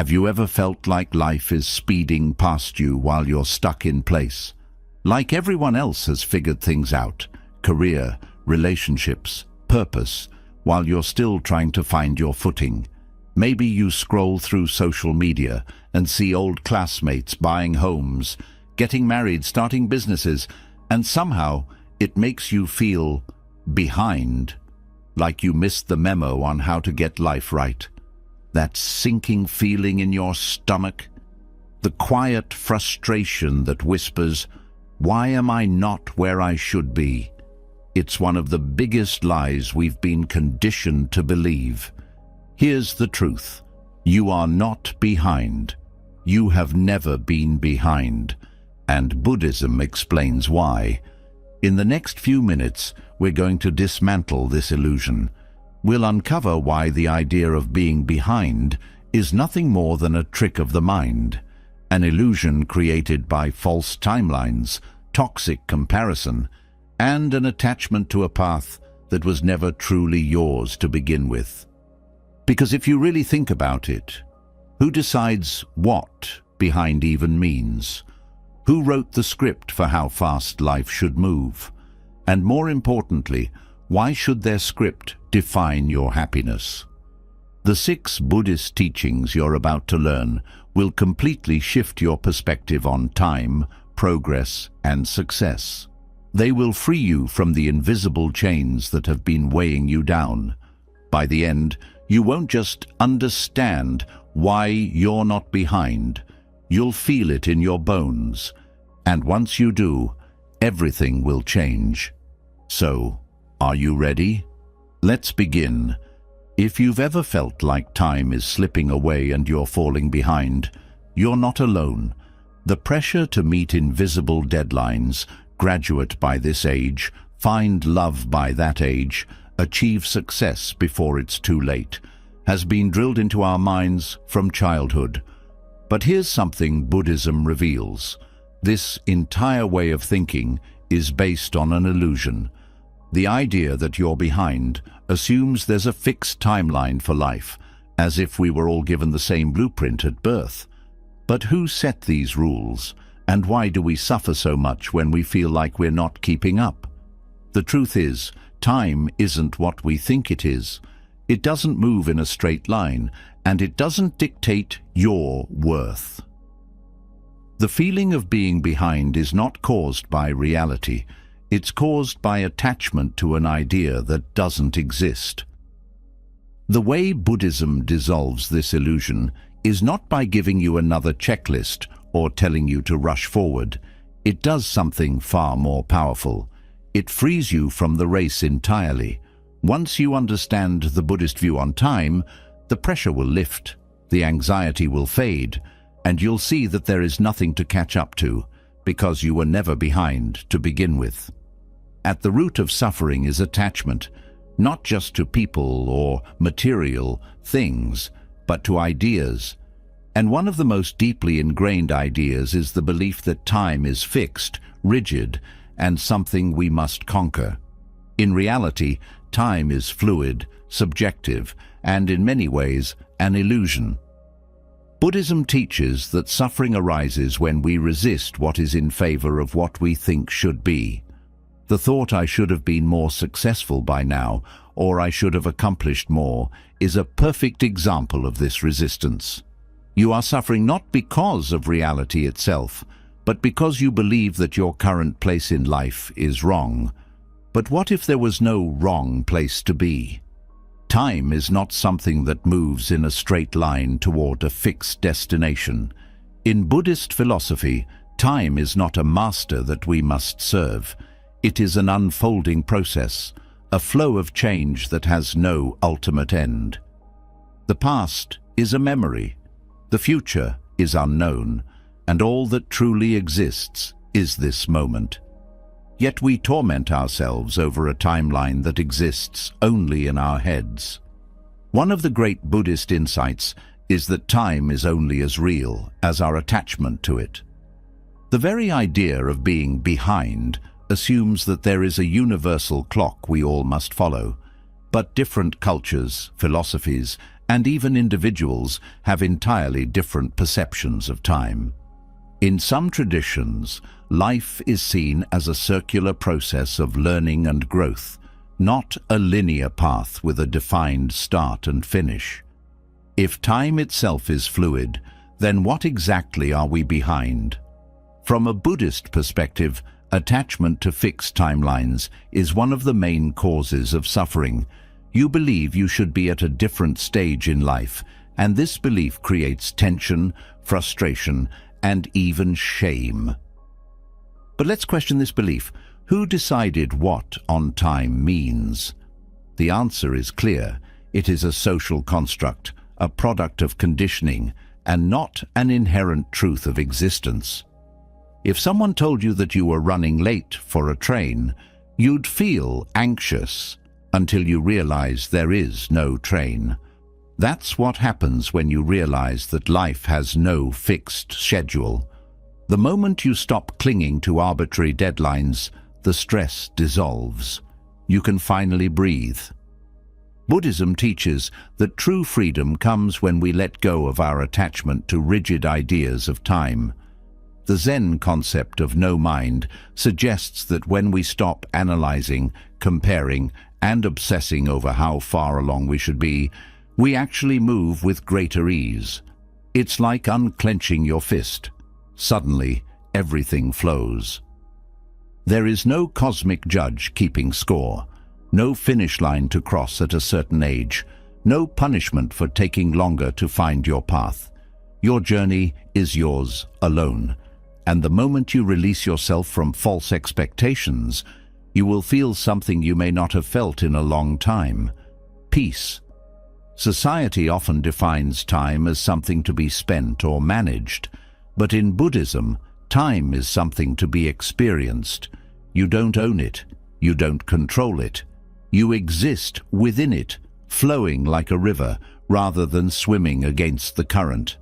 Have you ever felt like life is speeding past you while you're stuck in place? Like everyone else has figured things out, career, relationships, purpose, while you're still trying to find your footing. Maybe you scroll through social media and see old classmates buying homes, getting married, starting businesses, and somehow it makes you feel behind, like you missed the memo on how to get life right. That sinking feeling in your stomach, the quiet frustration that whispers, "Why am I not where I should be?" It's one of the biggest lies we've been conditioned to believe. Here's the truth. You are not behind. You have never been behind. And Buddhism explains why. In the next few minutes, we're going to dismantle this illusion. We'll uncover why the idea of being behind is nothing more than a trick of the mind, an illusion created by false timelines, toxic comparison, and an attachment to a path that was never truly yours to begin with. Because if you really think about it, who decides what behind even means? Who wrote the script for how fast life should move? And more importantly, why should their script define your happiness? The 6 Buddhist teachings you're about to learn will completely shift your perspective on time, progress, and success. They will free you from the invisible chains that have been weighing you down. By the end, you won't just understand why you're not behind, you'll feel it in your bones. And once you do, everything will change. So, are you ready? Let's begin. If you've ever felt like time is slipping away and you're falling behind, you're not alone. The pressure to meet invisible deadlines, graduate by this age, find love by that age, achieve success before it's too late, has been drilled into our minds from childhood. But here's something Buddhism reveals. This entire way of thinking is based on an illusion. The idea that you're behind assumes there's a fixed timeline for life, as if we were all given the same blueprint at birth. But who set these rules, and why do we suffer so much when we feel like we're not keeping up? The truth is, time isn't what we think it is. It doesn't move in a straight line, and it doesn't dictate your worth. The feeling of being behind is not caused by reality. It's caused by attachment to an idea that doesn't exist. The way Buddhism dissolves this illusion is not by giving you another checklist or telling you to rush forward. It does something far more powerful. It frees you from the race entirely. Once you understand the Buddhist view on time, the pressure will lift, the anxiety will fade, and you'll see that there is nothing to catch up to, because you were never behind to begin with. At the root of suffering is attachment, not just to people or material things, but to ideas. And one of the most deeply ingrained ideas is the belief that time is fixed, rigid, and something we must conquer. In reality, time is fluid, subjective, and in many ways, an illusion. Buddhism teaches that suffering arises when we resist what is in favor of what we think should be. The thought, "I should have been more successful by now," or "I should have accomplished more," is a perfect example of this resistance. You are suffering not because of reality itself, but because you believe that your current place in life is wrong. But what if there was no wrong place to be? Time is not something that moves in a straight line toward a fixed destination. In Buddhist philosophy, time is not a master that we must serve. It is an unfolding process, a flow of change that has no ultimate end. The past is a memory, the future is unknown, and all that truly exists is this moment. Yet we torment ourselves over a timeline that exists only in our heads. One of the great Buddhist insights is that time is only as real as our attachment to it. The very idea of being behind assumes that there is a universal clock we all must follow, but different cultures, philosophies, and even individuals have entirely different perceptions of time. In some traditions, life is seen as a circular process of learning and growth, not a linear path with a defined start and finish. If time itself is fluid, then what exactly are we behind? From a Buddhist perspective, attachment to fixed timelines is one of the main causes of suffering. You believe you should be at a different stage in life, and this belief creates tension, frustration, and even shame. But let's question this belief. Who decided what on time means? The answer is clear. It is a social construct, a product of conditioning, and not an inherent truth of existence. If someone told you that you were running late for a train, you'd feel anxious until you realize there is no train. That's what happens when you realize that life has no fixed schedule. The moment you stop clinging to arbitrary deadlines, the stress dissolves. You can finally breathe. Buddhism teaches that true freedom comes when we let go of our attachment to rigid ideas of time. The Zen concept of no mind suggests that when we stop analyzing, comparing, and obsessing over how far along we should be, we actually move with greater ease. It's like unclenching your fist. Suddenly, everything flows. There is no cosmic judge keeping score, no finish line to cross at a certain age, no punishment for taking longer to find your path. Your journey is yours alone, and the moment you release yourself from false expectations, you will feel something you may not have felt in a long time: peace. Society often defines time as something to be spent or managed, but in Buddhism, time is something to be experienced. You don't own it, you don't control it. You exist within it, flowing like a river rather than swimming against the current.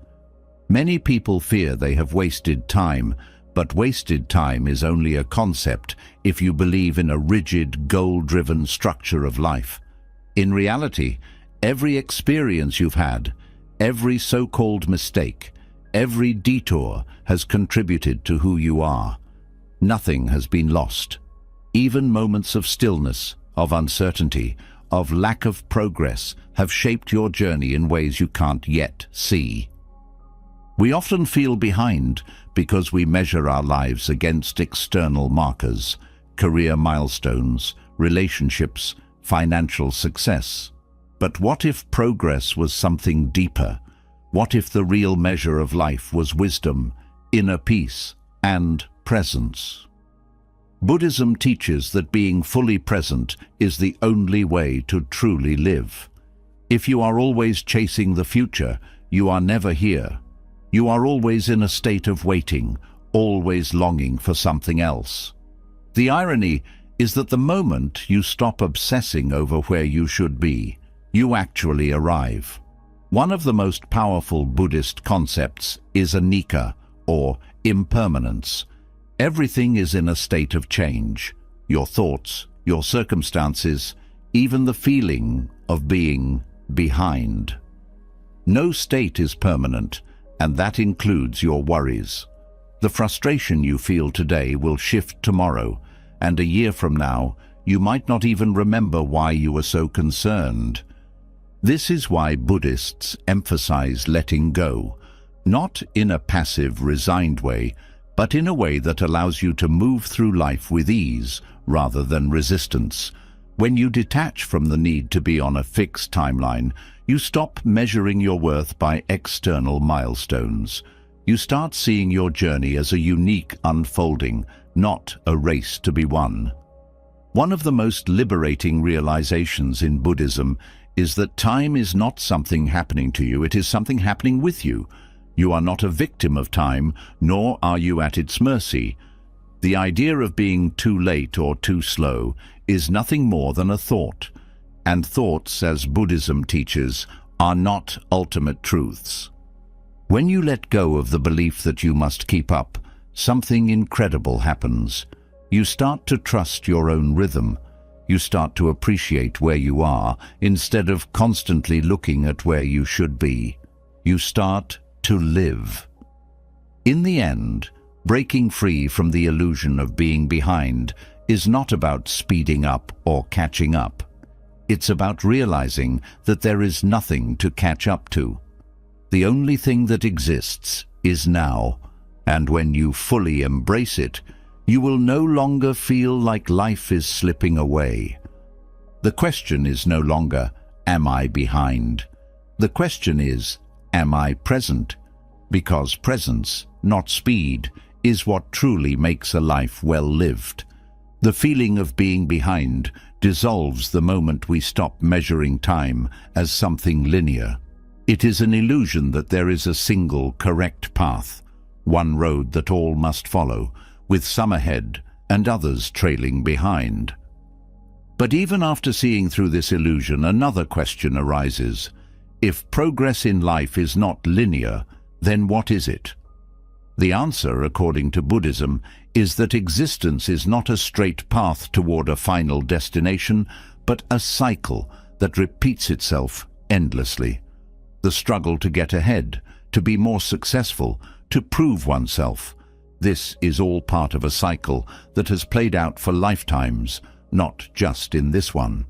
Many people fear they have wasted time, but wasted time is only a concept if you believe in a rigid, goal-driven structure of life. In reality, every experience you've had, every so-called mistake, every detour has contributed to who you are. Nothing has been lost. Even moments of stillness, of uncertainty, of lack of progress have shaped your journey in ways you can't yet see. We often feel behind because we measure our lives against external markers, career milestones, relationships, financial success. But what if progress was something deeper? What if the real measure of life was wisdom, inner peace, and presence? Buddhism teaches that being fully present is the only way to truly live. If you are always chasing the future, you are never here. You are always in a state of waiting, always longing for something else. The irony is that the moment you stop obsessing over where you should be, you actually arrive. One of the most powerful Buddhist concepts is anicca, or impermanence. Everything is in a state of change. Your thoughts, your circumstances, even the feeling of being behind. No state is permanent, and that includes your worries. The frustration you feel today will shift tomorrow, and a year from now, you might not even remember why you were so concerned. This is why Buddhists emphasize letting go, not in a passive, resigned way, but in a way that allows you to move through life with ease rather than resistance. When you detach from the need to be on a fixed timeline, you stop measuring your worth by external milestones. You start seeing your journey as a unique unfolding, not a race to be won. One of the most liberating realizations in Buddhism is that time is not something happening to you, it is something happening with you. You are not a victim of time, nor are you at its mercy. The idea of being too late or too slow is nothing more than a thought, and thoughts, as Buddhism teaches, are not ultimate truths. When you let go of the belief that you must keep up, something incredible happens. You start to trust your own rhythm. You start to appreciate where you are instead of constantly looking at where you should be. You start to live. In the end, breaking free from the illusion of being behind is not about speeding up or catching up. It's about realizing that there is nothing to catch up to. The only thing that exists is now, and when you fully embrace it, you will no longer feel like life is slipping away. The question is no longer, am I behind? The question is, am I present? Because presence, not speed, is what truly makes a life well lived. The feeling of being behind dissolves the moment we stop measuring time as something linear. It is an illusion that there is a single correct path, one road that all must follow, with some ahead and others trailing behind. But even after seeing through this illusion, another question arises. If progress in life is not linear, then what is it? The answer, according to Buddhism, is that existence is not a straight path toward a final destination, but a cycle that repeats itself endlessly. The struggle to get ahead, to be more successful, to prove oneself. This is all part of a cycle that has played out for lifetimes, not just in this one.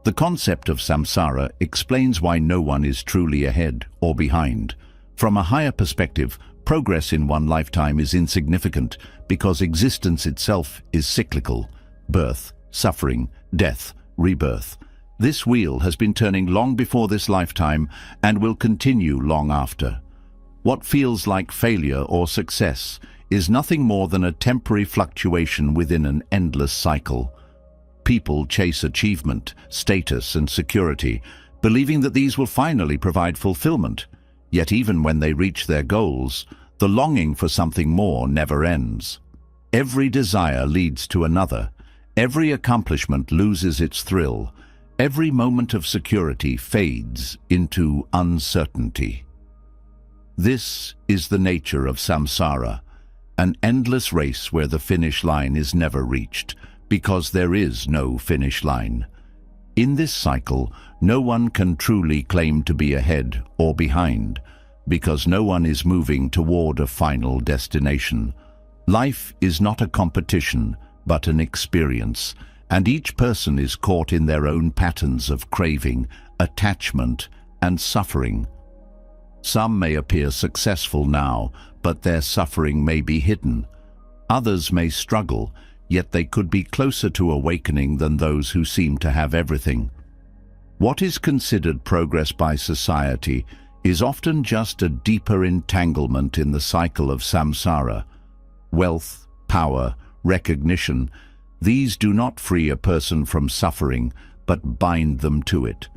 The concept of samsara explains why no one is truly ahead or behind. From a higher perspective, progress in one lifetime is insignificant because existence itself is cyclical. Birth, suffering, death, rebirth. This wheel has been turning long before this lifetime and will continue long after. What feels like failure or success is nothing more than a temporary fluctuation within an endless cycle. People chase achievement, status, and security, believing that these will finally provide fulfillment. Yet even when they reach their goals, the longing for something more never ends. Every desire leads to another. Every accomplishment loses its thrill. Every moment of security fades into uncertainty. This is the nature of samsara, an endless race where the finish line is never reached, because there is no finish line. In this cycle, no one can truly claim to be ahead or behind, because no one is moving toward a final destination. Life is not a competition, but an experience, and each person is caught in their own patterns of craving, attachment, and suffering. Some may appear successful now, but their suffering may be hidden. Others may struggle, yet they could be closer to awakening than those who seem to have everything. What is considered progress by society is often just a deeper entanglement in the cycle of samsara. Wealth, power, recognition, these do not free a person from suffering, but bind them to it.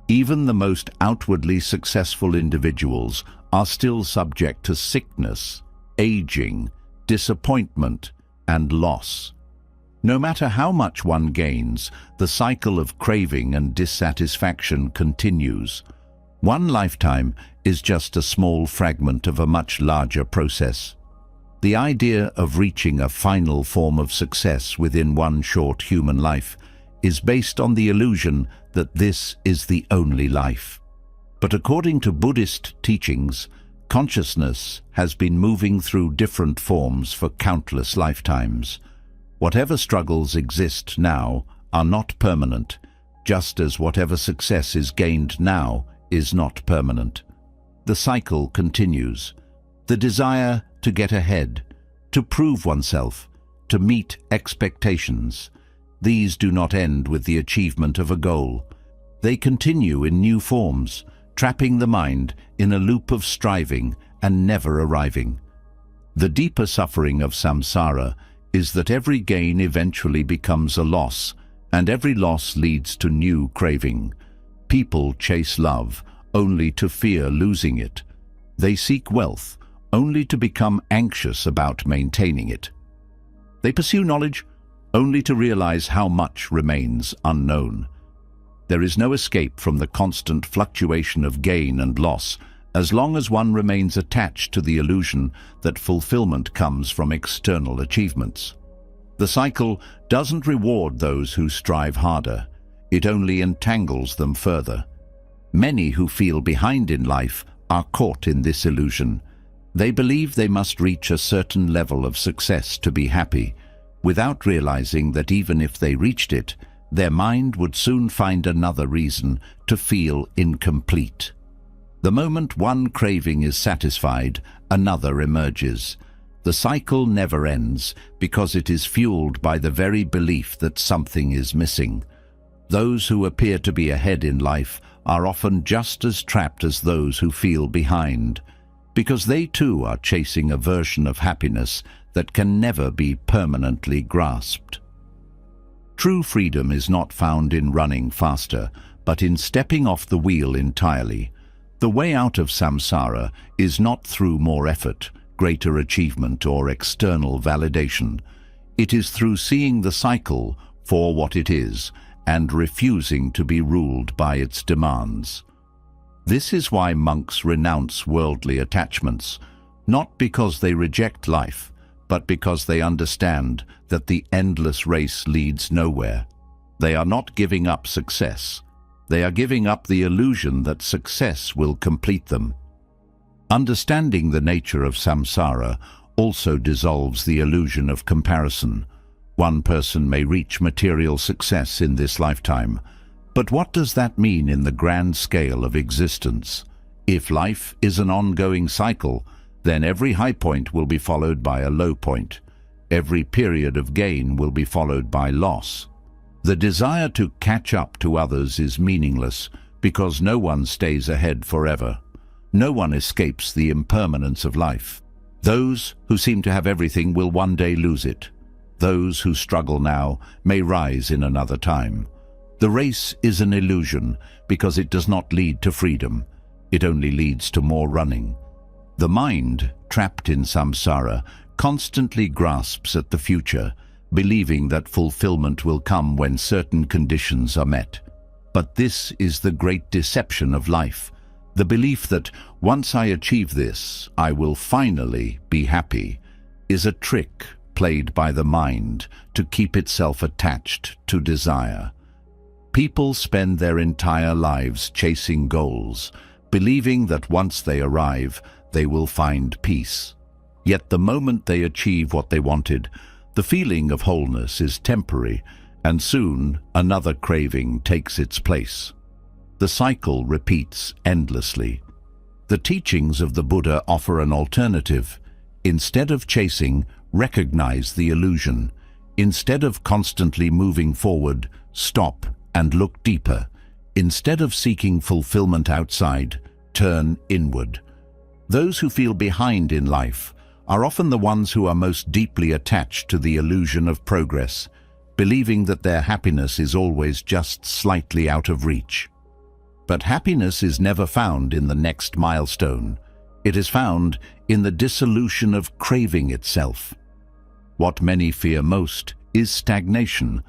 Even the most outwardly successful individuals are still subject to sickness, aging, disappointment, and loss. No matter how much one gains, the cycle of craving and dissatisfaction continues. One lifetime is just a small fragment of a much larger process. The idea of reaching a final form of success within one short human life is based on the illusion that this is the only life. But according to Buddhist teachings, consciousness has been moving through different forms for countless lifetimes. Whatever struggles exist now are not permanent, just as whatever success is gained now is not permanent. The cycle continues. The desire to get ahead, to prove oneself, to meet expectations. These do not end with the achievement of a goal. They continue in new forms, trapping the mind in a loop of striving and never arriving. The deeper suffering of samsara is that every gain eventually becomes a loss, and every loss leads to new craving. People chase love only to fear losing it. They seek wealth only to become anxious about maintaining it. They pursue knowledge only to realize how much remains unknown. There is no escape from the constant fluctuation of gain and loss as long as one remains attached to the illusion that fulfillment comes from external achievements. The cycle doesn't reward those who strive harder. It only entangles them further. Many who feel behind in life are caught in this illusion. They believe they must reach a certain level of success to be happy, without realizing that even if they reached it, their mind would soon find another reason to feel incomplete. The moment one craving is satisfied, another emerges. The cycle never ends because it is fueled by the very belief that something is missing. Those who appear to be ahead in life are often just as trapped as those who feel behind, because they too are chasing a version of happiness that can never be permanently grasped. True freedom is not found in running faster, but in stepping off the wheel entirely. The way out of samsara is not through more effort, greater achievement, or external validation. It is through seeing the cycle for what it is and refusing to be ruled by its demands. This is why monks renounce worldly attachments, not because they reject life, but because they understand that the endless race leads nowhere. They are not giving up success. They are giving up the illusion that success will complete them. Understanding the nature of samsara also dissolves the illusion of comparison. One person may reach material success in this lifetime, but what does that mean in the grand scale of existence? If life is an ongoing cycle, then every high point will be followed by a low point. Every period of gain will be followed by loss. The desire to catch up to others is meaningless because no one stays ahead forever. No one escapes the impermanence of life. Those who seem to have everything will one day lose it. Those who struggle now may rise in another time. The race is an illusion because it does not lead to freedom. It only leads to more running. The mind, trapped in samsara, constantly grasps at the future, believing that fulfillment will come when certain conditions are met. But this is the great deception of life, the belief that once I achieve this, I will finally be happy, is a trick played by the mind to keep itself attached to desire. People spend their entire lives chasing goals, believing that once they arrive, they will find peace. Yet the moment they achieve what they wanted, the feeling of wholeness is temporary, and soon another craving takes its place. The cycle repeats endlessly. The teachings of the Buddha offer an alternative. Instead of chasing, recognize the illusion. Instead of constantly moving forward, stop and look deeper. Instead of seeking fulfillment outside, turn inward. Those who feel behind in life are often the ones who are most deeply attached to the illusion of progress, believing that their happiness is always just slightly out of reach. But happiness is never found in the next milestone. It is found in the dissolution of craving itself. What many fear most is stagnation.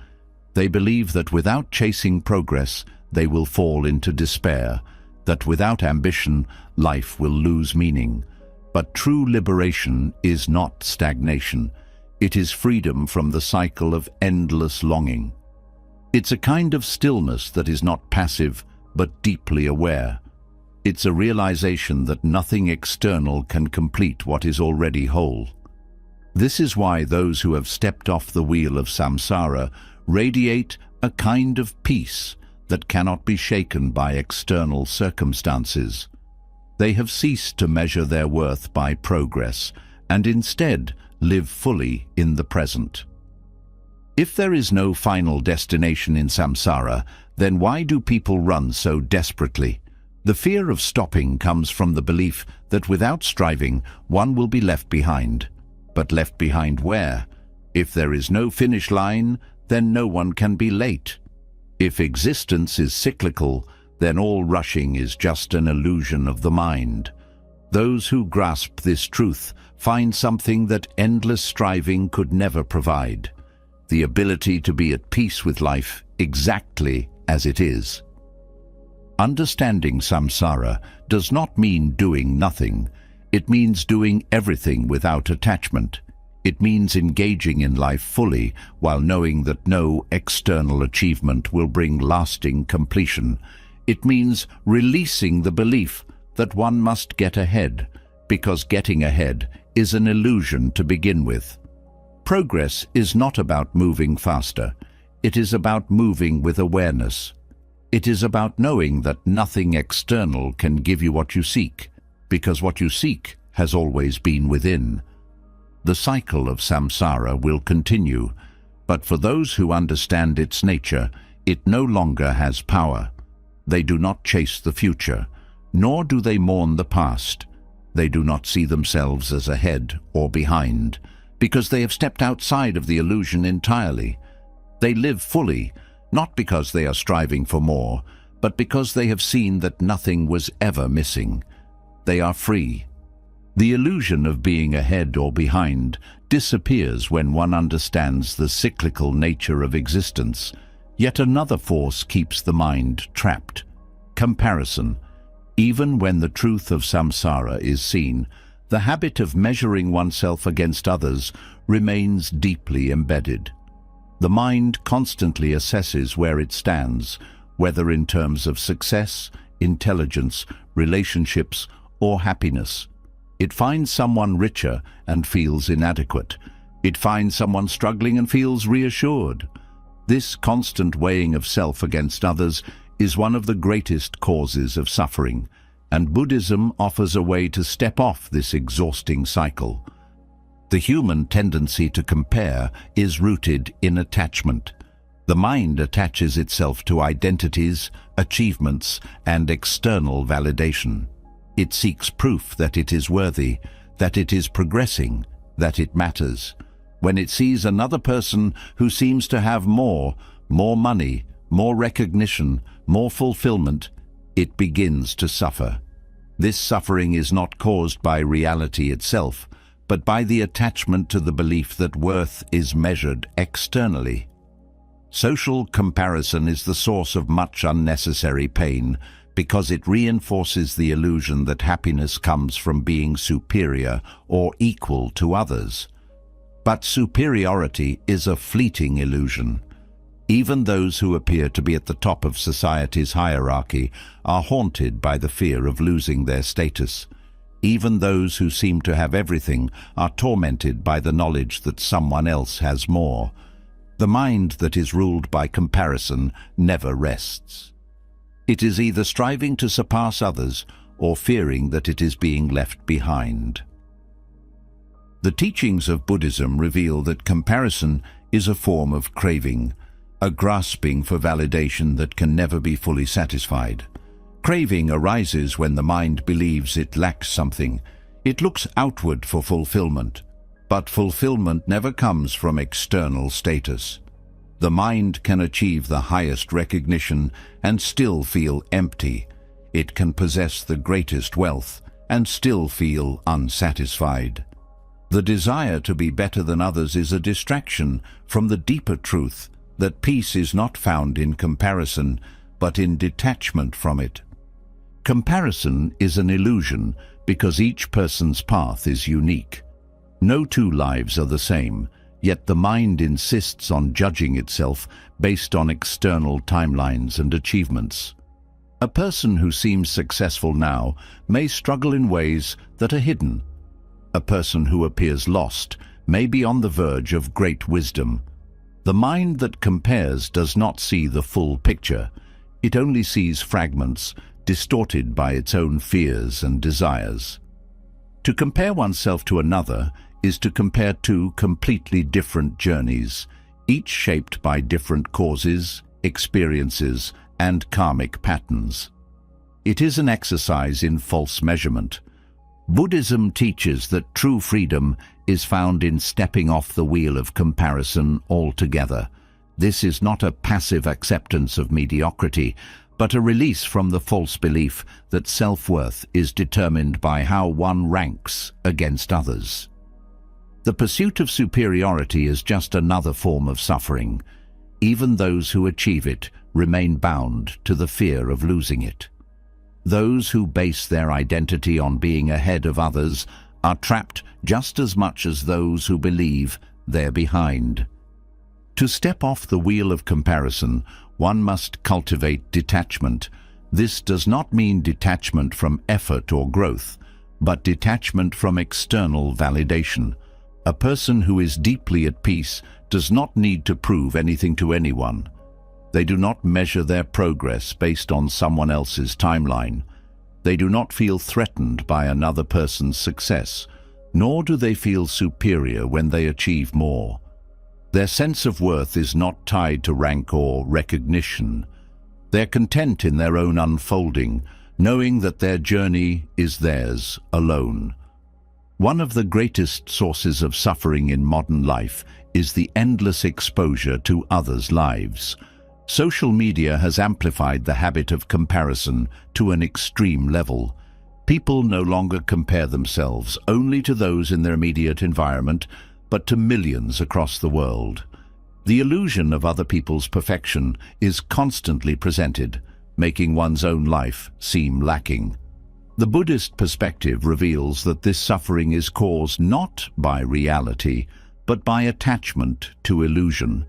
They believe that without chasing progress, they will fall into despair, that without ambition, life will lose meaning. But true liberation is not stagnation. It is freedom from the cycle of endless longing. It's a kind of stillness that is not passive, but deeply aware. It's a realization that nothing external can complete what is already whole. This is why those who have stepped off the wheel of samsara radiate a kind of peace that cannot be shaken by external circumstances. They have ceased to measure their worth by progress and instead live fully in the present. If there is no final destination in samsara, then why do people run so desperately? The fear of stopping comes from the belief that without striving, one will be left behind. But left behind where? If there is no finish line, then no one can be late. If existence is cyclical, then all rushing is just an illusion of the mind. Those who grasp this truth find something that endless striving could never provide: the ability to be at peace with life exactly as it is. Understanding samsara does not mean doing nothing. It means doing everything without attachment. It means engaging in life fully while knowing that no external achievement will bring lasting completion. It means releasing the belief that one must get ahead, because getting ahead is an illusion to begin with. Progress is not about moving faster. It is about moving with awareness. It is about knowing that nothing external can give you what you seek, because what you seek has always been within. The cycle of samsara will continue, but for those who understand its nature, it no longer has power. They do not chase the future, nor do they mourn the past. They do not see themselves as ahead or behind, because they have stepped outside of the illusion entirely. They live fully, not because they are striving for more, but because they have seen that nothing was ever missing. They are free. The illusion of being ahead or behind disappears when one understands the cyclical nature of existence. Yet another force keeps the mind trapped: comparison. Even when the truth of samsara is seen, the habit of measuring oneself against others remains deeply embedded. The mind constantly assesses where it stands, whether in terms of success, intelligence, relationships, or happiness. It finds someone richer and feels inadequate. It finds someone struggling and feels reassured. This constant weighing of self against others is one of the greatest causes of suffering, and Buddhism offers a way to step off this exhausting cycle. The human tendency to compare is rooted in attachment. The mind attaches itself to identities, achievements, and external validation. It seeks proof that it is worthy, that it is progressing, that it matters. When it sees another person who seems to have more money, more recognition, more fulfillment, it begins to suffer. This suffering is not caused by reality itself, but by the attachment to the belief that worth is measured externally. Social comparison is the source of much unnecessary pain, because it reinforces the illusion that happiness comes from being superior or equal to others. But superiority is a fleeting illusion. Even those who appear to be at the top of society's hierarchy are haunted by the fear of losing their status. Even those who seem to have everything are tormented by the knowledge that someone else has more. The mind that is ruled by comparison never rests. It is either striving to surpass others or fearing that it is being left behind. The teachings of Buddhism reveal that comparison is a form of craving, a grasping for validation that can never be fully satisfied. Craving arises when the mind believes it lacks something. It looks outward for fulfillment, but fulfillment never comes from external status. The mind can achieve the highest recognition and still feel empty. It can possess the greatest wealth and still feel unsatisfied. The desire to be better than others is a distraction from the deeper truth that peace is not found in comparison, but in detachment from it. Comparison is an illusion because each person's path is unique. No two lives are the same, yet the mind insists on judging itself based on external timelines and achievements. A person who seems successful now may struggle in ways that are hidden. A person who appears lost may be on the verge of great wisdom. The mind that compares does not see the full picture. It only sees fragments, distorted by its own fears and desires. To compare oneself to another is to compare two completely different journeys, each shaped by different causes, experiences, and karmic patterns. It is an exercise in false measurement. Buddhism teaches that true freedom is found in stepping off the wheel of comparison altogether. This is not a passive acceptance of mediocrity, but a release from the false belief that self-worth is determined by how one ranks against others. The pursuit of superiority is just another form of suffering. Even those who achieve it remain bound to the fear of losing it. Those who base their identity on being ahead of others are trapped just as much as those who believe they're behind. To step off the wheel of comparison, one must cultivate detachment. This does not mean detachment from effort or growth, but detachment from external validation. A person who is deeply at peace does not need to prove anything to anyone. They do not measure their progress based on someone else's timeline. They do not feel threatened by another person's success, nor do they feel superior when they achieve more. Their sense of worth is not tied to rank or recognition. They're content in their own unfolding, knowing that their journey is theirs alone. One of the greatest sources of suffering in modern life is the endless exposure to others' lives. Social media has amplified the habit of comparison to an extreme level. People no longer compare themselves only to those in their immediate environment, but to millions across the world. The illusion of other people's perfection is constantly presented, making one's own life seem lacking. The Buddhist perspective reveals that this suffering is caused not by reality, but by attachment to illusion.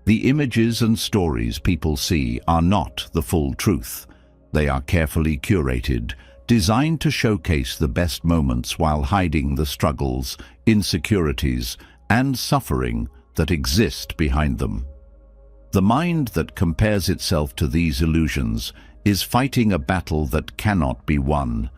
The images and stories people see are not the full truth. They are carefully curated, designed to showcase the best moments while hiding the struggles, insecurities, and suffering that exist behind them. The mind that compares itself to these illusions is fighting a battle that cannot be won.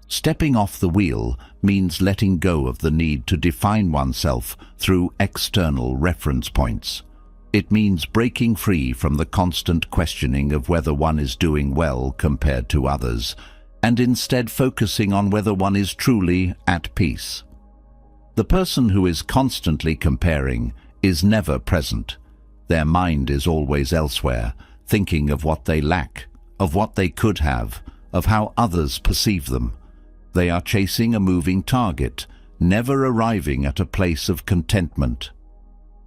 Stepping off the wheel means letting go of the need to define oneself through external reference points. It means breaking free from the constant questioning of whether one is doing well compared to others, and instead focusing on whether one is truly at peace. The person who is constantly comparing is never present. Their mind is always elsewhere, thinking of what they lack, of what they could have, of how others perceive them. They are chasing a moving target, never arriving at a place of contentment.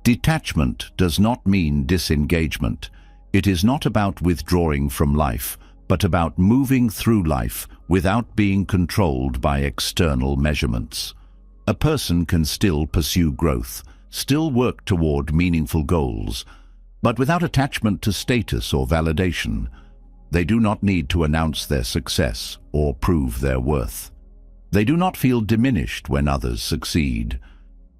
Detachment does not mean disengagement. It is not about withdrawing from life, but about moving through life without being controlled by external measurements. A person can still pursue growth, still work toward meaningful goals, but without attachment to status or validation. They do not need to announce their success or prove their worth. They do not feel diminished when others succeed.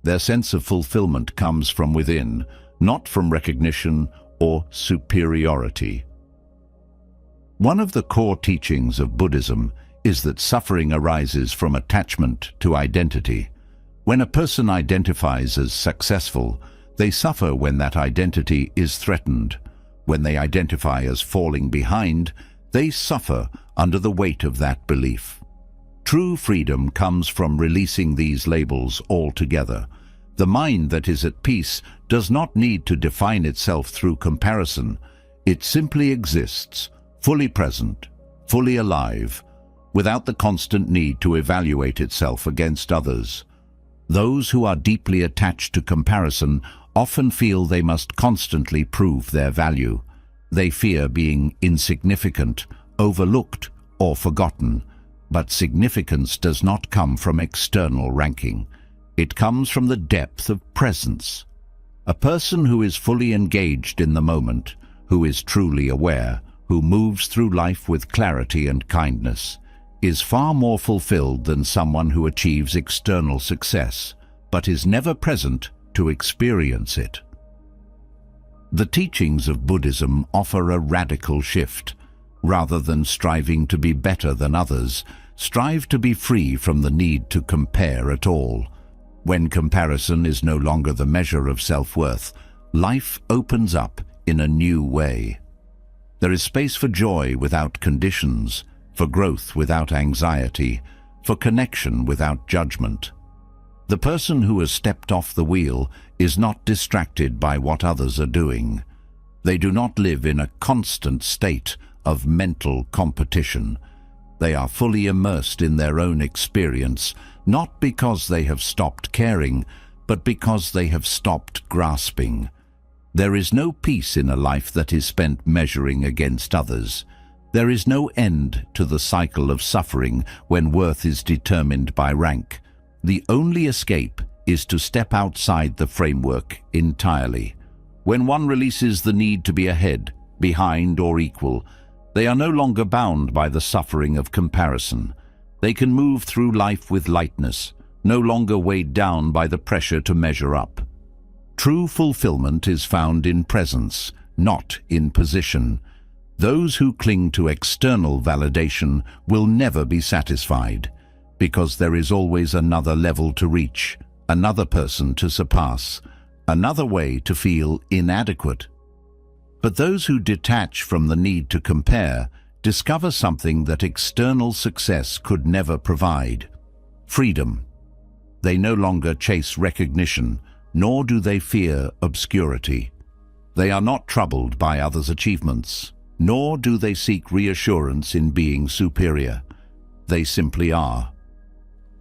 Their sense of fulfillment comes from within, not from recognition or superiority. One of the core teachings of Buddhism is that suffering arises from attachment to identity. When a person identifies as successful, they suffer when that identity is threatened. When they identify as falling behind, they suffer under the weight of that belief. True freedom comes from releasing these labels altogether. The mind that is at peace does not need to define itself through comparison. It simply exists, fully present, fully alive, without the constant need to evaluate itself against others. Those who are deeply attached to comparison often feel they must constantly prove their value. They fear being insignificant, overlooked, or forgotten. But significance does not come from external ranking. It comes from the depth of presence. A person who is fully engaged in the moment, who is truly aware, who moves through life with clarity and kindness, is far more fulfilled than someone who achieves external success, but is never present to experience it. The teachings of Buddhism offer a radical shift. Rather than striving to be better than others, strive to be free from the need to compare at all. When comparison is no longer the measure of self-worth, life opens up in a new way. There is space for joy without conditions, for growth without anxiety, for connection without judgment. The person who has stepped off the wheel is not distracted by what others are doing. They do not live in a constant state of mental competition. They are fully immersed in their own experience, not because they have stopped caring, but because they have stopped grasping. There is no peace in a life that is spent measuring against others. There is no end to the cycle of suffering when worth is determined by rank. The only escape is to step outside the framework entirely. When one releases the need to be ahead, behind, or equal, they are no longer bound by the suffering of comparison. They can move through life with lightness, no longer weighed down by the pressure to measure up. True fulfillment is found in presence, not in position. Those who cling to external validation will never be satisfied, because there is always another level to reach, another person to surpass, another way to feel inadequate. But those who detach from the need to compare discover something that external success could never provide: freedom. They no longer chase recognition, nor do they fear obscurity. They are not troubled by others' achievements, nor do they seek reassurance in being superior. They simply are.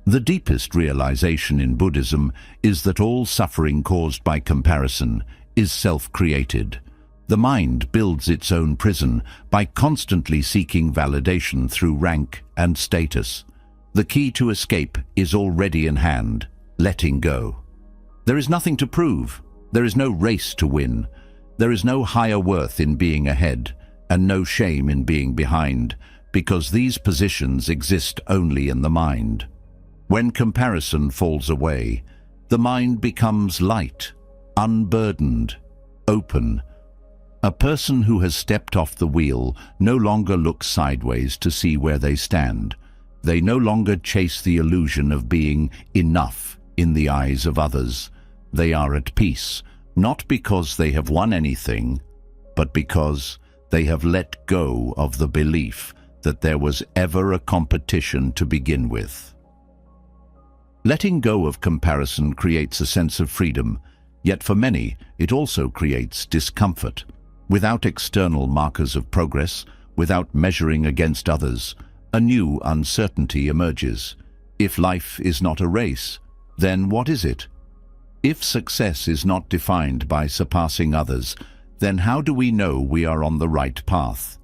The deepest realization in Buddhism is that all suffering caused by comparison is self-created. The mind builds its own prison by constantly seeking validation through rank and status. The key to escape is already in hand: letting go. There is nothing to prove. There is no race to win. There is no higher worth in being ahead, and no shame in being behind, because these positions exist only in the mind. When comparison falls away, the mind becomes light, unburdened, open. A person who has stepped off the wheel no longer looks sideways to see where they stand. They no longer chase the illusion of being enough in the eyes of others. They are at peace, not because they have won anything, but because they have let go of the belief that there was ever a competition to begin with. Letting go of comparison creates a sense of freedom, yet for many it also creates discomfort. Without external markers of progress, without measuring against others, a new uncertainty emerges. If life is not a race, then what is it? If success is not defined by surpassing others, then how do we know we are on the right path?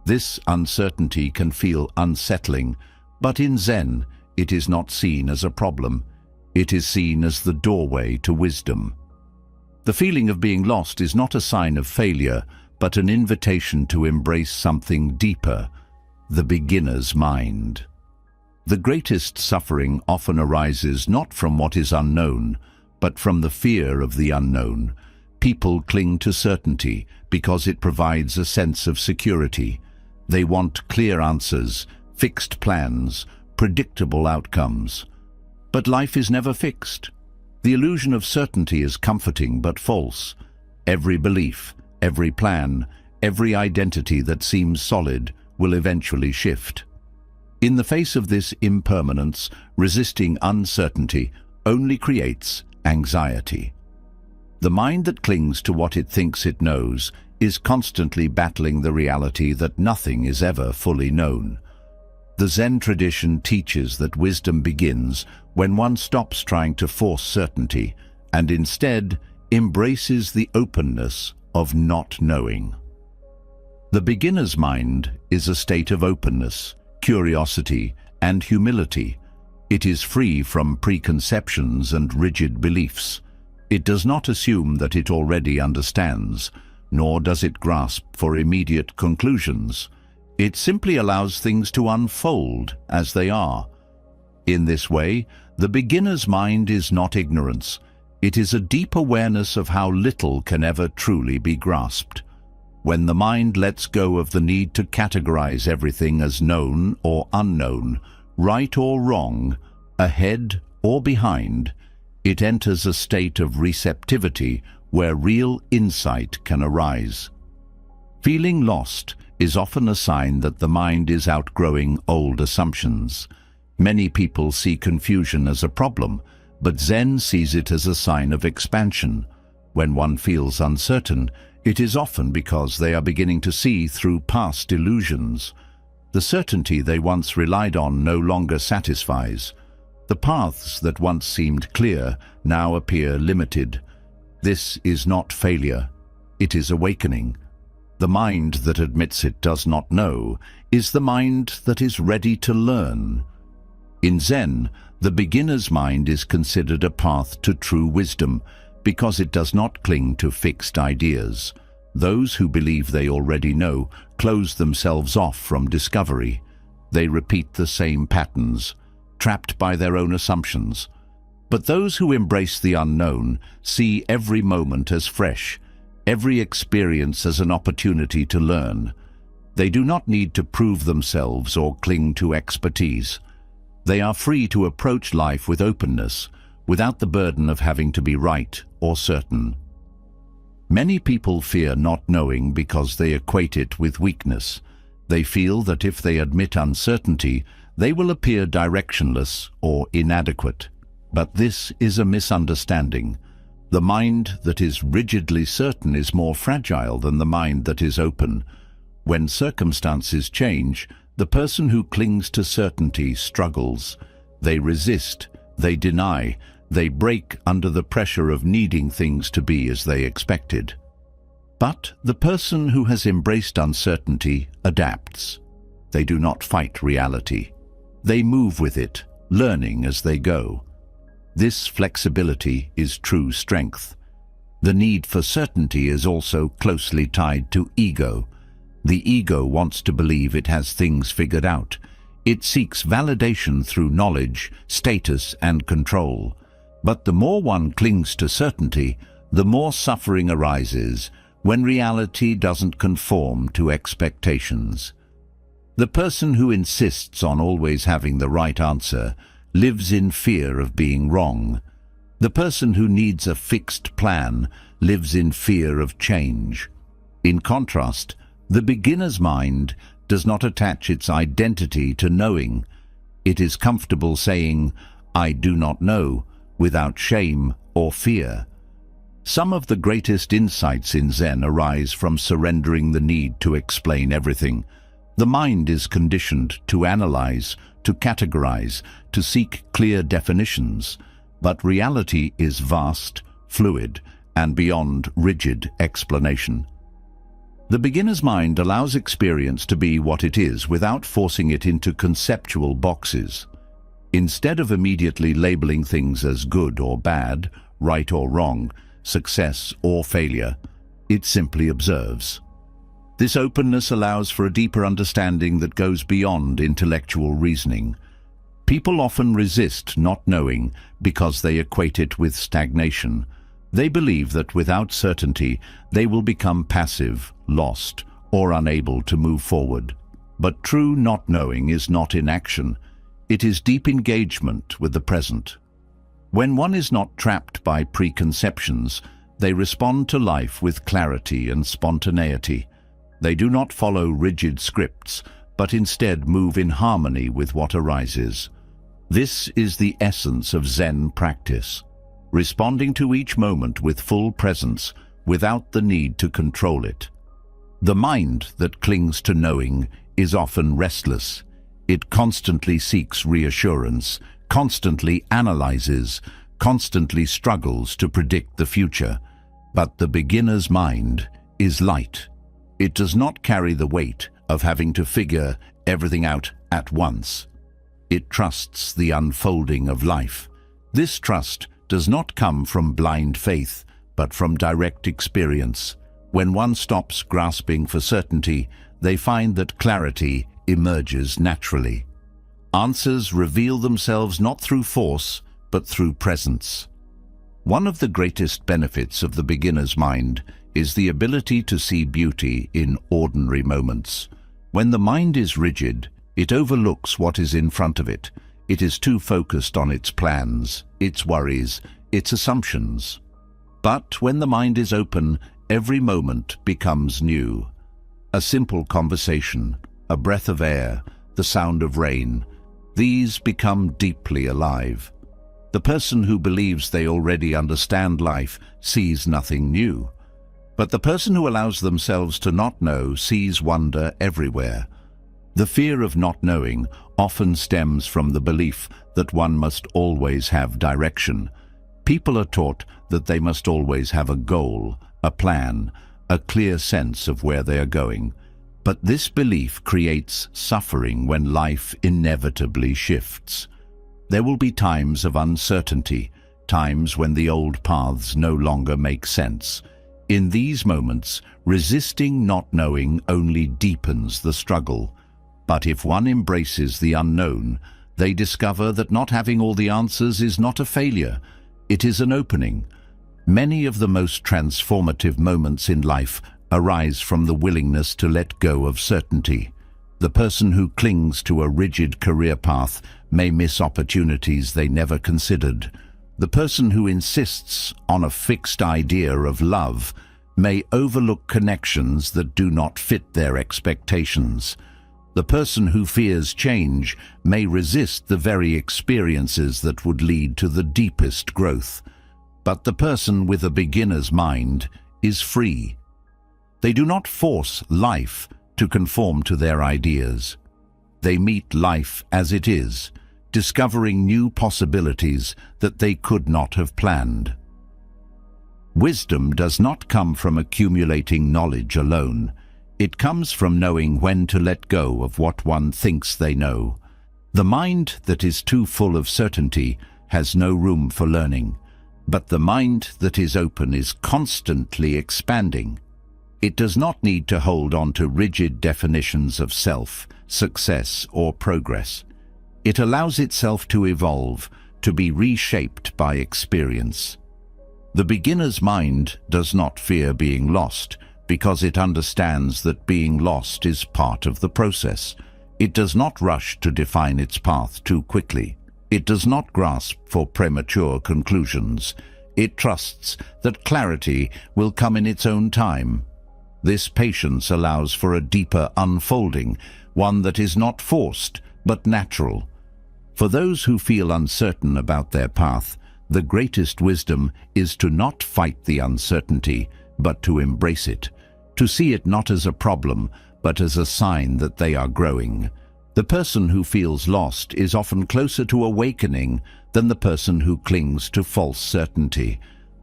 This uncertainty can feel unsettling, but in Zen, it is not seen as a problem. It is seen as the doorway to wisdom. The feeling of being lost is not a sign of failure, but an invitation to embrace something deeper: the beginner's mind. The greatest suffering often arises not from what is unknown, but from the fear of the unknown. People cling to certainty because it provides a sense of security. They want clear answers, fixed plans, predictable outcomes. But life is never fixed. The illusion of certainty is comforting but false. Every belief, every plan, every identity that seems solid will eventually shift. In the face of this impermanence, resisting uncertainty only creates anxiety. The mind that clings to what it thinks it knows is constantly battling the reality that nothing is ever fully known. The Zen tradition teaches that wisdom begins when one stops trying to force certainty and instead embraces the openness of not knowing. The beginner's mind is a state of openness, curiosity, and humility. It is free from preconceptions and rigid beliefs. It does not assume that it already understands, nor does it grasp for immediate conclusions. It simply allows things to unfold as they are. In this way, the beginner's mind is not ignorance. It is a deep awareness of how little can ever truly be grasped. When the mind lets go of the need to categorize everything as known or unknown, right or wrong, ahead or behind, it enters a state of receptivity where real insight can arise. Feeling lost is often a sign that the mind is outgrowing old assumptions. Many people see confusion as a problem, but Zen sees it as a sign of expansion. When one feels uncertain, it is often because they are beginning to see through past illusions. The certainty they once relied on no longer satisfies. The paths that once seemed clear now appear limited. This is not failure, it is awakening. The mind that admits it does not know is the mind that is ready to learn. In Zen, the beginner's mind is considered a path to true wisdom because it does not cling to fixed ideas. Those who believe they already know close themselves off from discovery. They repeat the same patterns, trapped by their own assumptions. But those who embrace the unknown see every moment as fresh, every experience as an opportunity to learn. They do not need to prove themselves or cling to expertise. They are free to approach life with openness, without the burden of having to be right or certain. Many people fear not knowing because they equate it with weakness. They feel that if they admit uncertainty, they will appear directionless or inadequate. But this is a misunderstanding. The mind that is rigidly certain is more fragile than the mind that is open. When circumstances change, the person who clings to certainty struggles. They resist, they deny, they break under the pressure of needing things to be as they expected. But the person who has embraced uncertainty adapts. They do not fight reality. They move with it, learning as they go. This flexibility is true strength. The need for certainty is also closely tied to ego. The ego wants to believe it has things figured out. It seeks validation through knowledge, status, and control. But the more one clings to certainty, the more suffering arises when reality doesn't conform to expectations. The person who insists on always having the right answer lives in fear of being wrong. The person who needs a fixed plan lives in fear of change. In contrast, the beginner's mind does not attach its identity to knowing. It is comfortable saying, "I do not know," without shame or fear. Some of the greatest insights in Zen arise from surrendering the need to explain everything. The mind is conditioned to analyze, to categorize, to seek clear definitions. But reality is vast, fluid, and beyond rigid explanation. The beginner's mind allows experience to be what it is without forcing it into conceptual boxes. Instead of immediately labeling things as good or bad, right or wrong, success or failure, it simply observes. This openness allows for a deeper understanding that goes beyond intellectual reasoning. People often resist not knowing because they equate it with stagnation. They believe that without certainty, they will become passive, lost, or unable to move forward. But true not knowing is not inaction. It is deep engagement with the present. When one is not trapped by preconceptions, they respond to life with clarity and spontaneity. They do not follow rigid scripts, but instead move in harmony with what arises. This is the essence of Zen practice, responding to each moment with full presence without the need to control it. The mind that clings to knowing is often restless. It constantly seeks reassurance, constantly analyzes, constantly struggles to predict the future. But the beginner's mind is light. It does not carry the weight of having to figure everything out at once. It trusts the unfolding of life. This trust does not come from blind faith, but from direct experience. When one stops grasping for certainty, they find that clarity emerges naturally. Answers reveal themselves not through force, but through presence. One of the greatest benefits of the beginner's mind is the ability to see beauty in ordinary moments. When the mind is rigid, it overlooks what is in front of it. It is too focused on its plans, its worries, its assumptions. But when the mind is open, every moment becomes new. A simple conversation, a breath of air, the sound of rain, these become deeply alive. The person who believes they already understand life sees nothing new. But the person who allows themselves to not know sees wonder everywhere. The fear of not knowing often stems from the belief that one must always have direction. People are taught that they must always have a goal, a plan, a clear sense of where they are going. But this belief creates suffering when life inevitably shifts. There will be times of uncertainty, times when the old paths no longer make sense. In these moments, resisting not knowing only deepens the struggle. But if one embraces the unknown, they discover that not having all the answers is not a failure, it is an opening. Many of the most transformative moments in life arise from the willingness to let go of certainty. The person who clings to a rigid career path may miss opportunities they never considered. The person who insists on a fixed idea of love may overlook connections that do not fit their expectations. The person who fears change may resist the very experiences that would lead to the deepest growth. But the person with a beginner's mind is free. They do not force life to conform to their ideas. They meet life as it is, discovering new possibilities that they could not have planned. Wisdom does not come from accumulating knowledge alone. It comes from knowing when to let go of what one thinks they know. The mind that is too full of certainty has no room for learning, but the mind that is open is constantly expanding. It does not need to hold on to rigid definitions of self, success, or progress. It allows itself to evolve, to be reshaped by experience. The beginner's mind does not fear being lost, because it understands that being lost is part of the process. It does not rush to define its path too quickly. It does not grasp for premature conclusions. It trusts that clarity will come in its own time. This patience allows for a deeper unfolding, one that is not forced, but natural. For those who feel uncertain about their path, the greatest wisdom is to not fight the uncertainty, but to embrace it, to see it not as a problem, but as a sign that they are growing. The person who feels lost is often closer to awakening than the person who clings to false certainty.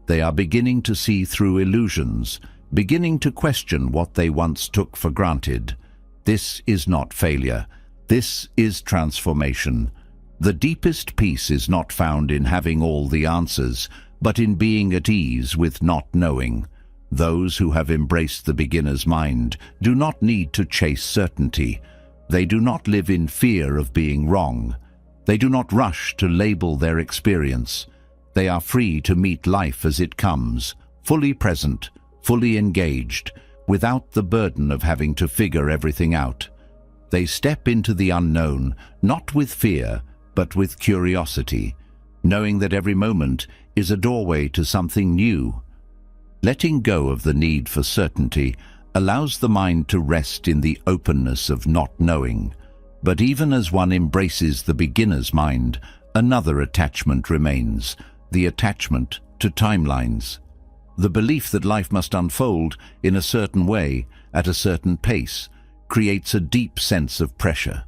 They are beginning to see through illusions, beginning to question what they once took for granted. This is not failure. This is transformation. The deepest peace is not found in having all the answers, but in being at ease with not knowing. Those who have embraced the beginner's mind do not need to chase certainty. They do not live in fear of being wrong. They do not rush to label their experience. They are free to meet life as it comes, fully present, fully engaged, without the burden of having to figure everything out. They step into the unknown, not with fear, but with curiosity, knowing that every moment is a doorway to something new. Letting go of the need for certainty allows the mind to rest in the openness of not knowing. But even as one embraces the beginner's mind, another attachment remains, the attachment to timelines. The belief that life must unfold in a certain way, at a certain pace, creates a deep sense of pressure.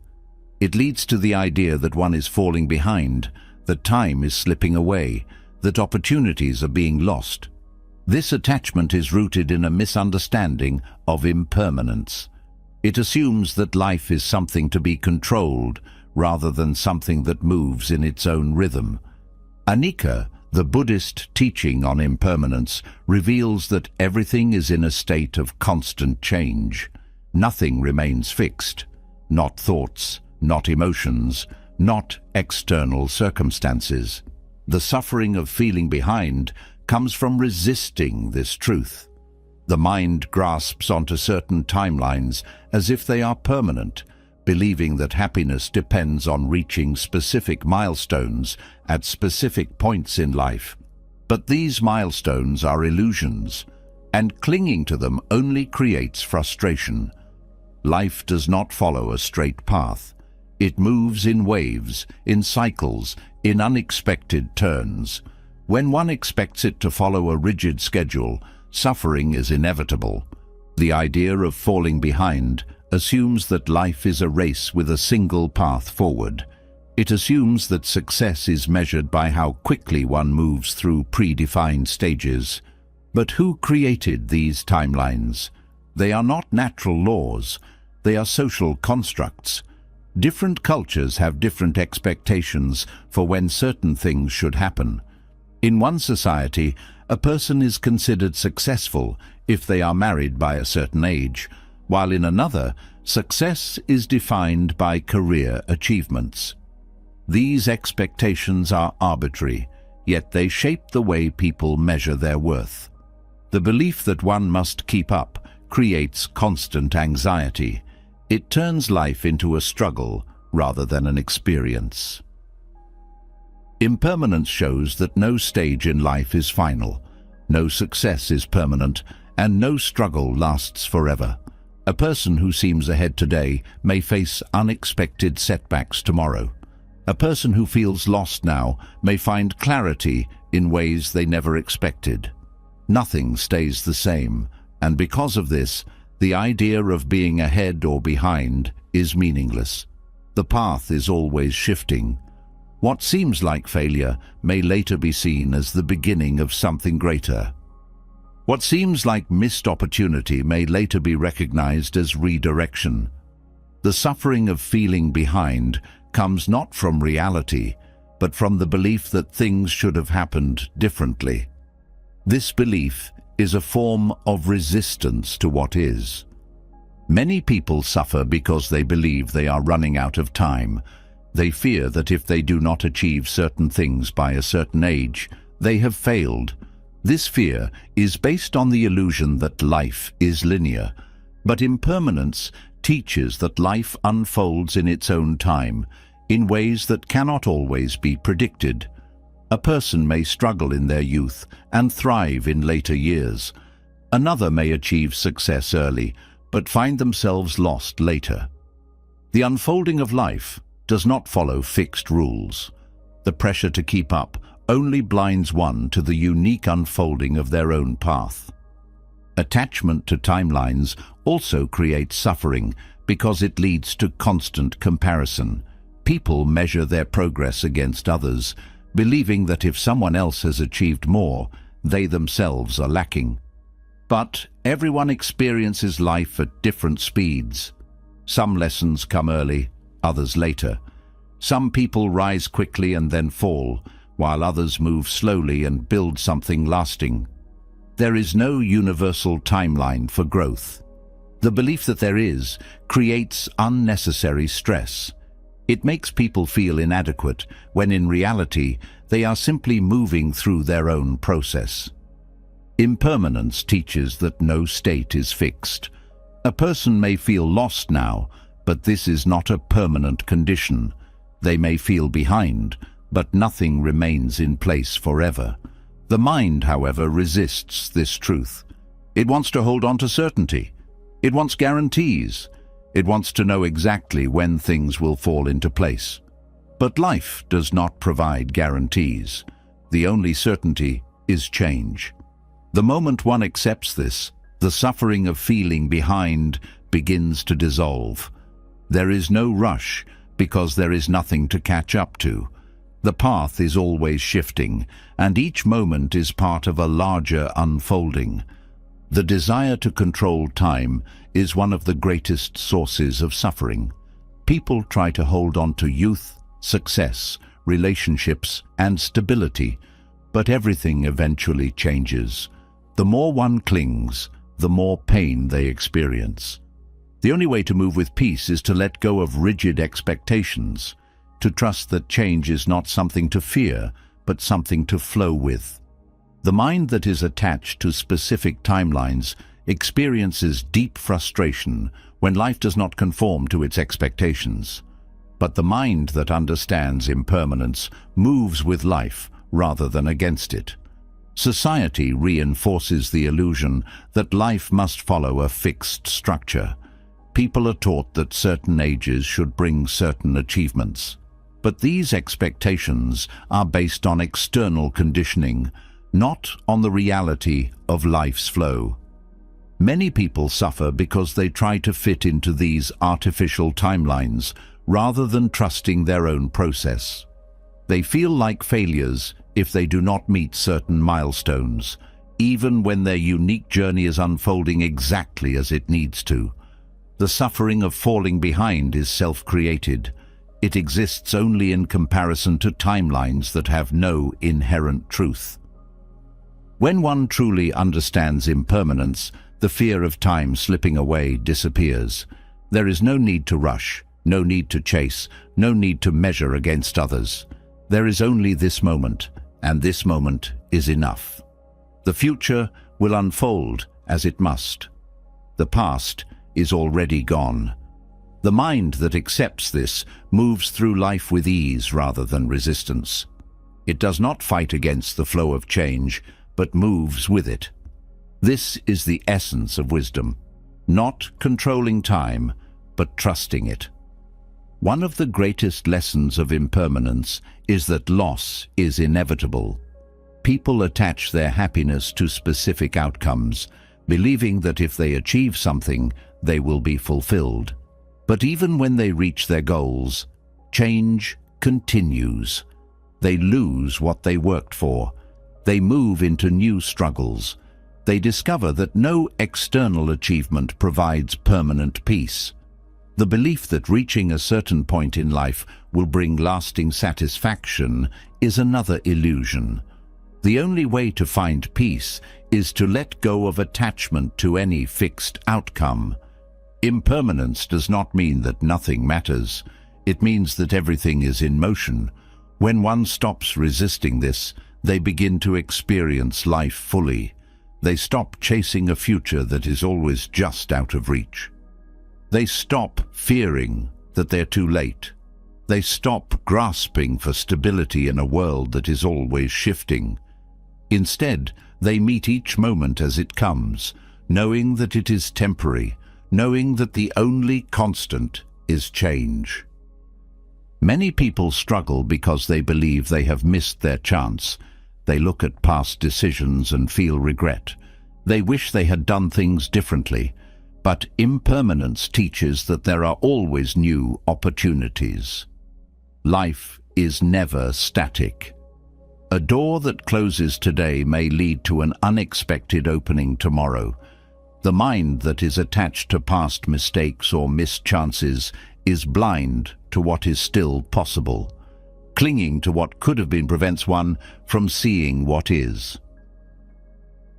It leads to the idea that one is falling behind, that time is slipping away, that opportunities are being lost. This attachment is rooted in a misunderstanding of impermanence. It assumes that life is something to be controlled rather than something that moves in its own rhythm. Anicca, the Buddhist teaching on impermanence, reveals that everything is in a state of constant change. Nothing remains fixed, not thoughts, not emotions, not external circumstances. The suffering of feeling behind comes from resisting this truth. The mind grasps onto certain timelines as if they are permanent, believing that happiness depends on reaching specific milestones at specific points in life. But these milestones are illusions, and clinging to them only creates frustration. Life does not follow a straight path. It moves in waves, in cycles, in unexpected turns. When one expects it to follow a rigid schedule, suffering is inevitable. The idea of falling behind assumes that life is a race with a single path forward. It assumes that success is measured by how quickly one moves through predefined stages. But who created these timelines? They are not natural laws. They are social constructs. Different cultures have different expectations for when certain things should happen. In one society, a person is considered successful if they are married by a certain age, while in another, success is defined by career achievements. These expectations are arbitrary, yet they shape the way people measure their worth. The belief that one must keep up creates constant anxiety. It turns life into a struggle rather than an experience. Impermanence shows that no stage in life is final, no success is permanent, and no struggle lasts forever. A person who seems ahead today may face unexpected setbacks tomorrow. A person who feels lost now may find clarity in ways they never expected. Nothing stays the same, and because of this, the idea of being ahead or behind is meaningless. The path is always shifting. What seems like failure may later be seen as the beginning of something greater. What seems like missed opportunity may later be recognized as redirection. The suffering of feeling behind comes not from reality, but from the belief that things should have happened differently. This belief is a form of resistance to what is. Many people suffer because they believe they are running out of time. They fear that if they do not achieve certain things by a certain age, they have failed. This fear is based on the illusion that life is linear, but impermanence teaches that life unfolds in its own time, in ways that cannot always be predicted. A person may struggle in their youth and thrive in later years. Another may achieve success early, but find themselves lost later. The unfolding of life does not follow fixed rules. The pressure to keep up only blinds one to the unique unfolding of their own path. Attachment to timelines also creates suffering because it leads to constant comparison. People measure their progress against others, believing that if someone else has achieved more, they themselves are lacking. But everyone experiences life at different speeds. Some lessons come early, others later. Some people rise quickly and then fall, while others move slowly and build something lasting. There is no universal timeline for growth. The belief that there is creates unnecessary stress. It makes people feel inadequate, when in reality, they are simply moving through their own process. Impermanence teaches that no state is fixed. A person may feel lost now, but this is not a permanent condition. They may feel behind, but nothing remains in place forever. The mind, however, resists this truth. It wants to hold on to certainty. It wants guarantees. It wants to know exactly when things will fall into place. But life does not provide guarantees. The only certainty is change. The moment one accepts this, the suffering of feeling behind begins to dissolve. There is no rush because there is nothing to catch up to. The path is always shifting, and each moment is part of a larger unfolding. The desire to control time is one of the greatest sources of suffering. People try to hold on to youth, success, relationships, and stability, but everything eventually changes. The more one clings, the more pain they experience. The only way to move with peace is to let go of rigid expectations, to trust that change is not something to fear, but something to flow with. The mind that is attached to specific timelines experiences deep frustration when life does not conform to its expectations. But the mind that understands impermanence moves with life rather than against it. Society reinforces the illusion that life must follow a fixed structure. People are taught that certain ages should bring certain achievements. But these expectations are based on external conditioning, not on the reality of life's flow. Many people suffer because they try to fit into these artificial timelines rather than trusting their own process. They feel like failures if they do not meet certain milestones, even when their unique journey is unfolding exactly as it needs to. The suffering of falling behind is self-created. It exists only in comparison to timelines that have no inherent truth. When one truly understands impermanence, the fear of time slipping away disappears. There is no need to rush, no need to chase, no need to measure against others. There is only this moment, and this moment is enough. The future will unfold as it must. The past is already gone. The mind that accepts this moves through life with ease rather than resistance. It does not fight against the flow of change, but moves with it. This is the essence of wisdom, not controlling time, but trusting it. One of the greatest lessons of impermanence is that loss is inevitable. People attach their happiness to specific outcomes, believing that if they achieve something, they will be fulfilled. But even when they reach their goals, change continues. They lose what they worked for. They move into new struggles. They discover that no external achievement provides permanent peace. The belief that reaching a certain point in life will bring lasting satisfaction is another illusion. The only way to find peace is to let go of attachment to any fixed outcome. Impermanence does not mean that nothing matters. It means that everything is in motion. When one stops resisting this, they begin to experience life fully. They stop chasing a future that is always just out of reach. They stop fearing that they're too late. They stop grasping for stability in a world that is always shifting. Instead, they meet each moment as it comes, knowing that it is temporary, knowing that the only constant is change. Many people struggle because they believe they have missed their chance. They look at past decisions and feel regret. They wish they had done things differently. But impermanence teaches that there are always new opportunities. Life is never static. A door that closes today may lead to an unexpected opening tomorrow. The mind that is attached to past mistakes or missed chances is blind to what is still possible. Clinging to what could have been prevents one from seeing what is.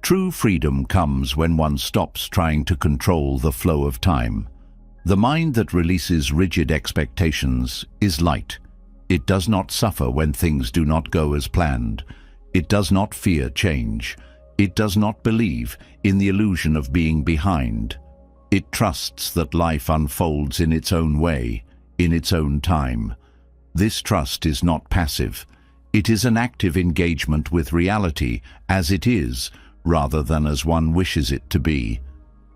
True freedom comes when one stops trying to control the flow of time. The mind that releases rigid expectations is light. It does not suffer when things do not go as planned. It does not fear change. It does not believe in the illusion of being behind. It trusts that life unfolds in its own way, in its own time. This trust is not passive. It is an active engagement with reality as it is, rather than as one wishes it to be.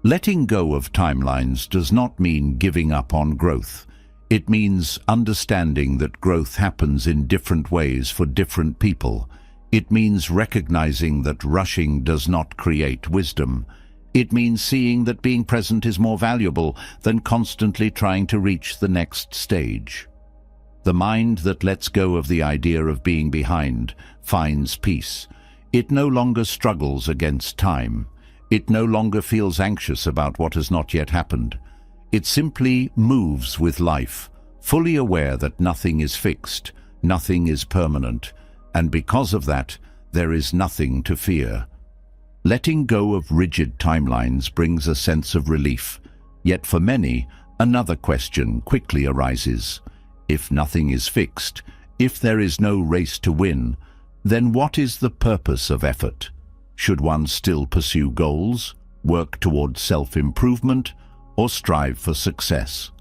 Letting go of timelines does not mean giving up on growth. It means understanding that growth happens in different ways for different people. It means recognizing that rushing does not create wisdom. It means seeing that being present is more valuable than constantly trying to reach the next stage. The mind that lets go of the idea of being behind finds peace. It no longer struggles against time. It no longer feels anxious about what has not yet happened. It simply moves with life, fully aware that nothing is fixed, nothing is permanent, and because of that, there is nothing to fear. Letting go of rigid timelines brings a sense of relief, yet for many, another question quickly arises. If nothing is fixed, if there is no race to win, then what is the purpose of effort? Should one still pursue goals, work towards self-improvement, or strive for success?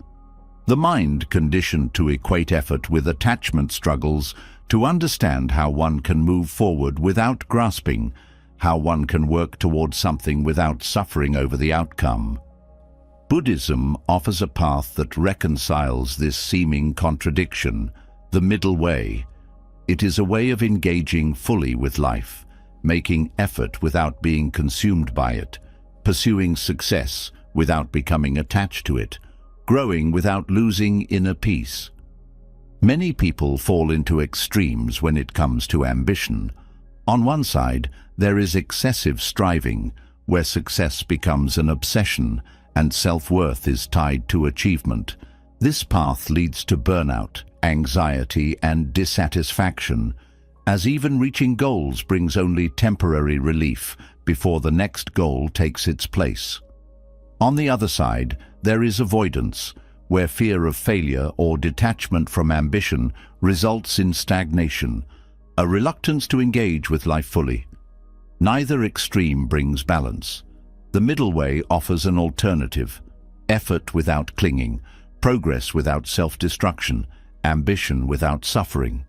The mind, conditioned to equate effort with attachment, struggles to understand how one can move forward without grasping, how one can work towards something without suffering over the outcome. Buddhism offers a path that reconciles this seeming contradiction, the middle way. It is a way of engaging fully with life, making effort without being consumed by it, pursuing success without becoming attached to it, growing without losing inner peace. Many people fall into extremes when it comes to ambition. On one side, there is excessive striving, where success becomes an obsession and self-worth is tied to achievement. This path leads to burnout, anxiety, and dissatisfaction, as even reaching goals brings only temporary relief before the next goal takes its place. On the other side, there is avoidance, where fear of failure or detachment from ambition results in stagnation, a reluctance to engage with life fully. Neither extreme brings balance. The middle way offers an alternative: effort without clinging, progress without self-destruction, ambition without suffering.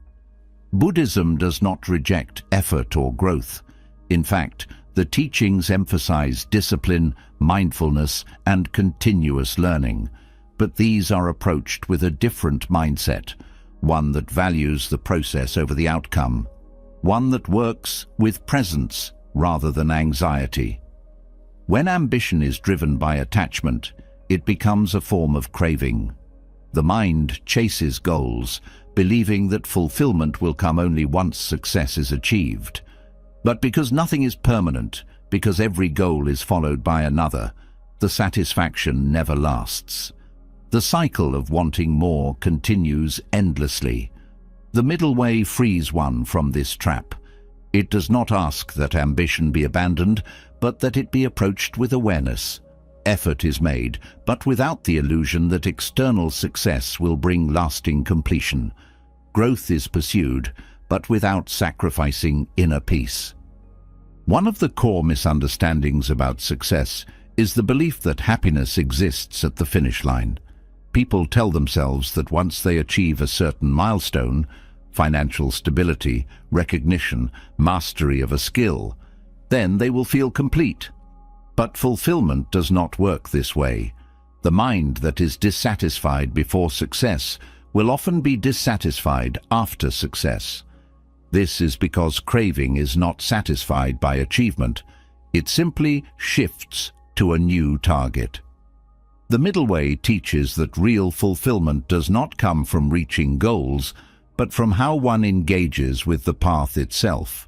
Buddhism does not reject effort or growth. In fact, the teachings emphasize discipline, mindfulness, and continuous learning. But these are approached with a different mindset, one that values the process over the outcome, one that works with presence rather than anxiety. When ambition is driven by attachment, it becomes a form of craving. The mind chases goals, believing that fulfillment will come only once success is achieved. But because nothing is permanent, because every goal is followed by another, the satisfaction never lasts. The cycle of wanting more continues endlessly. The middle way frees one from this trap. It does not ask that ambition be abandoned, but that it be approached with awareness. Effort is made, but without the illusion that external success will bring lasting completion. Growth is pursued, but without sacrificing inner peace. One of the core misunderstandings about success is the belief that happiness exists at the finish line. People tell themselves that once they achieve a certain milestone, financial stability, recognition, mastery of a skill, then they will feel complete. But fulfillment does not work this way. The mind that is dissatisfied before success will often be dissatisfied after success. This is because craving is not satisfied by achievement. It simply shifts to a new target. The middle way teaches that real fulfillment does not come from reaching goals, but from how one engages with the path itself.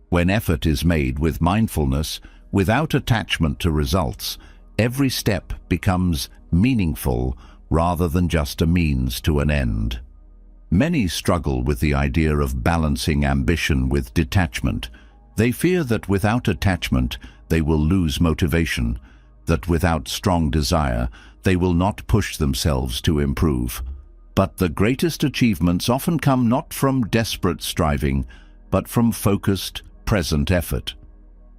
When effort is made with mindfulness, without attachment to results, every step becomes meaningful rather than just a means to an end. Many struggle with the idea of balancing ambition with detachment. They fear that without attachment, they will lose motivation, that without strong desire, they will not push themselves to improve. But the greatest achievements often come not from desperate striving, but from focused, present effort.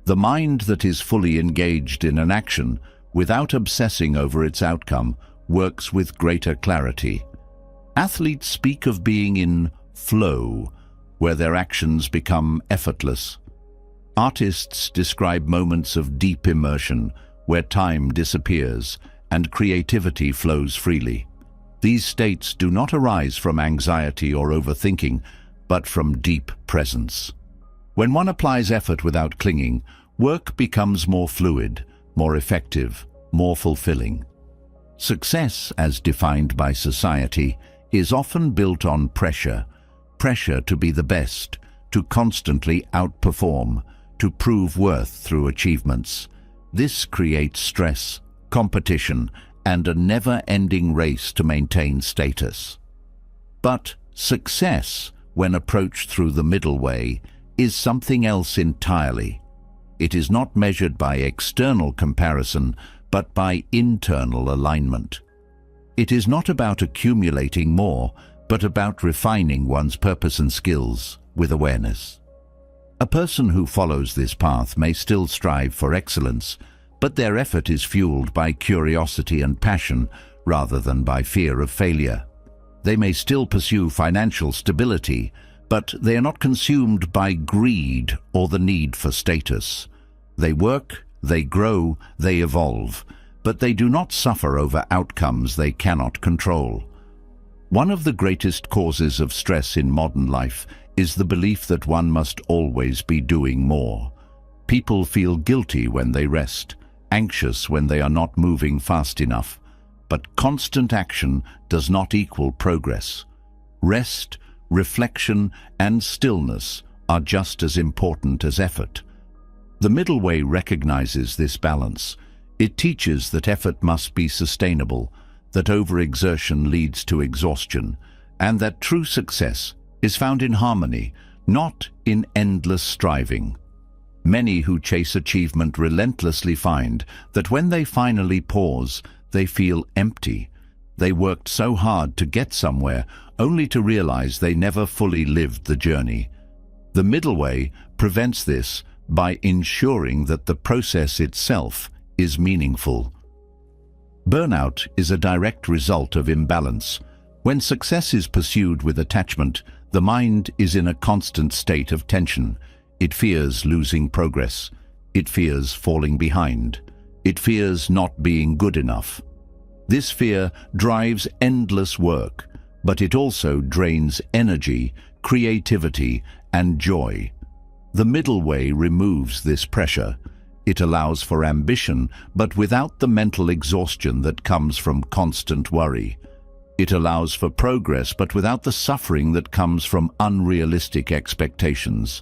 The mind that is fully engaged in an action, without obsessing over its outcome, works with greater clarity. Athletes speak of being in flow, where their actions become effortless. Artists describe moments of deep immersion, where time disappears and creativity flows freely. These states do not arise from anxiety or overthinking, but from deep presence. When one applies effort without clinging, work becomes more fluid, more effective, more fulfilling. Success, as defined by society, is often built on pressure to be the best, to constantly outperform, to prove worth through achievements. This creates stress, competition, and a never-ending race to maintain status. But success, when approached through the middle way, is something else entirely. It is not measured by external comparison, but by internal alignment. It is not about accumulating more, but about refining one's purpose and skills with awareness. A person who follows this path may still strive for excellence, but their effort is fueled by curiosity and passion rather than by fear of failure. They may still pursue financial stability, but they are not consumed by greed or the need for status. They work, they grow, they evolve, but they do not suffer over outcomes they cannot control. One of the greatest causes of stress in modern life is the belief that one must always be doing more. People feel guilty when they rest, anxious when they are not moving fast enough, but constant action does not equal progress. Rest, reflection, and stillness are just as important as effort. The middle way recognizes this balance. It teaches that effort must be sustainable, that overexertion leads to exhaustion, and that true success is found in harmony, not in endless striving. Many who chase achievement relentlessly find that when they finally pause, they feel empty. They worked so hard to get somewhere, only to realize they never fully lived the journey. The middle way prevents this by ensuring that the process itself is meaningful. Burnout is a direct result of imbalance. When success is pursued with attachment, the mind is in a constant state of tension. It fears losing progress. It fears falling behind. It fears not being good enough. This fear drives endless work, but it also drains energy, creativity, and joy. The middle way removes this pressure. It allows for ambition, but without the mental exhaustion that comes from constant worry. It allows for progress, but without the suffering that comes from unrealistic expectations.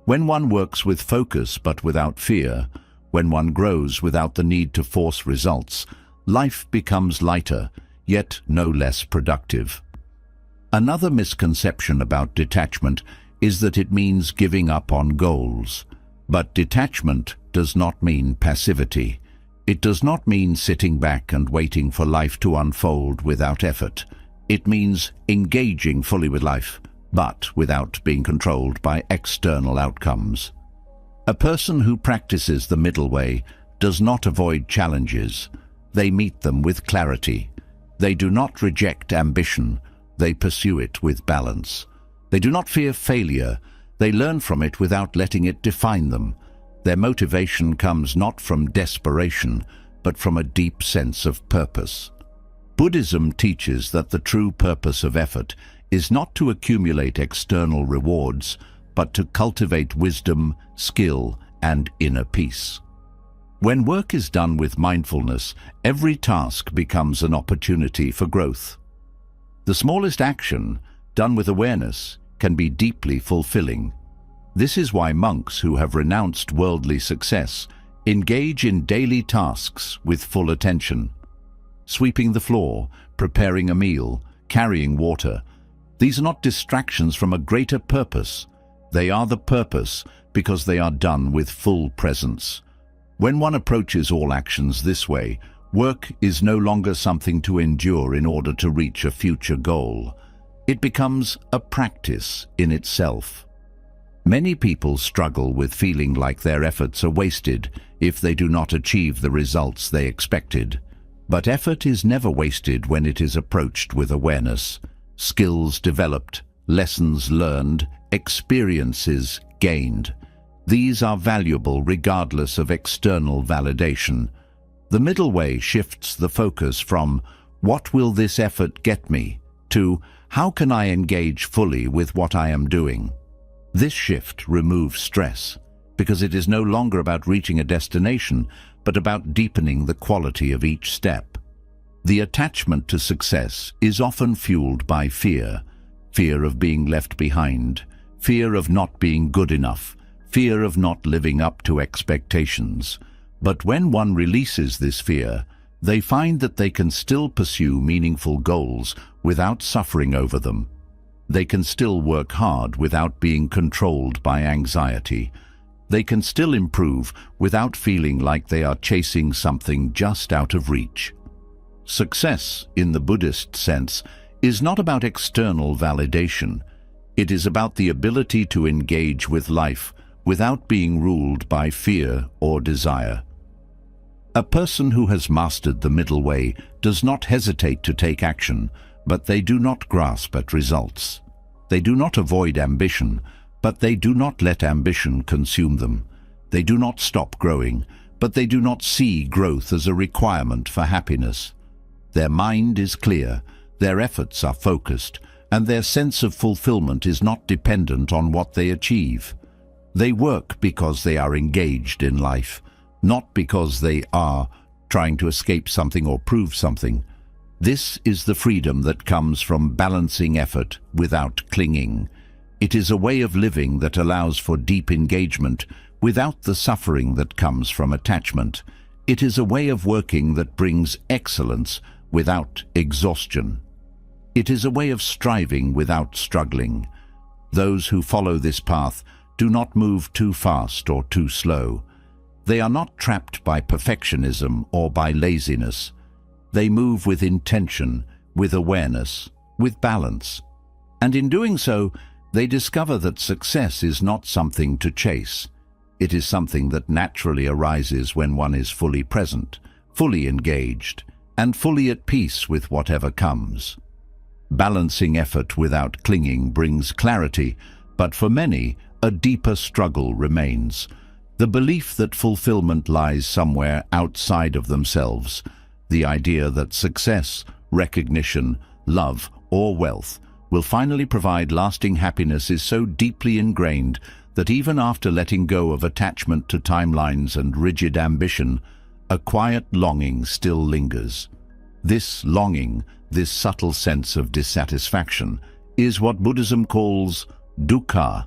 When one works with focus but without fear, when one grows without the need to force results, life becomes lighter, yet no less productive. Another misconception about detachment is that it means giving up on goals. But detachment does not mean passivity. It does not mean sitting back and waiting for life to unfold without effort. It means engaging fully with life, but without being controlled by external outcomes. A person who practices the middle way does not avoid challenges. They meet them with clarity. They do not reject ambition. They pursue it with balance. They do not fear failure. They learn from it without letting it define them. Their motivation comes not from desperation, but from a deep sense of purpose. Buddhism teaches that the true purpose of effort is not to accumulate external rewards, but to cultivate wisdom, skill, and inner peace. When work is done with mindfulness, every task becomes an opportunity for growth. The smallest action, done with awareness, can be deeply fulfilling. This is why monks who have renounced worldly success engage in daily tasks with full attention. Sweeping the floor, preparing a meal, carrying water. These are not distractions from a greater purpose. They are the purpose because they are done with full presence. When one approaches all actions this way, work is no longer something to endure in order to reach a future goal. It becomes a practice in itself. Many people struggle with feeling like their efforts are wasted if they do not achieve the results they expected. But effort is never wasted when it is approached with awareness. Skills developed, lessons learned, experiences gained. These are valuable regardless of external validation. The middle way shifts the focus from "What will this effort get me?" to "How can I engage fully with what I am doing?" This shift removes stress, because it is no longer about reaching a destination, but about deepening the quality of each step. The attachment to success is often fueled by fear. Fear of being left behind, fear of not being good enough, fear of not living up to expectations. But when one releases this fear, they find that they can still pursue meaningful goals without suffering over them. They can still work hard without being controlled by anxiety. They can still improve without feeling like they are chasing something just out of reach. Success, in the Buddhist sense, is not about external validation. It is about the ability to engage with life without being ruled by fear or desire. A person who has mastered the middle way does not hesitate to take action, but they do not grasp at results. They do not avoid ambition, but they do not let ambition consume them. They do not stop growing, but they do not see growth as a requirement for happiness. Their mind is clear, their efforts are focused, and their sense of fulfillment is not dependent on what they achieve. They work because they are engaged in life, not because they are trying to escape something or prove something. This is the freedom that comes from balancing effort without clinging. It is a way of living that allows for deep engagement without the suffering that comes from attachment. It is a way of working that brings excellence without exhaustion. It is a way of striving without struggling. Those who follow this path do not move too fast or too slow. They are not trapped by perfectionism or by laziness. They move with intention, with awareness, with balance. And in doing so, they discover that success is not something to chase. It is something that naturally arises when one is fully present, fully engaged, and fully at peace with whatever comes. Balancing effort without clinging brings clarity, but for many, a deeper struggle remains. The belief that fulfillment lies somewhere outside of themselves, the idea that success, recognition, love, or wealth will finally provide lasting happiness is so deeply ingrained that even after letting go of attachment to timelines and rigid ambition, a quiet longing still lingers. This longing, this subtle sense of dissatisfaction, is what Buddhism calls dukkha,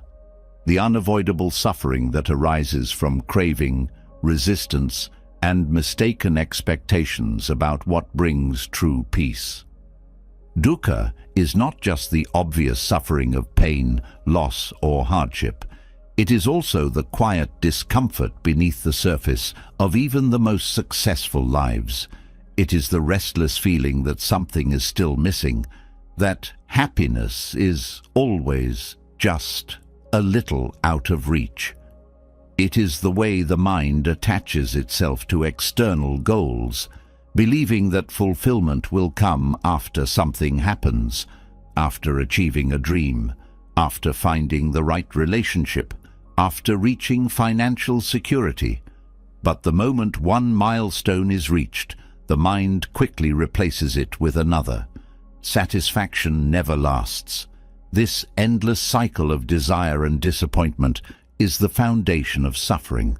the unavoidable suffering that arises from craving, resistance, and mistaken expectations about what brings true peace. Dukkha is not just the obvious suffering of pain, loss, or hardship. It is also the quiet discomfort beneath the surface of even the most successful lives. It is the restless feeling that something is still missing, that happiness is always just a little out of reach. It is the way the mind attaches itself to external goals, believing that fulfillment will come after something happens, after achieving a dream, after finding the right relationship, after reaching financial security. But the moment one milestone is reached, the mind quickly replaces it with another. Satisfaction never lasts. This endless cycle of desire and disappointment is the foundation of suffering.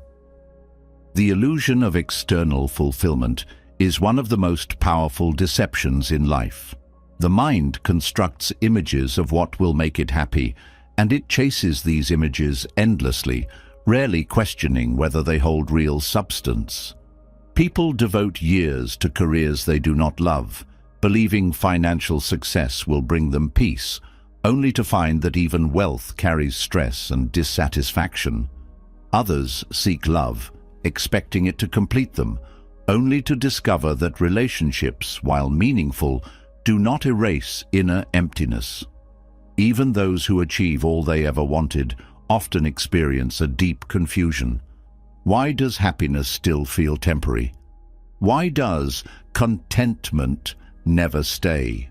The illusion of external fulfillment is one of the most powerful deceptions in life. The mind constructs images of what will make it happy, and it chases these images endlessly, rarely questioning whether they hold real substance. People devote years to careers they do not love, believing financial success will bring them peace, only to find that even wealth carries stress and dissatisfaction. Others seek love, expecting it to complete them, only to discover that relationships, while meaningful, do not erase inner emptiness. Even those who achieve all they ever wanted often experience a deep confusion. Why does happiness still feel temporary? Why does contentment never stay?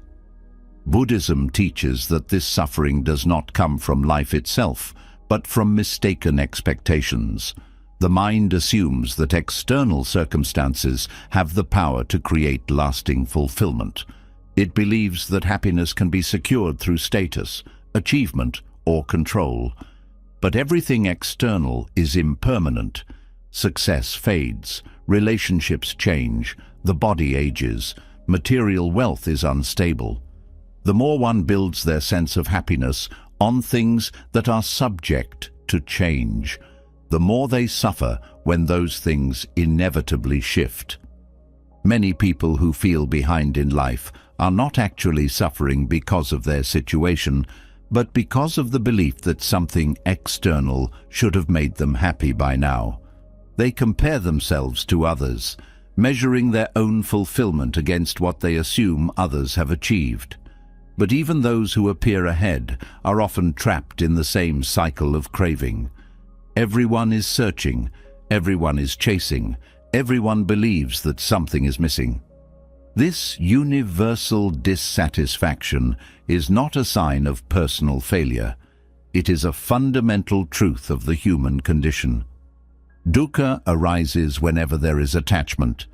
Buddhism teaches that this suffering does not come from life itself, but from mistaken expectations. The mind assumes that external circumstances have the power to create lasting fulfillment. It believes that happiness can be secured through status, achievement, or control. But everything external is impermanent. Success fades, relationships change, the body ages, material wealth is unstable. The more one builds their sense of happiness on things that are subject to change, the more they suffer when those things inevitably shift. Many people who feel behind in life are not actually suffering because of their situation, but because of the belief that something external should have made them happy by now. They compare themselves to others, measuring their own fulfillment against what they assume others have achieved. But even those who appear ahead are often trapped in the same cycle of craving. Everyone is searching, everyone is chasing, everyone believes that something is missing. This universal dissatisfaction is not a sign of personal failure. It is a fundamental truth of the human condition. Dukkha arises whenever there is attachment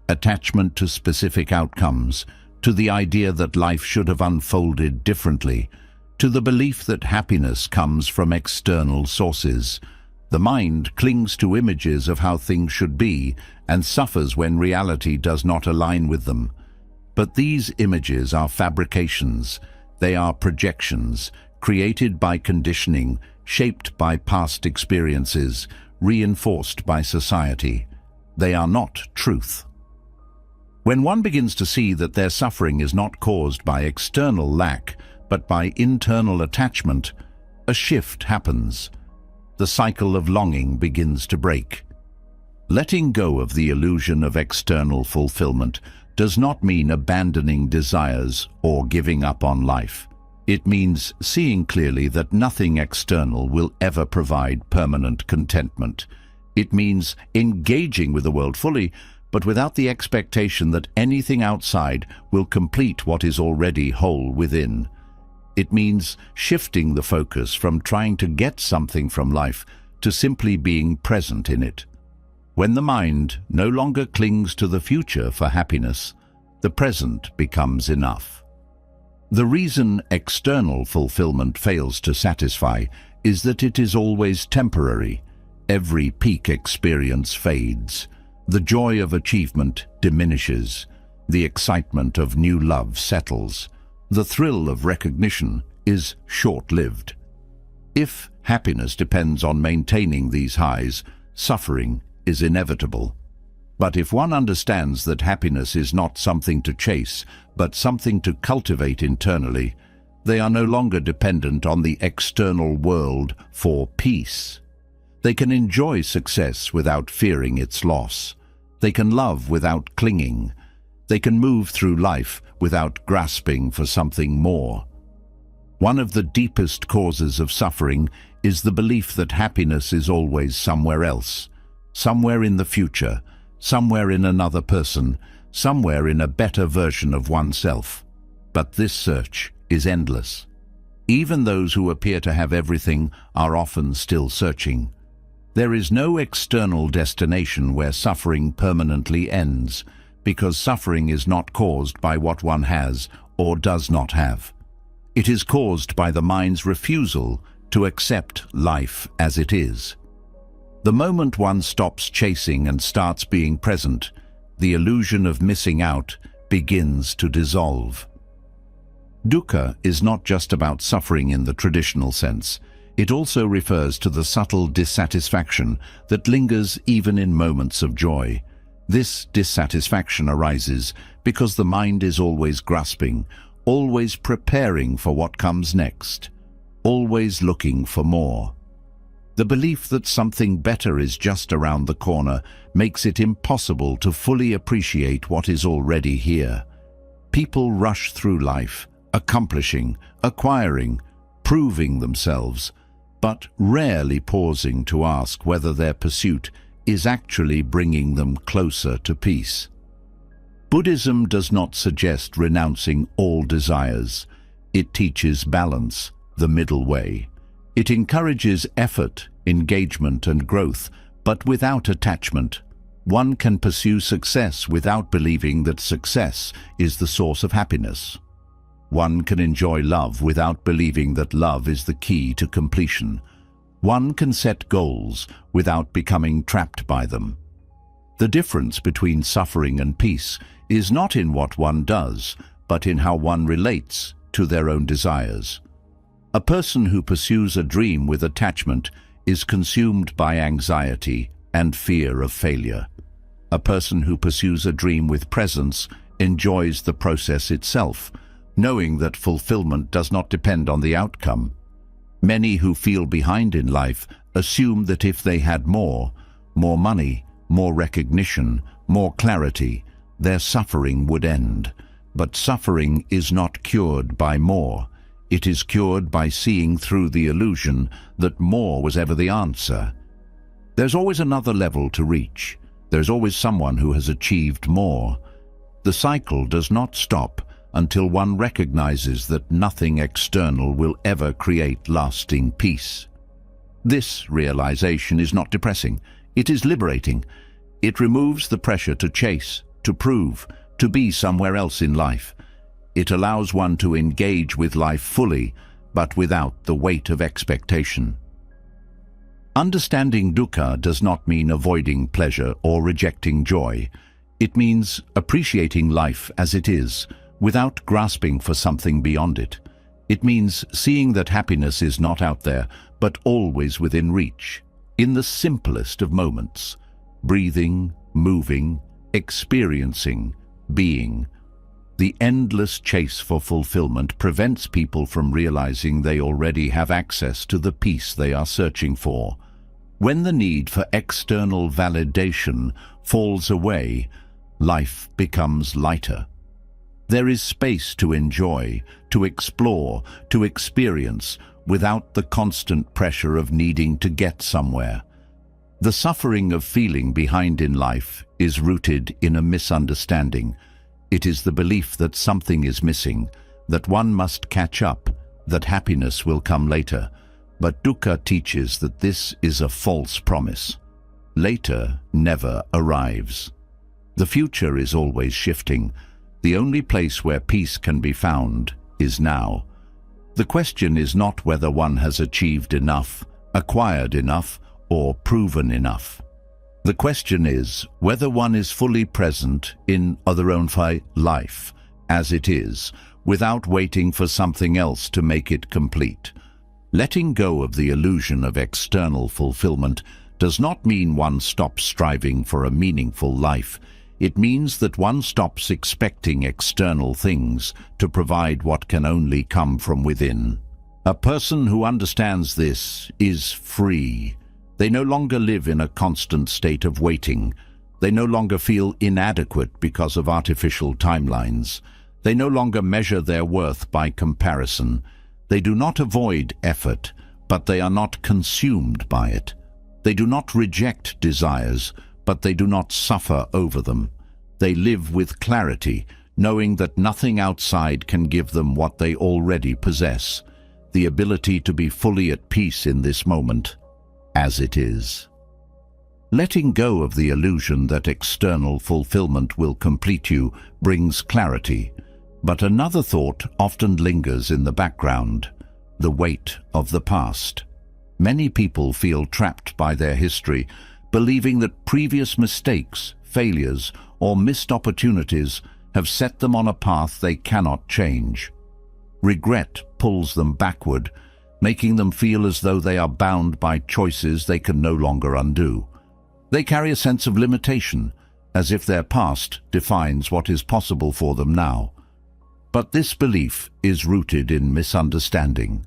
to specific outcomes, to the idea that life should have unfolded differently, to the belief that happiness comes from external sources. The mind clings to images of how things should be and suffers when reality does not align with them. But these images are fabrications. They are projections, created by conditioning, shaped by past experiences, reinforced by society. They are not truth. When one begins to see that their suffering is not caused by external lack, but by internal attachment, a shift happens. The cycle of longing begins to break. Letting go of the illusion of external fulfillment does not mean abandoning desires or giving up on life. It means seeing clearly that nothing external will ever provide permanent contentment. It means engaging with the world fully, but without the expectation that anything outside will complete what is already whole within. It means shifting the focus from trying to get something from life to simply being present in it. When the mind no longer clings to the future for happiness, the present becomes enough. The reason external fulfillment fails to satisfy is that it is always temporary. Every peak experience fades. The joy of achievement diminishes. The excitement of new love settles. The thrill of recognition is short-lived. If happiness depends on maintaining these highs, suffering is inevitable. But if one understands that happiness is not something to chase, but something to cultivate internally, they are no longer dependent on the external world for peace. They can enjoy success without fearing its loss. They can love without clinging. They can move through life without grasping for something more. One of the deepest causes of suffering is the belief that happiness is always somewhere else, somewhere in the future, somewhere in another person, somewhere in a better version of oneself. But this search is endless. Even those who appear to have everything are often still searching. There is no external destination where suffering permanently ends, because suffering is not caused by what one has or does not have. It is caused by the mind's refusal to accept life as it is. The moment one stops chasing and starts being present, the illusion of missing out begins to dissolve. Dukkha is not just about suffering in the traditional sense. It also refers to the subtle dissatisfaction that lingers even in moments of joy. This dissatisfaction arises because the mind is always grasping, always preparing for what comes next, always looking for more. The belief that something better is just around the corner makes it impossible to fully appreciate what is already here. People rush through life, accomplishing, acquiring, proving themselves, but rarely pausing to ask whether their pursuit is actually bringing them closer to peace. Buddhism does not suggest renouncing all desires. It teaches balance, the middle way. It encourages effort, engagement, and growth, but without attachment. One can pursue success without believing that success is the source of happiness. One can enjoy love without believing that love is the key to completion. One can set goals without becoming trapped by them. The difference between suffering and peace is not in what one does, but in how one relates to their own desires. A person who pursues a dream with attachment is consumed by anxiety and fear of failure. A person who pursues a dream with presence enjoys the process itself, knowing that fulfillment does not depend on the outcome. Many who feel behind in life assume that if they had more money, more recognition, more clarity, their suffering would end. But suffering is not cured by more. It is cured by seeing through the illusion that more was ever the answer. There's always another level to reach. There's always someone who has achieved more. The cycle does not stop until one recognizes that nothing external will ever create lasting peace. This realization is not depressing. It is liberating. It removes the pressure to chase, to prove, to be somewhere else in life. It allows one to engage with life fully, but without the weight of expectation. Understanding dukkha does not mean avoiding pleasure or rejecting joy. It means appreciating life as it is, without grasping for something beyond it. It means seeing that happiness is not out there, but always within reach, in the simplest of moments. Breathing, moving, experiencing, being. The endless chase for fulfillment prevents people from realizing they already have access to the peace they are searching for. When the need for external validation falls away, life becomes lighter. There is space to enjoy, to explore, to experience, without the constant pressure of needing to get somewhere. The suffering of feeling behind in life is rooted in a misunderstanding. It is the belief that something is missing, that one must catch up, that happiness will come later. But dukkha teaches that this is a false promise. Later never arrives. The future is always shifting. The only place where peace can be found is now. The question is not whether one has achieved enough, acquired enough, or proven enough. The question is whether one is fully present in other own life as it is, without waiting for something else to make it complete. Letting go of the illusion of external fulfillment does not mean one stops striving for a meaningful life. It means that one stops expecting external things to provide what can only come from within. A person who understands this is free. They no longer live in a constant state of waiting. They no longer feel inadequate because of artificial timelines. They no longer measure their worth by comparison. They do not avoid effort, but they are not consumed by it. They do not reject desires, but they do not suffer over them. They live with clarity, knowing that nothing outside can give them what they already possess, the ability to be fully at peace in this moment, as it is. Letting go of the illusion that external fulfillment will complete you brings clarity, but another thought often lingers in the background: the weight of the past. Many people feel trapped by their history, believing that previous mistakes, failures, or missed opportunities have set them on a path they cannot change. Regret pulls them backward, making them feel as though they are bound by choices they can no longer undo. They carry a sense of limitation, as if their past defines what is possible for them now. But this belief is rooted in misunderstanding.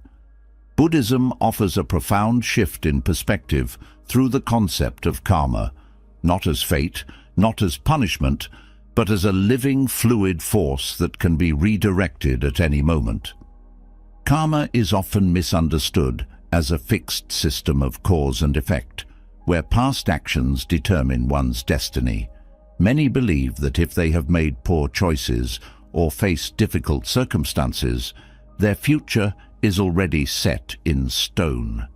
Buddhism offers a profound shift in perspective through the concept of karma, not as fate, not as punishment, but as a living, fluid force that can be redirected at any moment. Karma is often misunderstood as a fixed system of cause and effect, where past actions determine one's destiny. Many believe that if they have made poor choices or faced difficult circumstances, their future is already set in stone.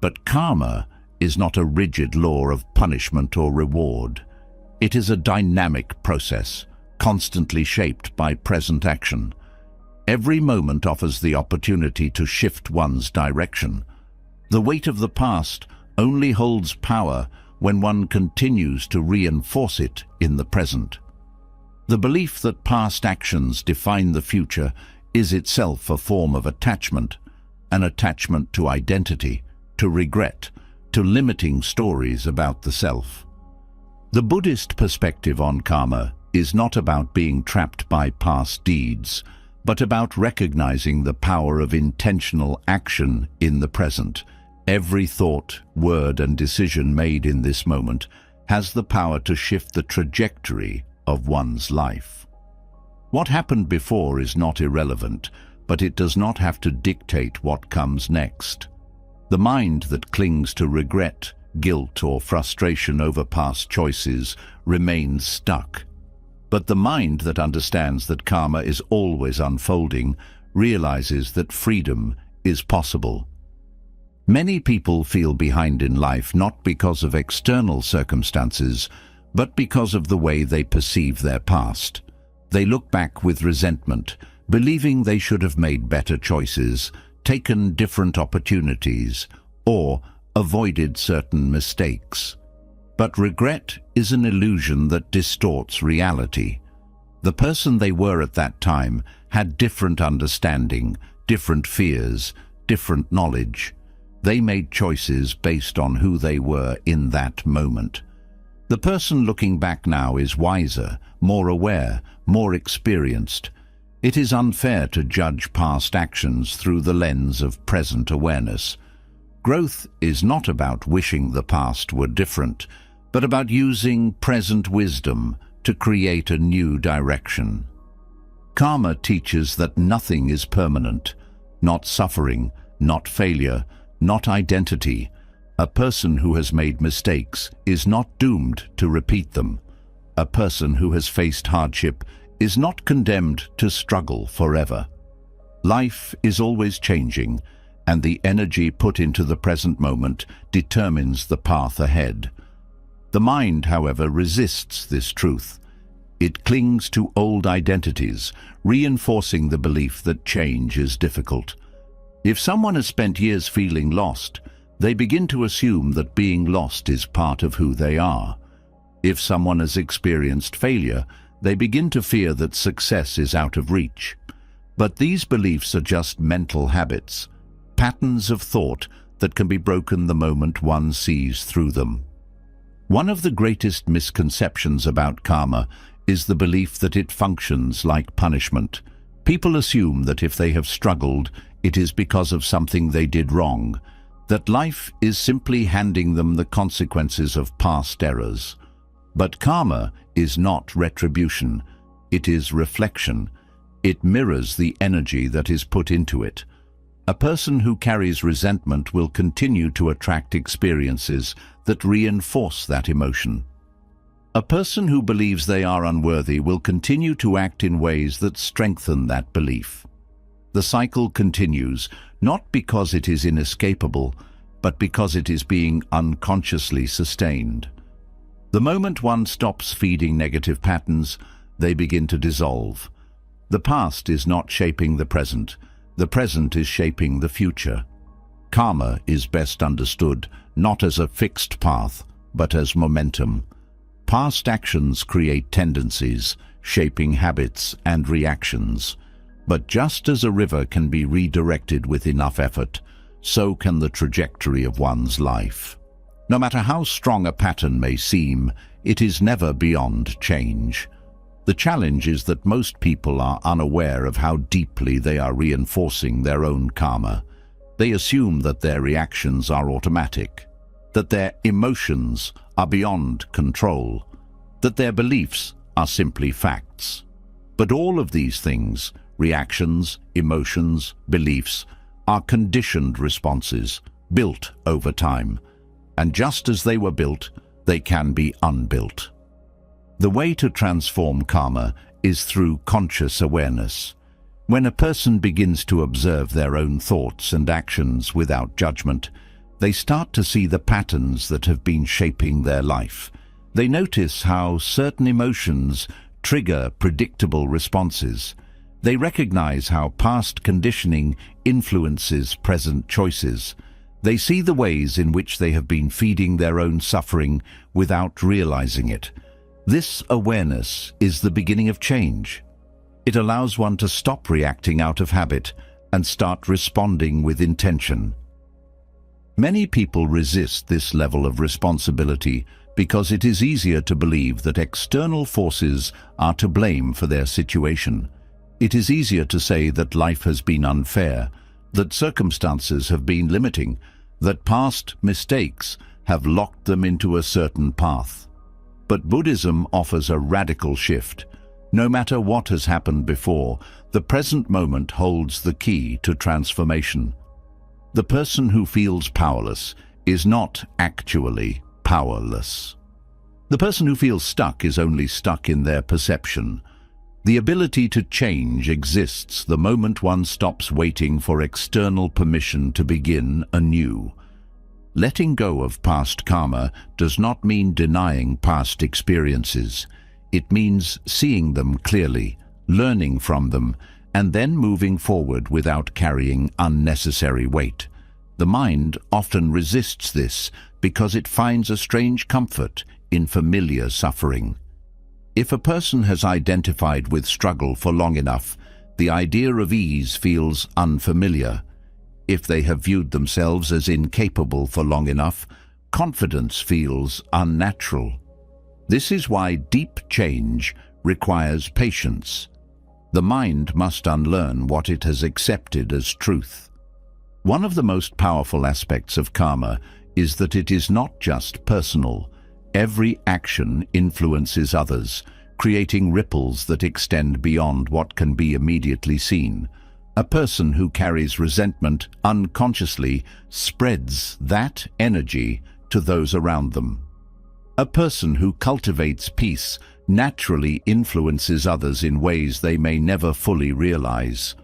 But karma is not a rigid law of punishment or reward. It is a dynamic process, constantly shaped by present action. Every moment offers the opportunity to shift one's direction. The weight of the past only holds power when one continues to reinforce it in the present. The belief that past actions define the future is itself a form of attachment, an attachment to identity, to regret, to limiting stories about the self. The Buddhist perspective on karma is not about being trapped by past deeds, but about recognizing the power of intentional action in the present. Every thought, word, and decision made in this moment has the power to shift the trajectory of one's life. What happened before is not irrelevant, but it does not have to dictate what comes next. The mind that clings to regret, guilt, or frustration over past choices remains stuck. But the mind that understands that karma is always unfolding realizes that freedom is possible. Many people feel behind in life not because of external circumstances, but because of the way they perceive their past. They look back with resentment, believing they should have made better choices, taken different opportunities, or avoided certain mistakes. But regret is an illusion that distorts reality. The person they were at that time had different understanding, different fears, different knowledge. They made choices based on who they were in that moment. The person looking back now is wiser, more aware, more experienced. It is unfair to judge past actions through the lens of present awareness. Growth is not about wishing the past were different, but about using present wisdom to create a new direction. Karma teaches that nothing is permanent, not suffering, not failure, not identity. A person who has made mistakes is not doomed to repeat them. A person who has faced hardship is not condemned to struggle forever. Life is always changing, and the energy put into the present moment determines the path ahead. The mind, however, resists this truth. It clings to old identities, reinforcing the belief that change is difficult. If someone has spent years feeling lost, they begin to assume that being lost is part of who they are. If someone has experienced failure, they begin to fear that success is out of reach. But these beliefs are just mental habits, patterns of thought that can be broken the moment one sees through them. One of the greatest misconceptions about karma is the belief that it functions like punishment. People assume that if they have struggled, it is because of something they did wrong, that life is simply handing them the consequences of past errors. But karma is not retribution, it is reflection. It mirrors the energy that is put into it. A person who carries resentment will continue to attract experiences that reinforce that emotion. A person who believes they are unworthy will continue to act in ways that strengthen that belief. The cycle continues, not because it is inescapable, but because it is being unconsciously sustained. The moment one stops feeding negative patterns, they begin to dissolve. The past is not shaping the present is shaping the future. Karma is best understood not as a fixed path, but as momentum. Past actions create tendencies, shaping habits and reactions. But just as a river can be redirected with enough effort, so can the trajectory of one's life. No matter how strong a pattern may seem, it is never beyond change. The challenge is that most people are unaware of how deeply they are reinforcing their own karma. They assume that their reactions are automatic, that their emotions are beyond control, that their beliefs are simply facts. But all of these things, reactions, emotions, beliefs, are conditioned responses, built over time. And just as they were built, they can be unbuilt. The way to transform karma is through conscious awareness. When a person begins to observe their own thoughts and actions without judgment, they start to see the patterns that have been shaping their life. They notice how certain emotions trigger predictable responses. They recognize how past conditioning influences present choices. They see the ways in which they have been feeding their own suffering without realizing it. This awareness is the beginning of change. It allows one to stop reacting out of habit and start responding with intention. Many people resist this level of responsibility because it is easier to believe that external forces are to blame for their situation. It is easier to say that life has been unfair, that circumstances have been limiting, that past mistakes have locked them into a certain path. But Buddhism offers a radical shift. No matter what has happened before, the present moment holds the key to transformation. The person who feels powerless is not actually powerless. The person who feels stuck is only stuck in their perception. The ability to change exists the moment one stops waiting for external permission to begin anew. Letting go of past karma does not mean denying past experiences. It means seeing them clearly, learning from them, and then moving forward without carrying unnecessary weight. The mind often resists this because it finds a strange comfort in familiar suffering. If a person has identified with struggle for long enough, the idea of ease feels unfamiliar. If they have viewed themselves as incapable for long enough, confidence feels unnatural. This is why deep change requires patience. The mind must unlearn what it has accepted as truth. One of the most powerful aspects of karma is that it is not just personal. Every action influences others, creating ripples that extend beyond what can be immediately seen. A person who carries resentment unconsciously spreads that energy to those around them. A person who cultivates peace naturally influences others in ways they may never fully realize.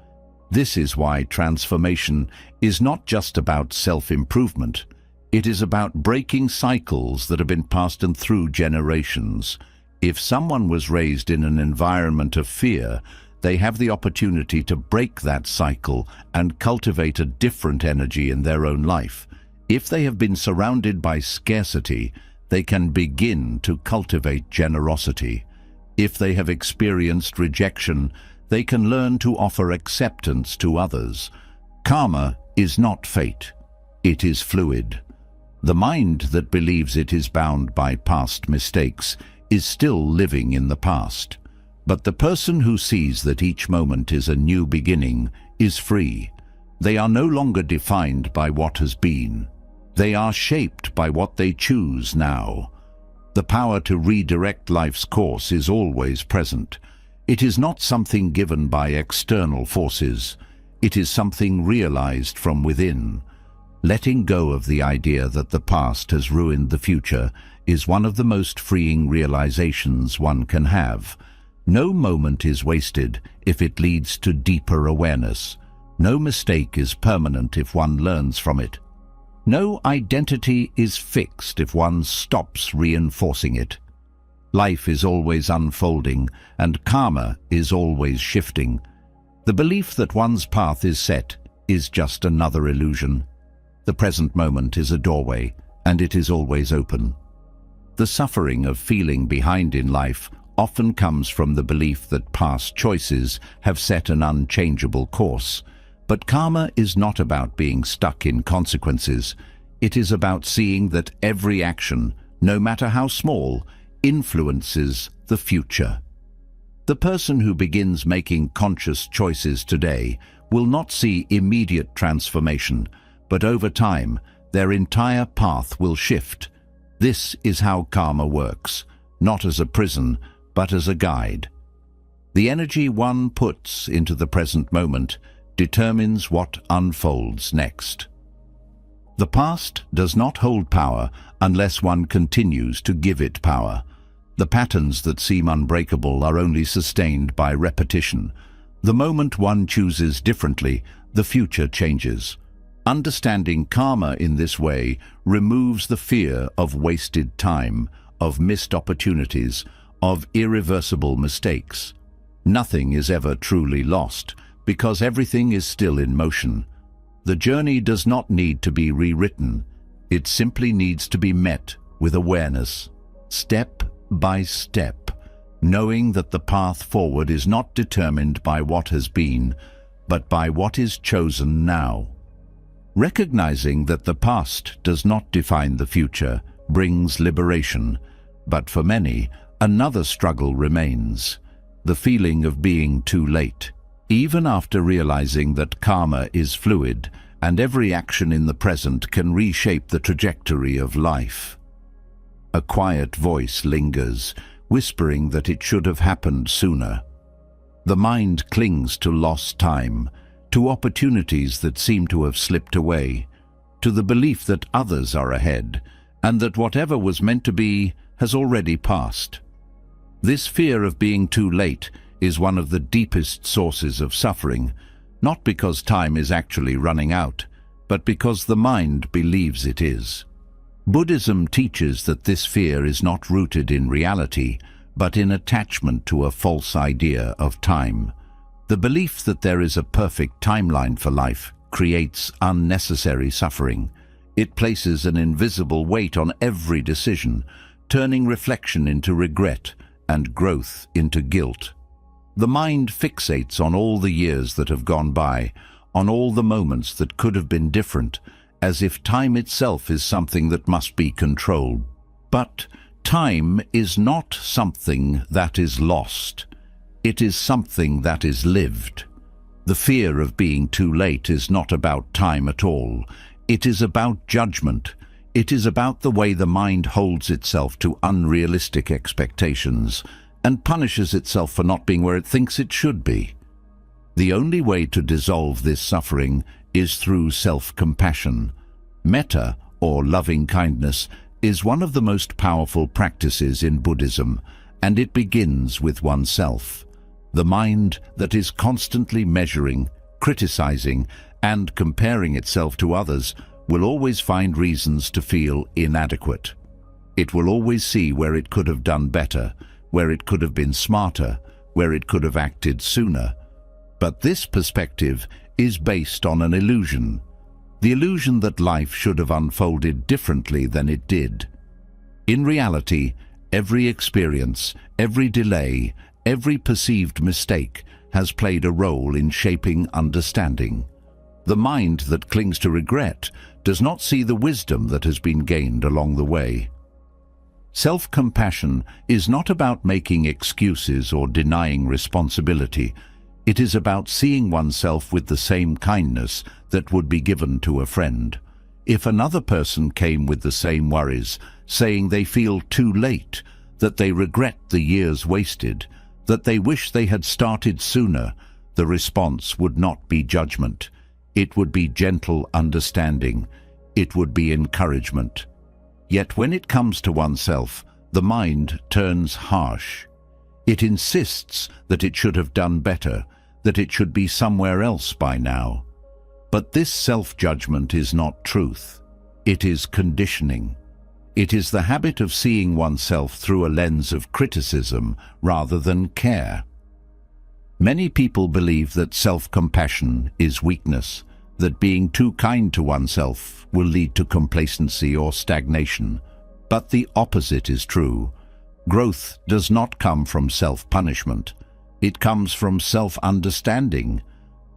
This is why transformation is not just about self-improvement. It is about breaking cycles that have been passed and through generations. If someone was raised in an environment of fear, they have the opportunity to break that cycle and cultivate a different energy in their own life. If they have been surrounded by scarcity, they can begin to cultivate generosity. If they have experienced rejection, they can learn to offer acceptance to others. Karma is not fate. It is fluid. The mind that believes it is bound by past mistakes is still living in the past. But the person who sees that each moment is a new beginning is free. They are no longer defined by what has been. They are shaped by what they choose now. The power to redirect life's course is always present. It is not something given by external forces. It is something realized from within. Letting go of the idea that the past has ruined the future is one of the most freeing realizations one can have. No moment is wasted if it leads to deeper awareness. No mistake is permanent if one learns from it. No identity is fixed if one stops reinforcing it. Life is always unfolding, and karma is always shifting. The belief that one's path is set is just another illusion. The present moment is a doorway, and it is always open. The suffering of feeling behind in life often comes from the belief that past choices have set an unchangeable course. But karma is not about being stuck in consequences. It is about seeing that every action, no matter how small, influences the future. The person who begins making conscious choices today will not see immediate transformation, but over time, their entire path will shift. This is how karma works, not as a prison, but as a guide. The energy one puts into the present moment determines what unfolds next. The past does not hold power unless one continues to give it power. The patterns that seem unbreakable are only sustained by repetition. The moment one chooses differently, the future changes. Understanding karma in this way removes the fear of wasted time, of missed opportunities, of irreversible mistakes. Nothing is ever truly lost, because everything is still in motion. The journey does not need to be rewritten. It simply needs to be met with awareness, step by step, knowing that the path forward is not determined by what has been, but by what is chosen now. Recognizing that the past does not define the future brings liberation, but for many, another struggle remains: the feeling of being too late. Even after realizing that karma is fluid and every action in the present can reshape the trajectory of life, a quiet voice lingers, whispering that it should have happened sooner. The mind clings to lost time, to opportunities that seem to have slipped away, to the belief that others are ahead, and that whatever was meant to be has already passed. This fear of being too late is one of the deepest sources of suffering, not because time is actually running out, but because the mind believes it is. Buddhism teaches that this fear is not rooted in reality, but in attachment to a false idea of time. The belief that there is a perfect timeline for life creates unnecessary suffering. It places an invisible weight on every decision, turning reflection into regret and growth into guilt. The mind fixates on all the years that have gone by, on all the moments that could have been different, as if time itself is something that must be controlled. But Time is not something that is lost. It is something that is lived. The fear of being too late is not about time at all. It is about judgment. It is about the way the mind holds itself to unrealistic expectations and punishes itself for not being where it thinks it should be. The only way to dissolve this suffering is through self-compassion. Metta, or loving kindness, is one of the most powerful practices in Buddhism, and it begins with oneself. The mind that is constantly measuring, criticizing, and comparing itself to others will always find reasons to feel inadequate. It will always see where it could have done better, where it could have been smarter, where it could have acted sooner. But this perspective is based on an illusion. The illusion that life should have unfolded differently than it did. In reality, every experience, every delay, every perceived mistake has played a role in shaping understanding. The mind that clings to regret does not see the wisdom that has been gained along the way. Self-compassion is not about making excuses or denying responsibility. It is about seeing oneself with the same kindness that would be given to a friend. If another person came with the same worries, saying they feel too late, that they regret the years wasted, that they wish they had started sooner, the response would not be judgment. It would be gentle understanding. It would be encouragement. Yet when it comes to oneself, the mind turns harsh. It insists that it should have done better, that it should be somewhere else by now. But this self-judgment is not truth. It is conditioning. It is the habit of seeing oneself through a lens of criticism rather than care. Many people believe that self-compassion is weakness, that being too kind to oneself will lead to complacency or stagnation. But the opposite is true. Growth does not come from self-punishment. It comes from self-understanding.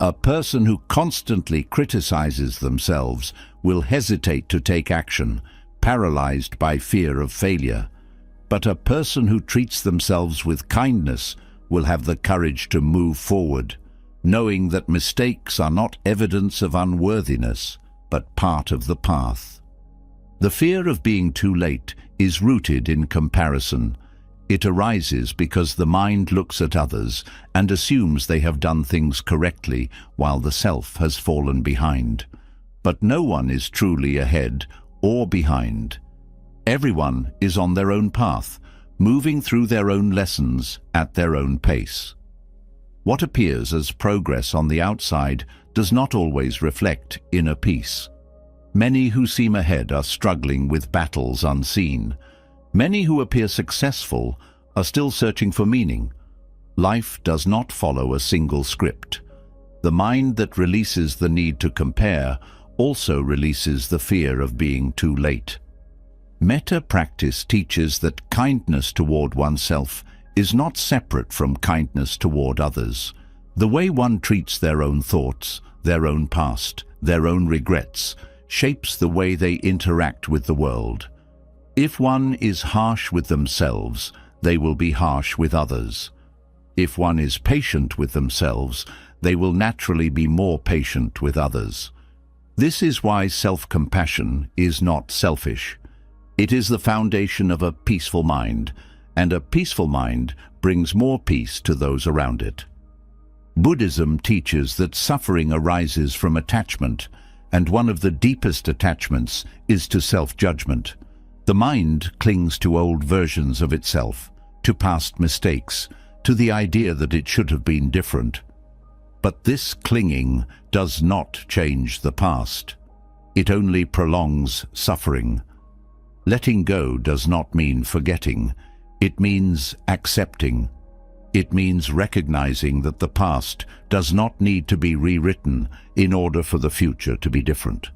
A person who constantly criticizes themselves will hesitate to take action, paralyzed by fear of failure. But a person who treats themselves with kindness will have the courage to move forward, knowing that mistakes are not evidence of unworthiness, but part of the path. The fear of being too late is rooted in comparison. It arises because the mind looks at others and assumes they have done things correctly while the self has fallen behind. But no one is truly ahead or behind. Everyone is on their own path, moving through their own lessons at their own pace. What appears as progress on the outside does not always reflect inner peace. Many who seem ahead are struggling with battles unseen. Many who appear successful are still searching for meaning. Life does not follow a single script. The mind that releases the need to compare also releases the fear of being too late. Metta practice teaches that kindness toward oneself is not separate from kindness toward others. The way one treats their own thoughts, their own past, their own regrets, shapes the way they interact with the world. If one is harsh with themselves, they will be harsh with others. If one is patient with themselves, they will naturally be more patient with others. This is why self-compassion is not selfish. It is the foundation of a peaceful mind, and a peaceful mind brings more peace to those around it. Buddhism teaches that suffering arises from attachment, and one of the deepest attachments is to self-judgment. The mind clings to old versions of itself, to past mistakes, to the idea that it should have been different. But this clinging does not change the past. It only prolongs suffering. Letting go does not mean forgetting. It means accepting. It means recognizing that the past does not need to be rewritten in order for the future to be different.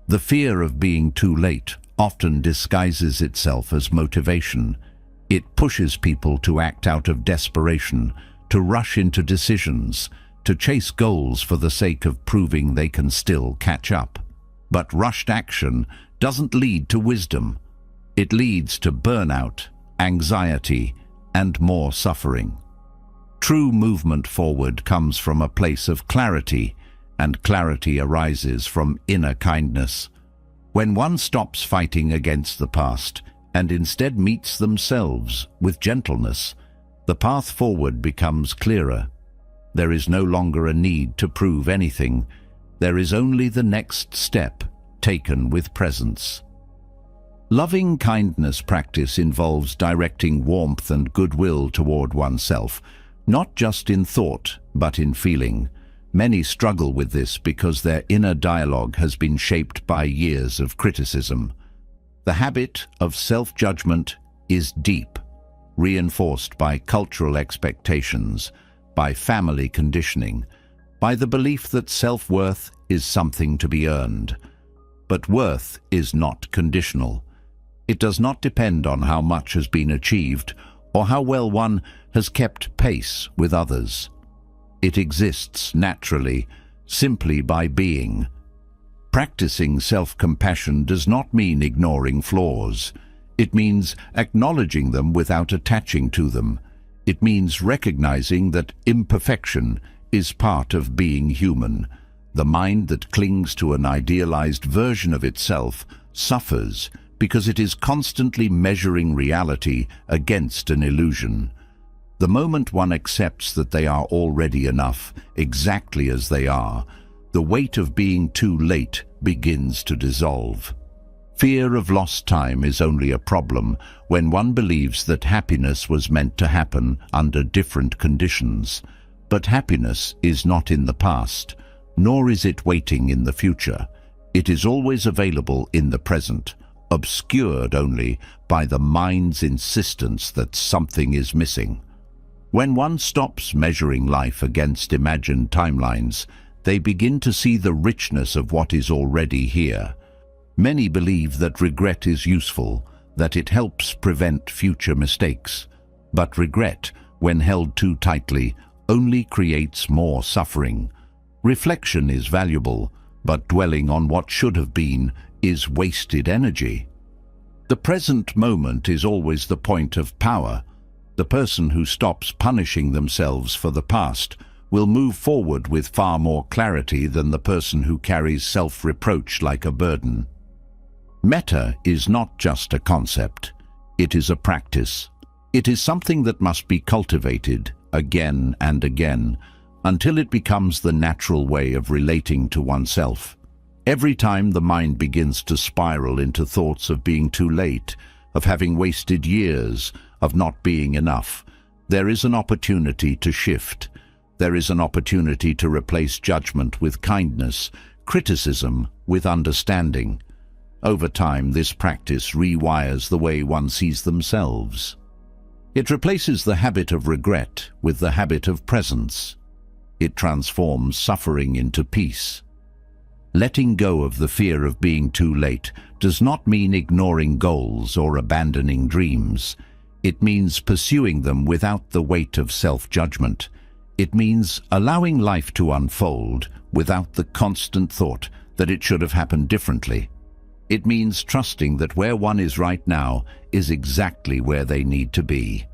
The fear of being too late often disguises itself as motivation. It pushes people to act out of desperation, to rush into decisions, to chase goals for the sake of proving they can still catch up. But rushed action doesn't lead to wisdom. It leads to burnout, anxiety, and more suffering. True movement forward comes from a place of clarity, and clarity arises from inner kindness. When one stops fighting against the past and instead meets themselves with gentleness, the path forward becomes clearer. There is no longer a need to prove anything. There is only the next step, taken with presence. Loving kindness practice involves directing warmth and goodwill toward oneself, not just in thought, but in feeling. Many struggle with this because their inner dialogue has been shaped by years of criticism. The habit of self-judgment is deep, reinforced by cultural expectations, by family conditioning, by the belief that self-worth is something to be earned. But worth is not conditional. It does not depend on how much has been achieved or how well one has kept pace with others. It exists naturally, simply by being. Practicing self-compassion does not mean ignoring flaws. It means acknowledging them without attaching to them. It means recognizing that imperfection is part of being human. The mind that clings to an idealized version of itself suffers because it is constantly measuring reality against an illusion. The moment one accepts that they are already enough, exactly as they are, the weight of being too late begins to dissolve. Fear of lost time is only a problem when one believes that happiness was meant to happen under different conditions. But happiness is not in the past, nor is it waiting in the future. It is always available in the present, obscured only by the mind's insistence that something is missing. When one stops measuring life against imagined timelines, they begin to see the richness of what is already here. Many believe that regret is useful, that it helps prevent future mistakes. But regret, when held too tightly, only creates more suffering. Reflection is valuable, but dwelling on what should have been is wasted energy. The present moment is always the point of power. The person who stops punishing themselves for the past will move forward with far more clarity than the person who carries self-reproach like a burden. Metta is not just a concept. It is a practice. It is something that must be cultivated again and again until it becomes the natural way of relating to oneself. Every time the mind begins to spiral into thoughts of being too late, of having wasted years, of not being enough, there is an opportunity to shift. There is an opportunity to replace judgment with kindness, criticism with understanding. Over time, this practice rewires the way one sees themselves. It replaces the habit of regret with the habit of presence. It transforms suffering into peace. Letting go of the fear of being too late does not mean ignoring goals or abandoning dreams. It means pursuing them without the weight of self-judgment. It means allowing life to unfold without the constant thought that it should have happened differently. It means trusting that where one is right now is exactly where they need to be.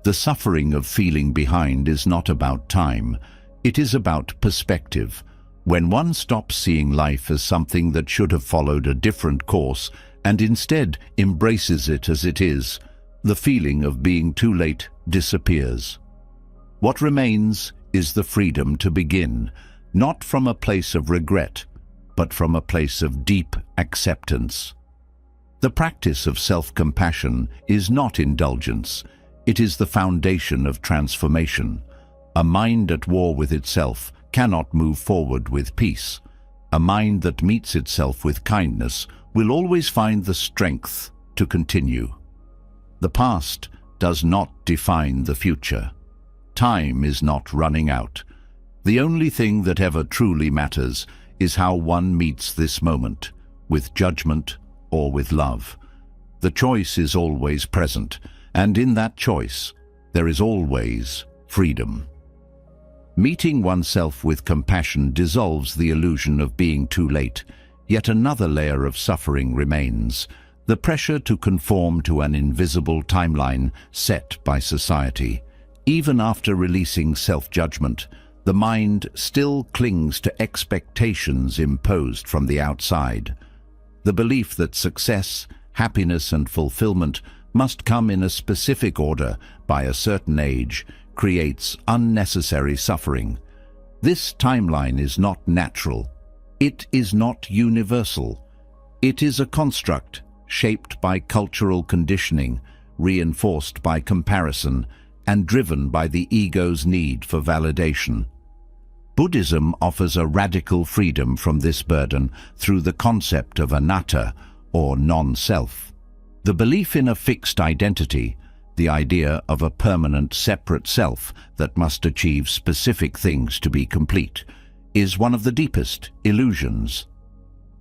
The suffering of feeling behind is not about time. It is about perspective. When one stops seeing life as something that should have followed a different course and instead embraces it as it is, the feeling of being too late disappears. What remains is the freedom to begin, not from a place of regret, but from a place of deep acceptance. The practice of self-compassion is not indulgence. It is the foundation of transformation. A mind at war with itself cannot move forward with peace. A mind that meets itself with kindness will always find the strength to continue. The past does not define the future. Time is not running out. The only thing that ever truly matters is how one meets this moment, with judgment or with love. The choice is always present, and in that choice, there is always freedom. Meeting oneself with compassion dissolves the illusion of being too late, yet another layer of suffering remains, the pressure to conform to an invisible timeline set by society. Even after releasing self-judgment, the mind still clings to expectations imposed from the outside. The belief that success, happiness and fulfillment must come in a specific order by a certain age creates unnecessary suffering. This timeline is not natural. It is not universal. It is a construct shaped by cultural conditioning, reinforced by comparison, and driven by the ego's need for validation. Buddhism offers a radical freedom from this burden through the concept of anatta, or non-self. The belief in a fixed identity, the idea of a permanent separate self that must achieve specific things to be complete, is one of the deepest illusions.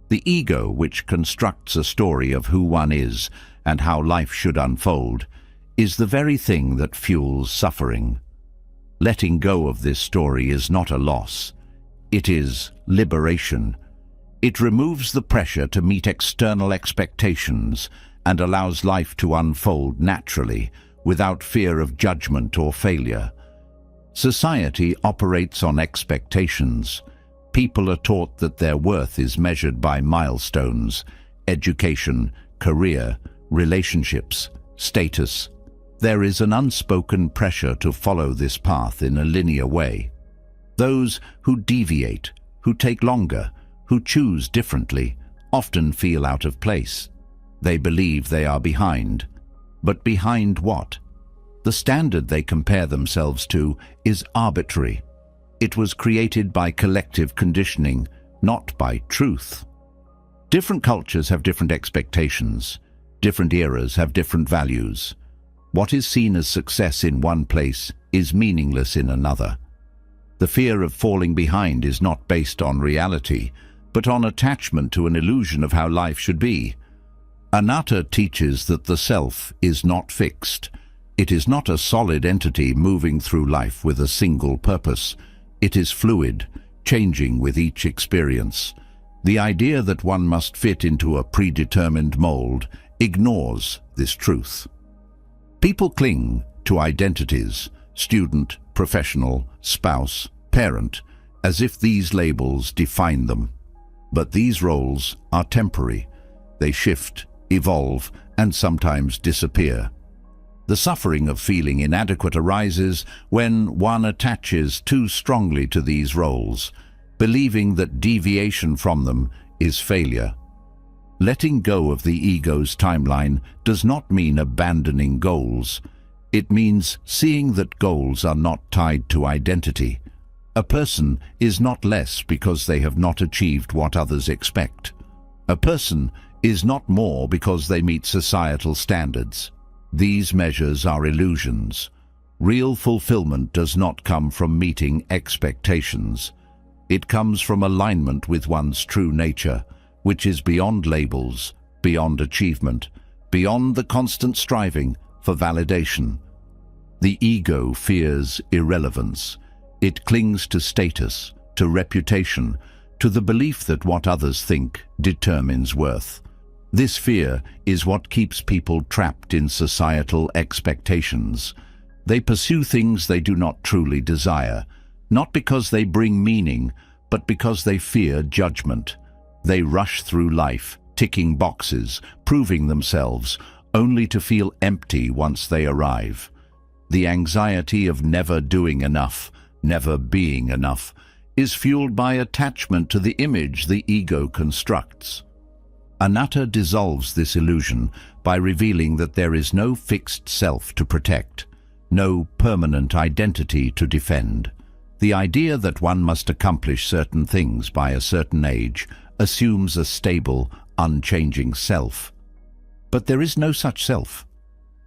The ego, which constructs a story of who one is and how life should unfold, is the very thing that fuels suffering. Letting go of this story is not a loss. It is liberation. It removes the pressure to meet external expectations and allows life to unfold naturally, without fear of judgment or failure. Society operates on expectations. People are taught that their worth is measured by milestones, education, career, relationships, status. There is an unspoken pressure to follow this path in a linear way. Those who deviate, who take longer, who choose differently, often feel out of place. They believe they are behind. But behind what? The standard they compare themselves to is arbitrary. It was created by collective conditioning, not by truth. Different cultures have different expectations. Different eras have different values. What is seen as success in one place is meaningless in another. The fear of falling behind is not based on reality, but on attachment to an illusion of how life should be. Anatta teaches that the self is not fixed. It is not a solid entity moving through life with a single purpose. It is fluid, changing with each experience. The idea that one must fit into a predetermined mold ignores this truth. People cling to identities, student, professional, spouse, parent, as if these labels define them. But these roles are temporary. They shift, evolve, and sometimes disappear. The suffering of feeling inadequate arises when one attaches too strongly to these roles, believing that deviation from them is failure. Letting go of the ego's timeline does not mean abandoning goals. It means seeing that goals are not tied to identity. A person is not less because they have not achieved what others expect. A person is not more because they meet societal standards. These measures are illusions. Real fulfillment does not come from meeting expectations. It comes from alignment with one's true nature, which is beyond labels, beyond achievement, beyond the constant striving for validation. The ego fears irrelevance. It clings to status, to reputation, to the belief that what others think determines worth. This fear is what keeps people trapped in societal expectations. They pursue things they do not truly desire, not because they bring meaning, but because they fear judgment. They rush through life, ticking boxes, proving themselves, only to feel empty once they arrive. The anxiety of never doing enough, never being enough, is fueled by attachment to the image the ego constructs. Anatta dissolves this illusion by revealing that there is no fixed self to protect, no permanent identity to defend. The idea that one must accomplish certain things by a certain age assumes a stable, unchanging self. But there is no such self.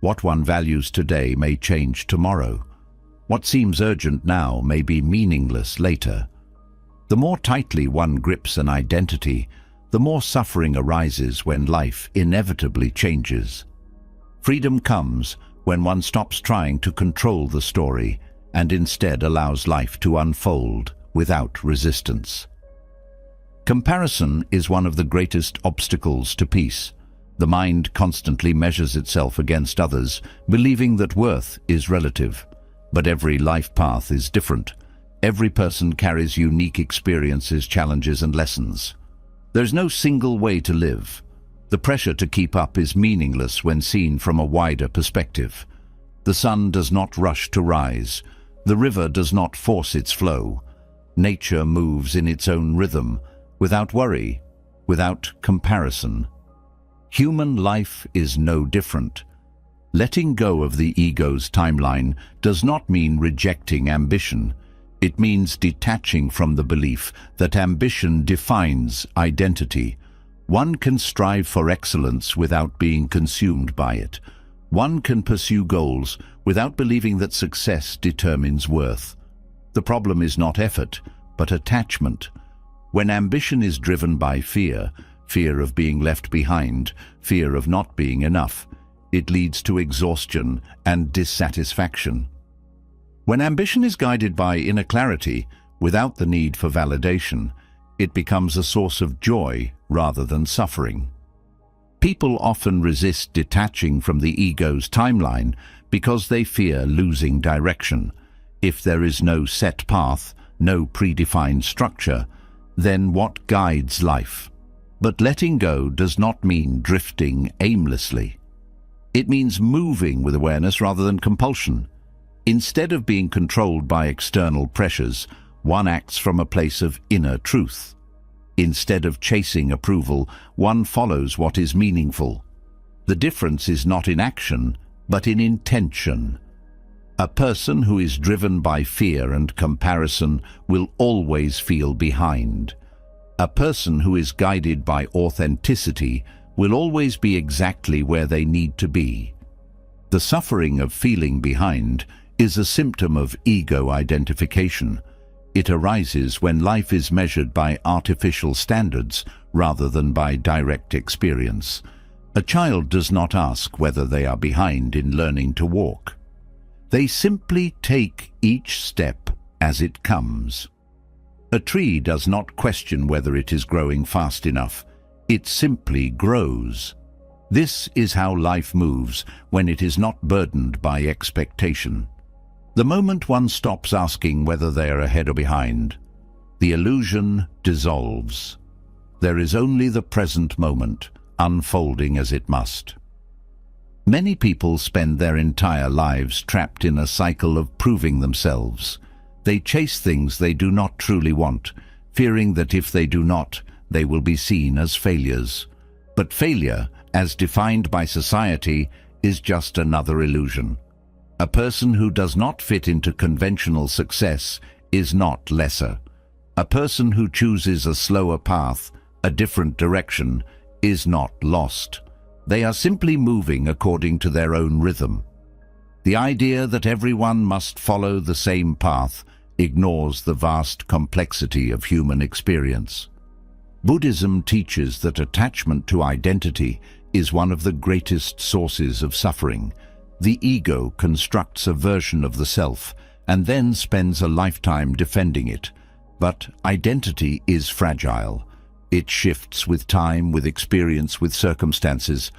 What one values today may change tomorrow. What seems urgent now may be meaningless later. The more tightly one grips an identity, the more suffering arises when life inevitably changes. Freedom comes when one stops trying to control the story and instead allows life to unfold without resistance. Comparison is one of the greatest obstacles to peace. The mind constantly measures itself against others, believing that worth is relative. But every life path is different. Every person carries unique experiences, challenges, and lessons. There's no single way to live. The pressure to keep up is meaningless when seen from a wider perspective. The sun does not rush to rise. The river does not force its flow. Nature moves in its own rhythm, without worry, without comparison. Human life is no different. Letting go of the ego's timeline does not mean rejecting ambition. It means detaching from the belief that ambition defines identity. One can strive for excellence without being consumed by it. One can pursue goals without believing that success determines worth. The problem is not effort, but attachment. When ambition is driven by fear, fear of being left behind, fear of not being enough, it leads to exhaustion and dissatisfaction. When ambition is guided by inner clarity, without the need for validation, it becomes a source of joy rather than suffering. People often resist detaching from the ego's timeline because they fear losing direction. If there is no set path, no predefined structure, then what guides life? But letting go does not mean drifting aimlessly. It means moving with awareness rather than compulsion. Instead of being controlled by external pressures, one acts from a place of inner truth. Instead of chasing approval, one follows what is meaningful. The difference is not in action, but in intention. A person who is driven by fear and comparison will always feel behind. A person who is guided by authenticity will always be exactly where they need to be. The suffering of feeling behind is a symptom of ego identification. It arises when life is measured by artificial standards rather than by direct experience. A child does not ask whether they are behind in learning to walk. They simply take each step as it comes. A tree does not question whether it is growing fast enough. It simply grows. This is how life moves when it is not burdened by expectation. The moment one stops asking whether they are ahead or behind, the illusion dissolves. There is only the present moment, unfolding as it must. Many people spend their entire lives trapped in a cycle of proving themselves. They chase things they do not truly want, fearing that if they do not, they will be seen as failures. But failure, as defined by society, is just another illusion. A person who does not fit into conventional success is not lesser. A person who chooses a slower path, a different direction, is not lost. They are simply moving according to their own rhythm. The idea that everyone must follow the same path ignores the vast complexity of human experience. Buddhism teaches that attachment to identity is one of the greatest sources of suffering. The ego constructs a version of the self and then spends a lifetime defending it. But identity is fragile. It shifts with time, with experience, with circumstances.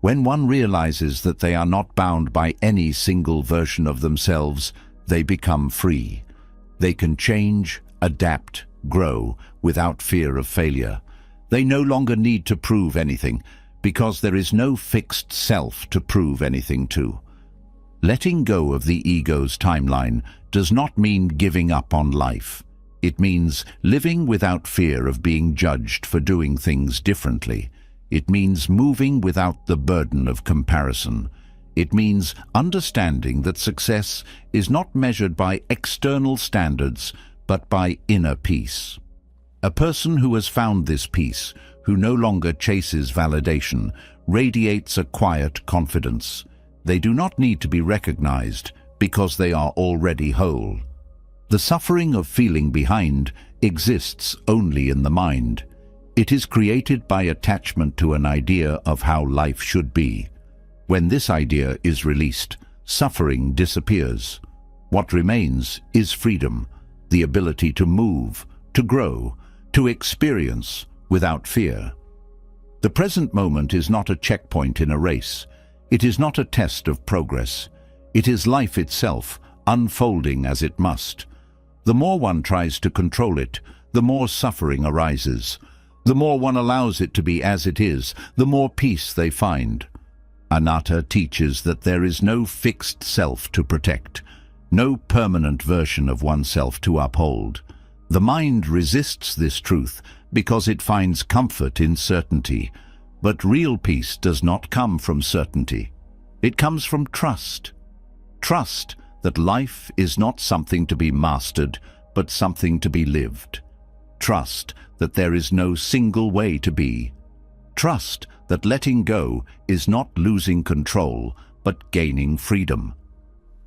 When one realizes that they are not bound by any single version of themselves, they become free. They can change, adapt, grow without fear of failure. They no longer need to prove anything, because there is no fixed self to prove anything to. Letting go of the ego's timeline does not mean giving up on life. It means living without fear of being judged for doing things differently. It means moving without the burden of comparison. It means understanding that success is not measured by external standards, but by inner peace. A person who has found this peace, who no longer chases validation, radiates a quiet confidence. They do not need to be recognized because they are already whole. The suffering of feeling behind exists only in the mind. It is created by attachment to an idea of how life should be. When this idea is released, suffering disappears. What remains is freedom, the ability to move, to grow, to experience without fear. The present moment is not a checkpoint in a race. It is not a test of progress. It is life itself, unfolding as it must. The more one tries to control it, the more suffering arises. The more one allows it to be as it is, the more peace they find. Anatta teaches that there is no fixed self to protect, no permanent version of oneself to uphold. The mind resists this truth because it finds comfort in certainty. But real peace does not come from certainty. It comes from trust. Trust that life is not something to be mastered, but something to be lived. Trust that there is no single way to be. Trust that letting go is not losing control, but gaining freedom.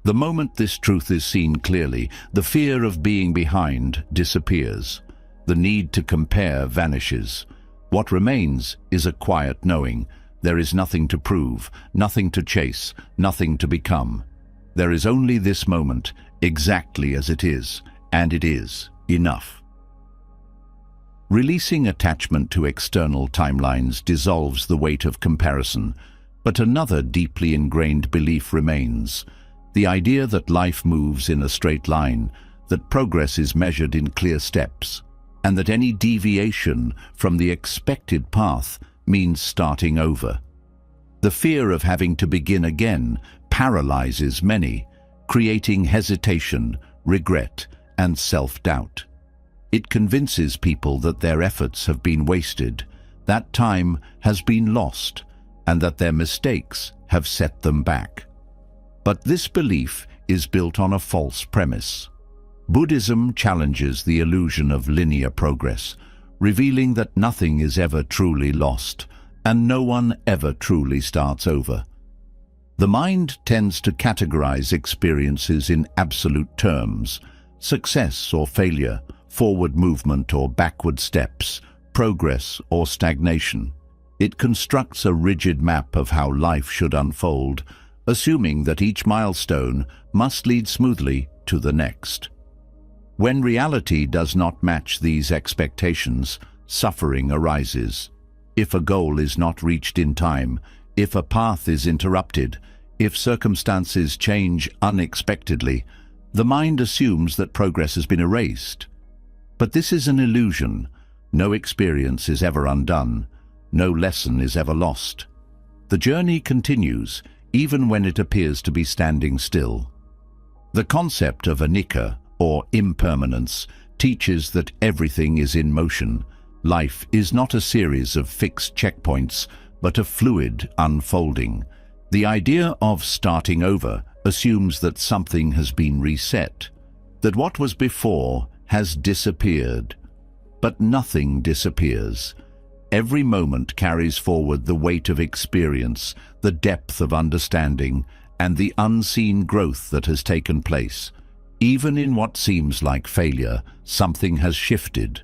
The moment this truth is seen clearly, the fear of being behind disappears. The need to compare vanishes. What remains is a quiet knowing. There is nothing to prove, nothing to chase, nothing to become. There is only this moment, exactly as it is, and it is enough. Releasing attachment to external timelines dissolves the weight of comparison, but another deeply ingrained belief remains. The idea that life moves in a straight line, that progress is measured in clear steps, and that any deviation from the expected path means starting over. The fear of having to begin again paralyzes many, creating hesitation, regret, and self-doubt. It convinces people that their efforts have been wasted, that time has been lost, and that their mistakes have set them back. But this belief is built on a false premise. Buddhism challenges the illusion of linear progress, revealing that nothing is ever truly lost, and no one ever truly starts over. The mind tends to categorize experiences in absolute terms: success or failure, forward movement or backward steps, progress or stagnation. It constructs a rigid map of how life should unfold, assuming that each milestone must lead smoothly to the next. When reality does not match these expectations, suffering arises. If a goal is not reached in time, if a path is interrupted, if circumstances change unexpectedly, the mind assumes that progress has been erased. But this is an illusion. No experience is ever undone. No lesson is ever lost. The journey continues, even when it appears to be standing still. The concept of anicca, or impermanence, teaches that everything is in motion. Life is not a series of fixed checkpoints, but a fluid unfolding. The idea of starting over assumes that something has been reset, that what was before has disappeared. But nothing disappears. Every moment carries forward the weight of experience, the depth of understanding, and the unseen growth that has taken place. Even in what seems like failure, something has shifted.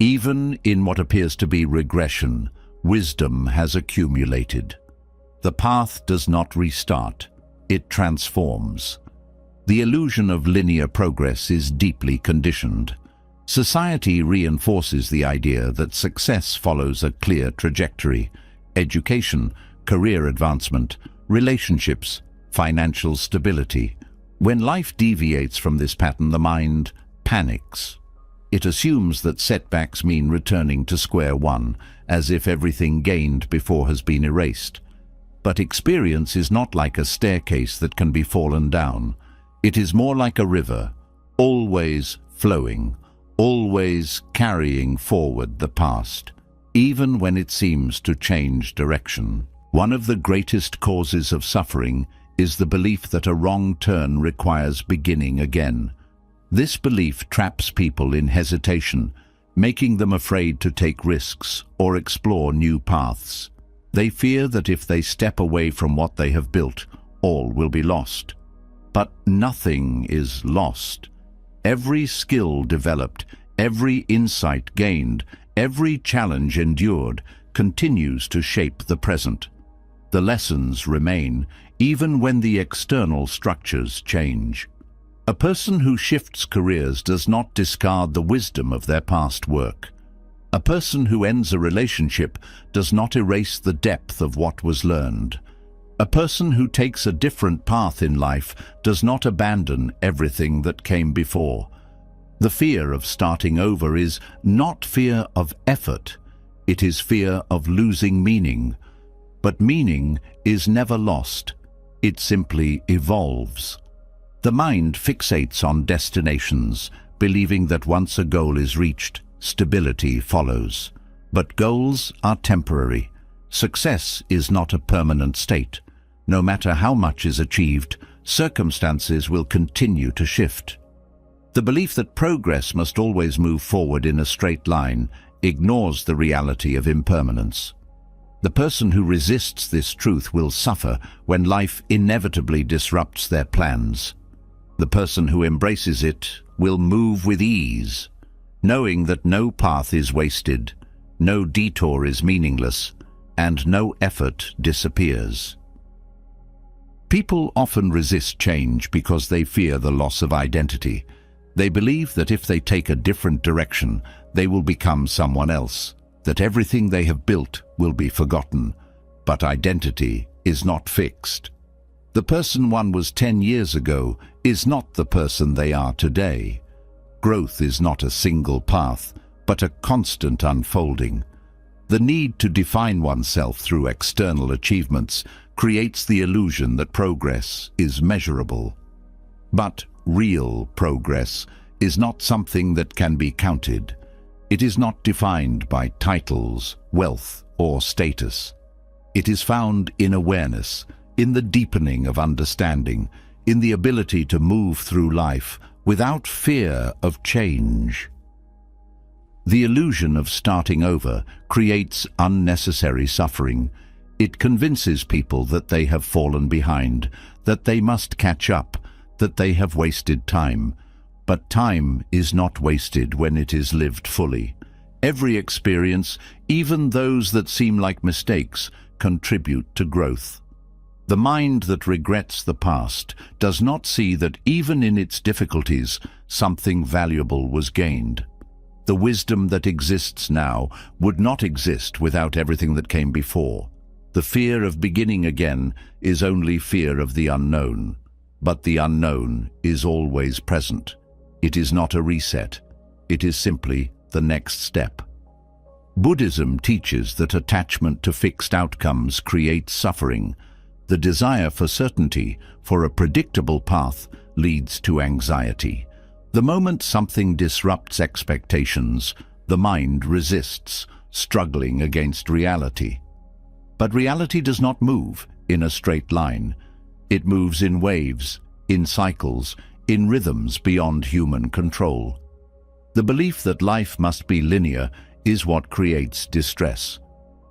Even in what appears to be regression, wisdom has accumulated. The path does not restart, it transforms. The illusion of linear progress is deeply conditioned. Society reinforces the idea that success follows a clear trajectory: education, career advancement, relationships, financial stability. When life deviates from this pattern, the mind panics. It assumes that setbacks mean returning to square one, as if everything gained before has been erased. But experience is not like a staircase that can be fallen down. It is more like a river, always flowing, always carrying forward the past, even when it seems to change direction. One of the greatest causes of suffering is the belief that a wrong turn requires beginning again. This belief traps people in hesitation, making them afraid to take risks or explore new paths. They fear that if they step away from what they have built, all will be lost. But nothing is lost. Every skill developed, every insight gained, every challenge endured continues to shape the present. The lessons remain, even when the external structures change. A person who shifts careers does not discard the wisdom of their past work. A person who ends a relationship does not erase the depth of what was learned. A person who takes a different path in life does not abandon everything that came before. The fear of starting over is not fear of effort, it is fear of losing meaning. But meaning is never lost, it simply evolves. The mind fixates on destinations, believing that once a goal is reached, stability follows. But goals are temporary. Success is not a permanent state. No matter how much is achieved, circumstances will continue to shift. The belief that progress must always move forward in a straight line ignores the reality of impermanence. The person who resists this truth will suffer when life inevitably disrupts their plans. The person who embraces it will move with ease, knowing that no path is wasted, no detour is meaningless, and no effort disappears. People often resist change because they fear the loss of identity. They believe that if they take a different direction, they will become someone else, that everything they have built will be forgotten. But identity is not fixed. The person one was 10 years ago is not the person they are today. Growth is not a single path, but a constant unfolding. The need to define oneself through external achievements creates the illusion that progress is measurable. But real progress is not something that can be counted. It is not defined by titles, wealth, or status. It is found in awareness, in the deepening of understanding, in the ability to move through life without fear of change. The illusion of starting over creates unnecessary suffering. It convinces people that they have fallen behind, that they must catch up, that they have wasted time. But time is not wasted when it is lived fully. Every experience, even those that seem like mistakes, contribute to growth. The mind that regrets the past does not see that even in its difficulties, something valuable was gained. The wisdom that exists now would not exist without everything that came before. The fear of beginning again is only fear of the unknown. But the unknown is always present. It is not a reset. It is simply the next step. Buddhism teaches that attachment to fixed outcomes creates suffering. The desire for certainty, for a predictable path, leads to anxiety. The moment something disrupts expectations, the mind resists, struggling against reality. But reality does not move in a straight line. It moves in waves, in cycles, in rhythms beyond human control. The belief that life must be linear is what creates distress.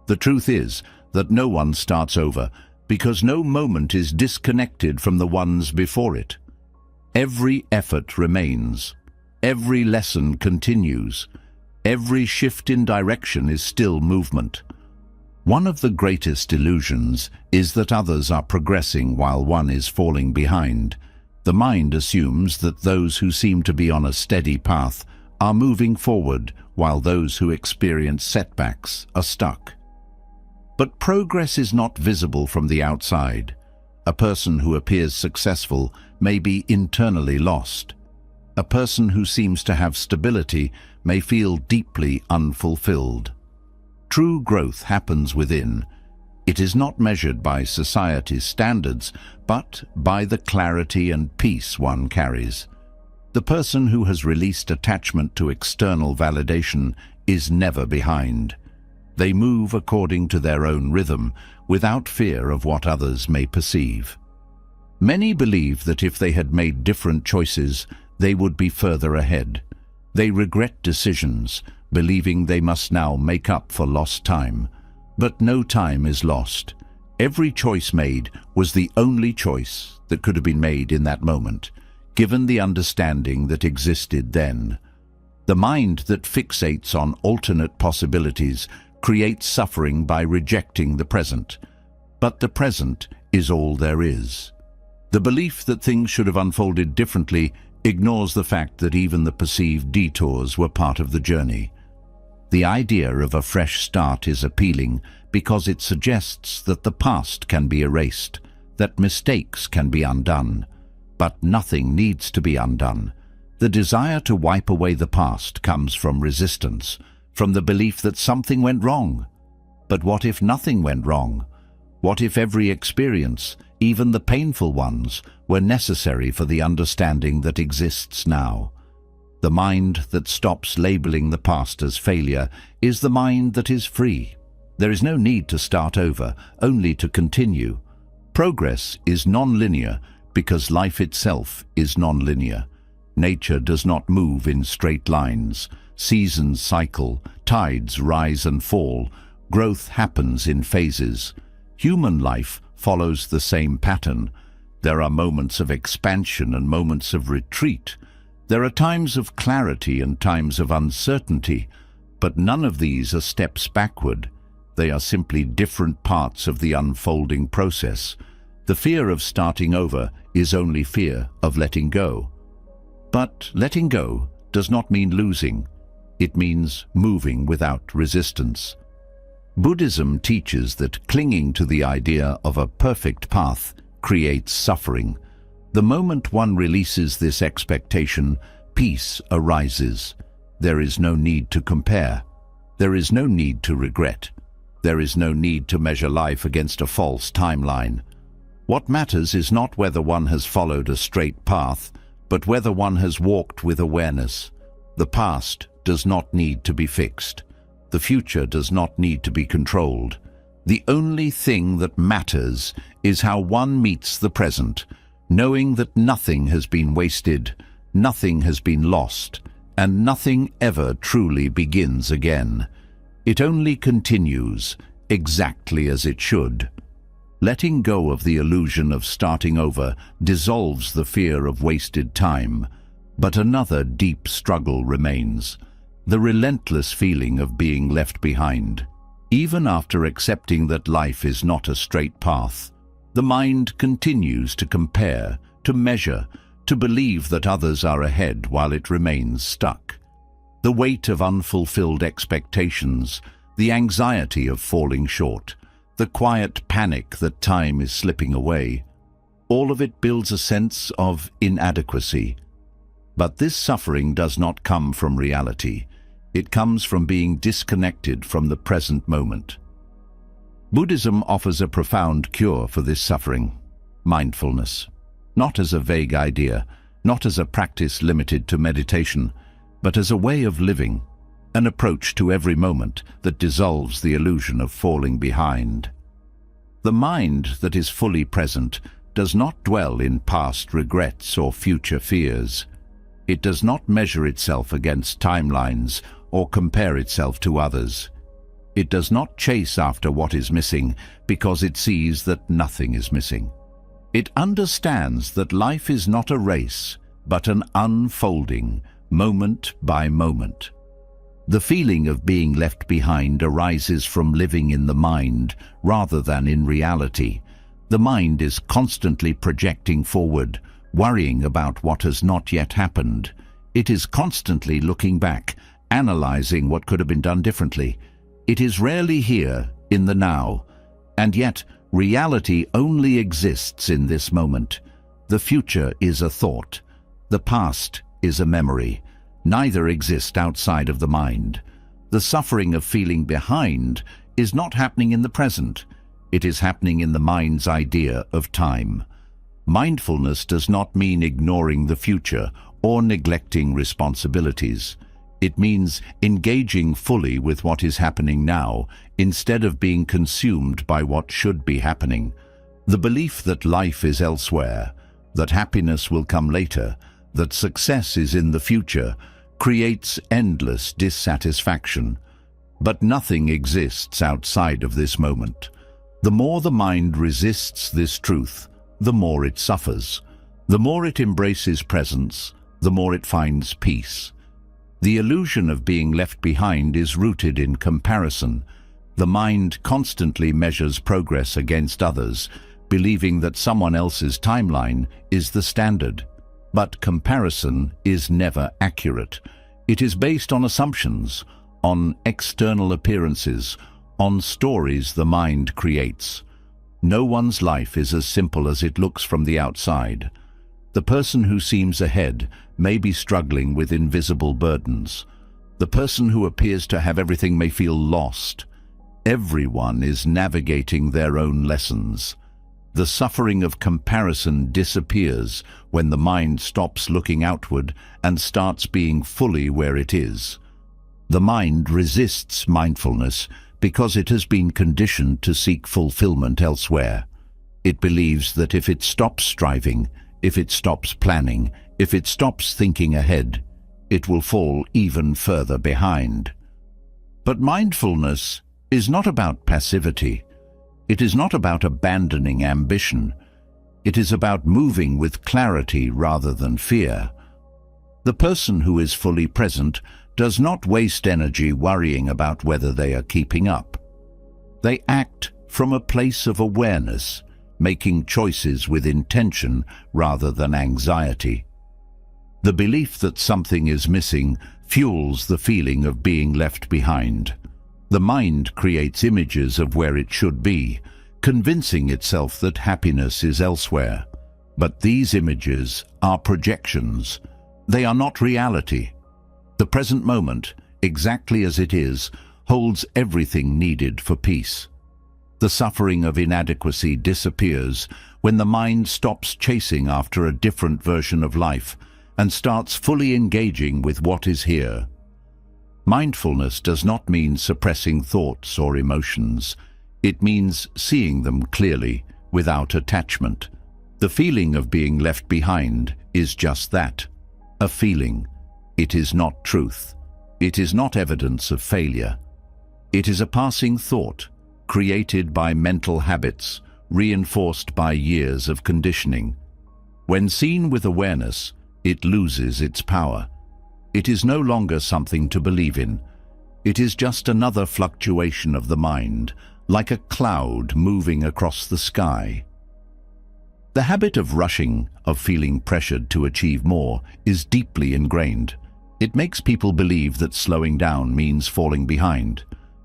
The truth is that no one starts over because no moment is disconnected from the ones before it. Every effort remains. Every lesson continues. Every shift in direction is still movement. One of the greatest illusions is that others are progressing while one is falling behind. The mind assumes that those who seem to be on a steady path are moving forward while those who experience setbacks are stuck. But progress is not visible from the outside. A person who appears successful may be internally lost. A person who seems to have stability may feel deeply unfulfilled. True growth happens within. It is not measured by society's standards, but by the clarity and peace one carries. The person who has released attachment to external validation is never behind. They move according to their own rhythm, without fear of what others may perceive. Many believe that if they had made different choices, they would be further ahead. They regret decisions, believing they must now make up for lost time. But no time is lost. Every choice made was the only choice that could have been made in that moment, given the understanding that existed then. The mind that fixates on alternate possibilities creates suffering by rejecting the present. But the present is all there is. The belief that things should have unfolded differently ignores the fact that even the perceived detours were part of the journey. The idea of a fresh start is appealing because it suggests that the past can be erased, that mistakes can be undone. But nothing needs to be undone. The desire to wipe away the past comes from resistance, from the belief that something went wrong. But what if nothing went wrong? What if every experience, even the painful ones, were necessary for the understanding that exists now? The mind that stops labeling the past as failure is the mind that is free. There is no need to start over, only to continue. Progress is non-linear because life itself is non-linear. Nature does not move in straight lines. Seasons cycle, tides rise and fall. Growth happens in phases. Human life follows the same pattern. There are moments of expansion and moments of retreat. There are times of clarity and times of uncertainty, but none of these are steps backward. They are simply different parts of the unfolding process. The fear of starting over is only fear of letting go. But letting go does not mean losing. It means moving without resistance. Buddhism teaches that clinging to the idea of a perfect path creates suffering. The moment one releases this expectation, peace arises. There is no need to compare. There is no need to regret. There is no need to measure life against a false timeline. What matters is not whether one has followed a straight path, but whether one has walked with awareness. The past does not need to be fixed. The future does not need to be controlled. The only thing that matters is how one meets the present, knowing that nothing has been wasted, nothing has been lost, and nothing ever truly begins again. It only continues exactly as it should. Letting go of the illusion of starting over dissolves the fear of wasted time, but another deep struggle remains. The relentless feeling of being left behind. Even after accepting that life is not a straight path, the mind continues to compare, to measure, to believe that others are ahead while it remains stuck. The weight of unfulfilled expectations, the anxiety of falling short, the quiet panic that time is slipping away, all of it builds a sense of inadequacy. But this suffering does not come from reality. It comes from being disconnected from the present moment. Buddhism offers a profound cure for this suffering: mindfulness. Not as a vague idea, not as a practice limited to meditation, but as a way of living, an approach to every moment that dissolves the illusion of falling behind. The mind that is fully present does not dwell in past regrets or future fears. It does not measure itself against timelines or compare itself to others. It does not chase after what is missing because it sees that nothing is missing. It understands that life is not a race, but an unfolding, moment by moment. The feeling of being left behind arises from living in the mind rather than in reality. The mind is constantly projecting forward, worrying about what has not yet happened. It is constantly looking back, analyzing what could have been done differently. It is rarely here, in the now, and yet reality only exists in this moment. The future is a thought. The past is a memory. Neither exist outside of the mind. The suffering of feeling behind is not happening in the present. It is happening in the mind's idea of time. Mindfulness does not mean ignoring the future or neglecting responsibilities. It means engaging fully with what is happening now instead of being consumed by what should be happening. The belief that life is elsewhere, that happiness will come later, that success is in the future, creates endless dissatisfaction. But nothing exists outside of this moment. The more the mind resists this truth, the more it suffers. The more it embraces presence, the more it finds peace. The illusion of being left behind is rooted in comparison. The mind constantly measures progress against others, believing that someone else's timeline is the standard. But comparison is never accurate. It is based on assumptions, on external appearances, on stories the mind creates. No one's life is as simple as it looks from the outside. The person who seems ahead may be struggling with invisible burdens. The person who appears to have everything may feel lost. Everyone is navigating their own lessons. The suffering of comparison disappears when the mind stops looking outward and starts being fully where it is. The mind resists mindfulness because it has been conditioned to seek fulfillment elsewhere. It believes that if it stops striving, if it stops planning, if it stops thinking ahead, it will fall even further behind. But mindfulness is not about passivity. It is not about abandoning ambition. It is about moving with clarity rather than fear. The person who is fully present does not waste energy worrying about whether they are keeping up. They act from a place of awareness, making choices with intention rather than anxiety. The belief that something is missing fuels the feeling of being left behind. The mind creates images of where it should be, convincing itself that happiness is elsewhere. But these images are projections. They are not reality. The present moment, exactly as it is, holds everything needed for peace. The suffering of inadequacy disappears when the mind stops chasing after a different version of life and starts fully engaging with what is here. Mindfulness does not mean suppressing thoughts or emotions. It means seeing them clearly, without attachment. The feeling of being left behind is just that, a feeling. It is not truth. It is not evidence of failure. It is a passing thought, created by mental habits, reinforced by years of conditioning. When seen with awareness, it loses its power. It is no longer something to believe in. It is just another fluctuation of the mind, like a cloud moving across the sky. The habit of rushing, of feeling pressured to achieve more, is deeply ingrained. It makes people believe that slowing down means falling behind.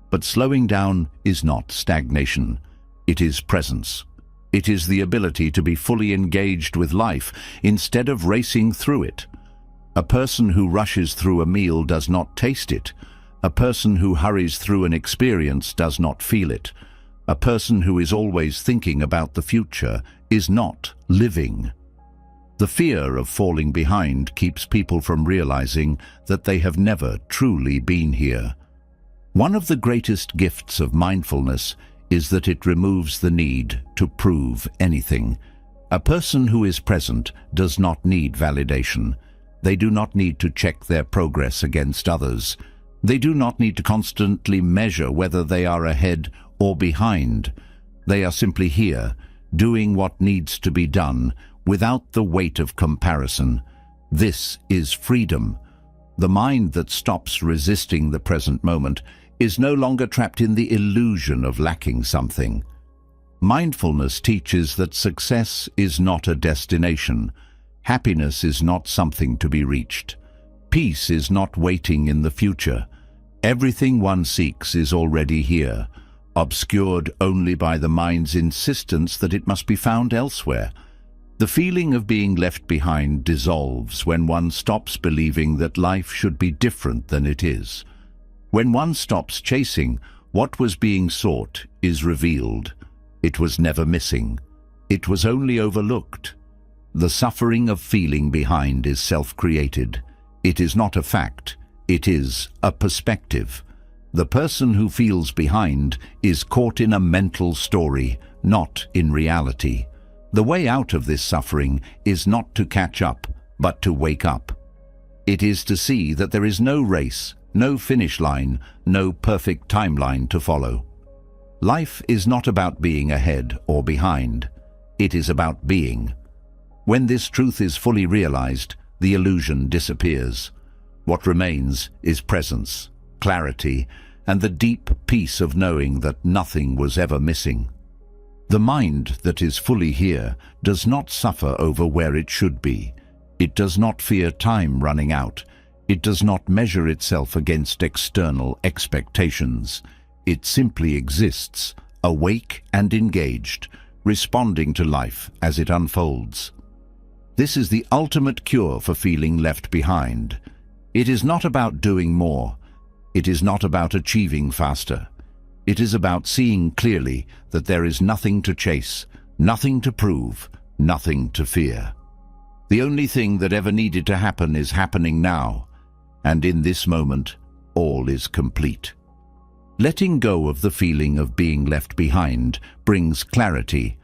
But slowing down is not stagnation. It is presence. It is the ability to be fully engaged with life instead of racing through it. A person who rushes through a meal does not taste it. A person who hurries through an experience does not feel it. A person who is always thinking about the future is not living. The fear of falling behind keeps people from realizing that they have never truly been here. One of the greatest gifts of mindfulness is that it removes the need to prove anything. A person who is present does not need validation. They do not need to check their progress against others. They do not need to constantly measure whether they are ahead or behind. They are simply here, doing what needs to be done, without the weight of comparison. This is freedom. The mind that stops resisting the present moment is no longer trapped in the illusion of lacking something. Mindfulness teaches that success is not a destination. Happiness is not something to be reached. Peace is not waiting in the future. Everything one seeks is already here, obscured only by the mind's insistence that it must be found elsewhere. The feeling of being left behind dissolves when one stops believing that life should be different than it is. When one stops chasing, what was being sought is revealed. It was never missing. It was only overlooked. The suffering of feeling behind is self-created. It is not a fact. It is a perspective. The person who feels behind is caught in a mental story, not in reality. The way out of this suffering is not to catch up, but to wake up. It is to see that there is no race, no finish line, no perfect timeline to follow. Life is not about being ahead or behind. It is about being. When this truth is fully realized, the illusion disappears. What remains is presence, clarity, and the deep peace of knowing that nothing was ever missing. The mind that is fully here does not suffer over where it should be. It does not fear time running out. It does not measure itself against external expectations. It simply exists, awake and engaged, responding to life as it unfolds. This is the ultimate cure for feeling left behind. It is not about doing more. It is not about achieving faster. It is about seeing clearly that there is nothing to chase, nothing to prove, nothing to fear. The only thing that ever needed to happen is happening now, and in this moment, all is complete. Letting go of the feeling of being left behind brings clarity,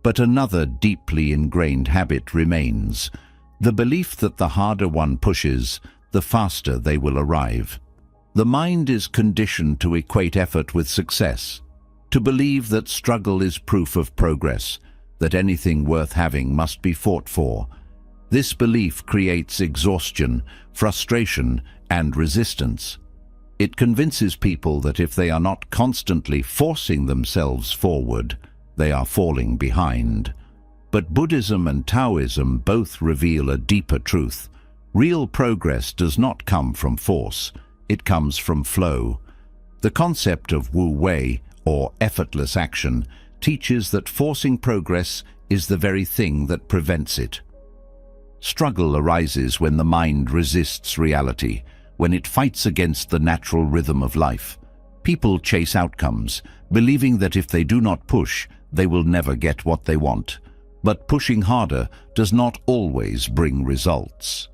but another deeply ingrained habit remains: the belief that the harder one pushes, the faster they will arrive. The mind is conditioned to equate effort with success, to believe that struggle is proof of progress, that anything worth having must be fought for. This belief creates exhaustion, frustration, and resistance. It convinces people that if they are not constantly forcing themselves forward, they are falling behind. But Buddhism and Taoism both reveal a deeper truth. Real progress does not come from force, it comes from flow. The concept of Wu Wei, or effortless action, teaches that forcing progress is the very thing that prevents it. Struggle arises when the mind resists reality, when it fights against the natural rhythm of life. People chase outcomes, believing that if they do not push, they will never get what they want. But pushing harder does not always bring results.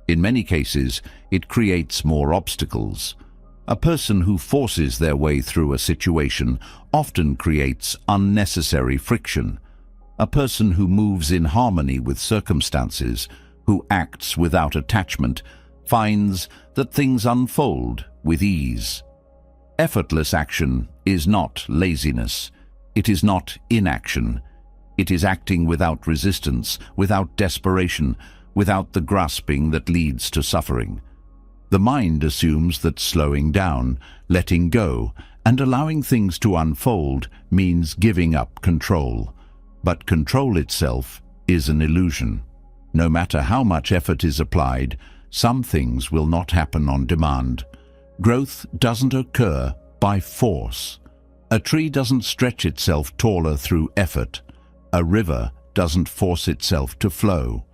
In many cases, it creates more obstacles. A person who forces their way through a situation often creates unnecessary friction. A person who moves in harmony with circumstances, who acts without attachment, finds that things unfold with ease. Effortless action is not laziness. It is not inaction. It is acting without resistance, without desperation, without the grasping that leads to suffering. The mind assumes that slowing down, letting go, and allowing things to unfold means giving up control. But control itself is an illusion. No matter how much effort is applied, some things will not happen on demand. Growth doesn't occur by force. A tree doesn't stretch itself taller through effort. A river doesn't force itself to flow.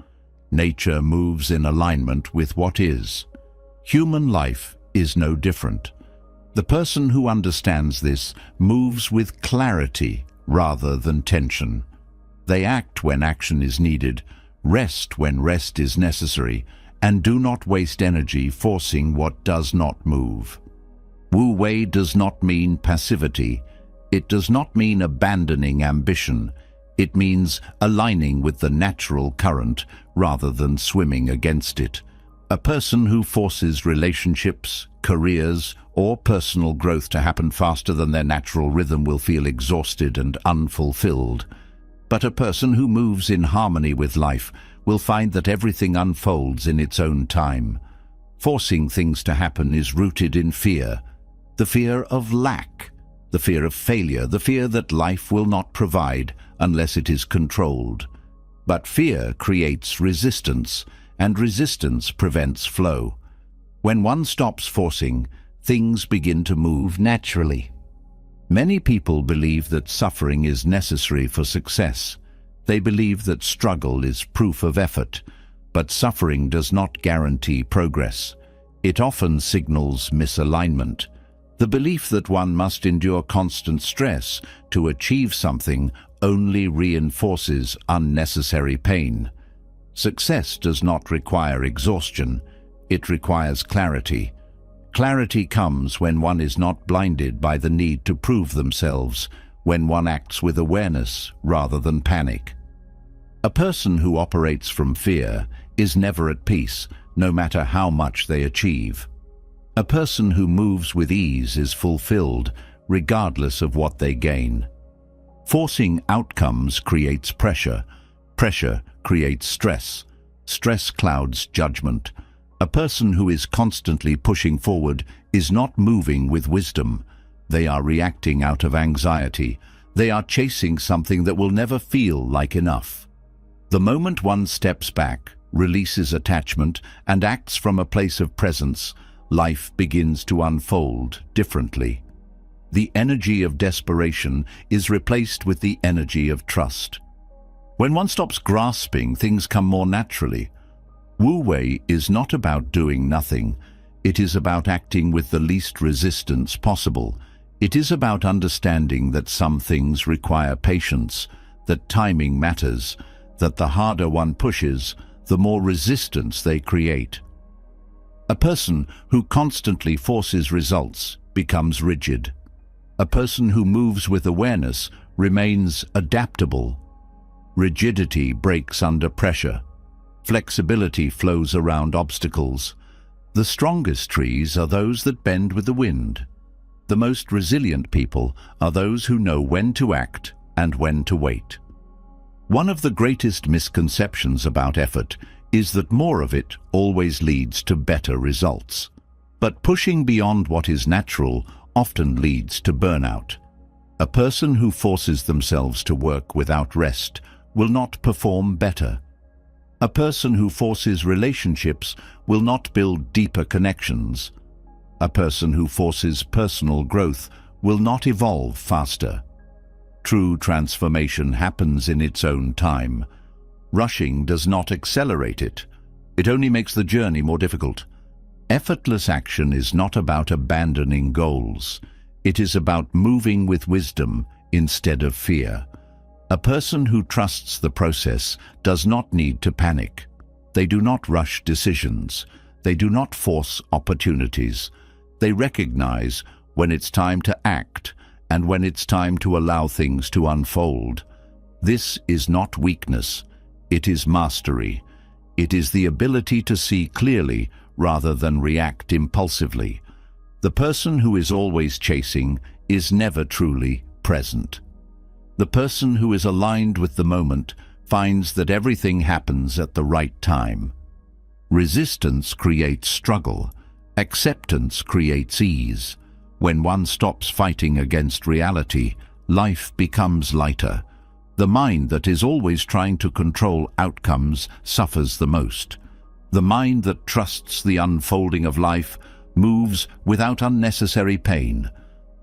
Nature moves in alignment with what is. Human life is no different. The person who understands this moves with clarity rather than tension. They act when action is needed, rest when rest is necessary, and do not waste energy forcing what does not move. Wu Wei does not mean passivity. It does not mean abandoning ambition. It means aligning with the natural current rather than swimming against it. A person who forces relationships, careers, or personal growth to happen faster than their natural rhythm will feel exhausted and unfulfilled. But a person who moves in harmony with life will find that everything unfolds in its own time. Forcing things to happen is rooted in fear. The fear of lack, the fear of failure, the fear that life will not provide unless it is controlled. But fear creates resistance, and resistance prevents flow. When one stops forcing, things begin to move naturally. Many people believe that suffering is necessary for success. They believe that struggle is proof of effort, but suffering does not guarantee progress. It often signals misalignment. The belief that one must endure constant stress to achieve something only reinforces unnecessary pain. Success does not require exhaustion. It requires clarity. Clarity comes when one is not blinded by the need to prove themselves, when one acts with awareness rather than panic. A person who operates from fear is never at peace, no matter how much they achieve. A person who moves with ease is fulfilled, regardless of what they gain. Forcing outcomes creates pressure. Pressure creates stress. Stress clouds judgment. A person who is constantly pushing forward is not moving with wisdom. They are reacting out of anxiety. They are chasing something that will never feel like enough. The moment one steps back, releases attachment, and acts from a place of presence, life begins to unfold differently. The energy of desperation is replaced with the energy of trust. When one stops grasping, things come more naturally. Wu Wei is not about doing nothing. It is about acting with the least resistance possible. It is about understanding that some things require patience, that timing matters, that the harder one pushes, the more resistance they create. A person who constantly forces results becomes rigid. A person who moves with awareness remains adaptable. Rigidity breaks under pressure. Flexibility flows around obstacles. The strongest trees are those that bend with the wind. The most resilient people are those who know when to act and when to wait. One of the greatest misconceptions about effort is that more of it always leads to better results. But pushing beyond what is natural often leads to burnout. A person who forces themselves to work without rest will not perform better. A person who forces relationships will not build deeper connections. A person who forces personal growth will not evolve faster. True transformation happens in its own time. Rushing does not accelerate it. It only makes the journey more difficult. Effortless action is not about abandoning goals. It is about moving with wisdom instead of fear. A person who trusts the process does not need to panic. They do not rush decisions. They do not force opportunities. They recognize when it's time to act and when it's time to allow things to unfold. This is not weakness. It is mastery. It is the ability to see clearly rather than react impulsively. The person who is always chasing is never truly present. The person who is aligned with the moment finds that everything happens at the right time. Resistance creates struggle. Acceptance creates ease. When one stops fighting against reality, life becomes lighter. The mind that is always trying to control outcomes suffers the most. The mind that trusts the unfolding of life moves without unnecessary pain.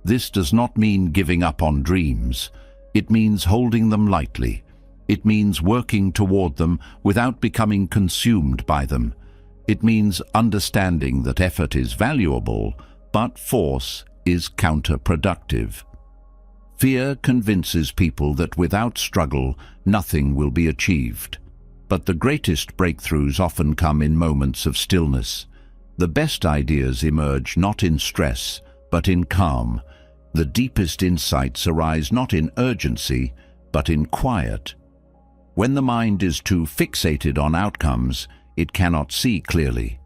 This does not mean giving up on dreams. It means holding them lightly. It means working toward them without becoming consumed by them. It means understanding that effort is valuable, but force is counterproductive. Fear convinces people that without struggle, nothing will be achieved. But the greatest breakthroughs often come in moments of stillness. The best ideas emerge not in stress, but in calm. The deepest insights arise not in urgency, but in quiet. When the mind is too fixated on outcomes, it cannot see clearly.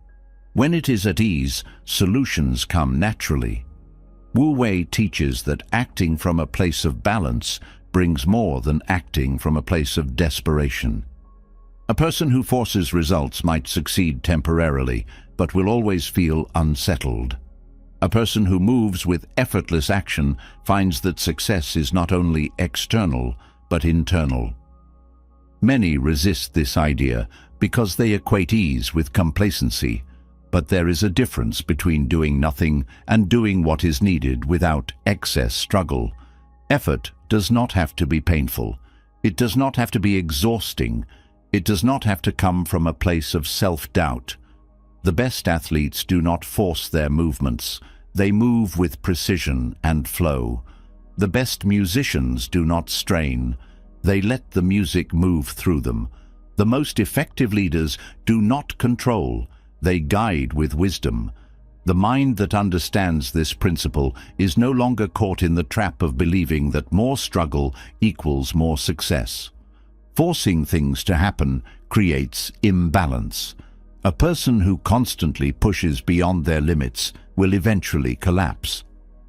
When it is at ease, solutions come naturally. Wu Wei teaches that acting from a place of balance brings more than acting from a place of desperation. A person who forces results might succeed temporarily, but will always feel unsettled. A person who moves with effortless action finds that success is not only external, but internal. Many resist this idea because they equate ease with complacency, but there is a difference between doing nothing and doing what is needed without excess struggle. Effort does not have to be painful. It does not have to be exhausting. It does not have to come from a place of self-doubt. The best athletes do not force their movements. They move with precision and flow. The best musicians do not strain. They let the music move through them. The most effective leaders do not control. They guide with wisdom. The mind that understands this principle is no longer caught in the trap of believing that more struggle equals more success. Forcing things to happen creates imbalance. A person who constantly pushes beyond their limits will eventually collapse.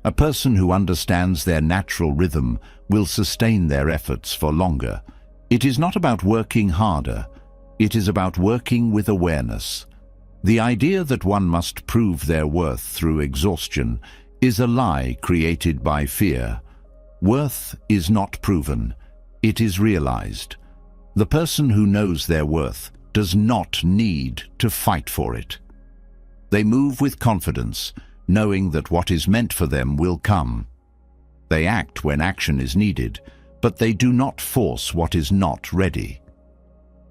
A person who understands their natural rhythm will sustain their efforts for longer. It is not about working harder. It is about working with awareness. The idea that one must prove their worth through exhaustion is a lie created by fear. Worth is not proven. It is realized. The person who knows their worth does not need to fight for it. They move with confidence, knowing that what is meant for them will come. They act when action is needed, but they do not force what is not ready.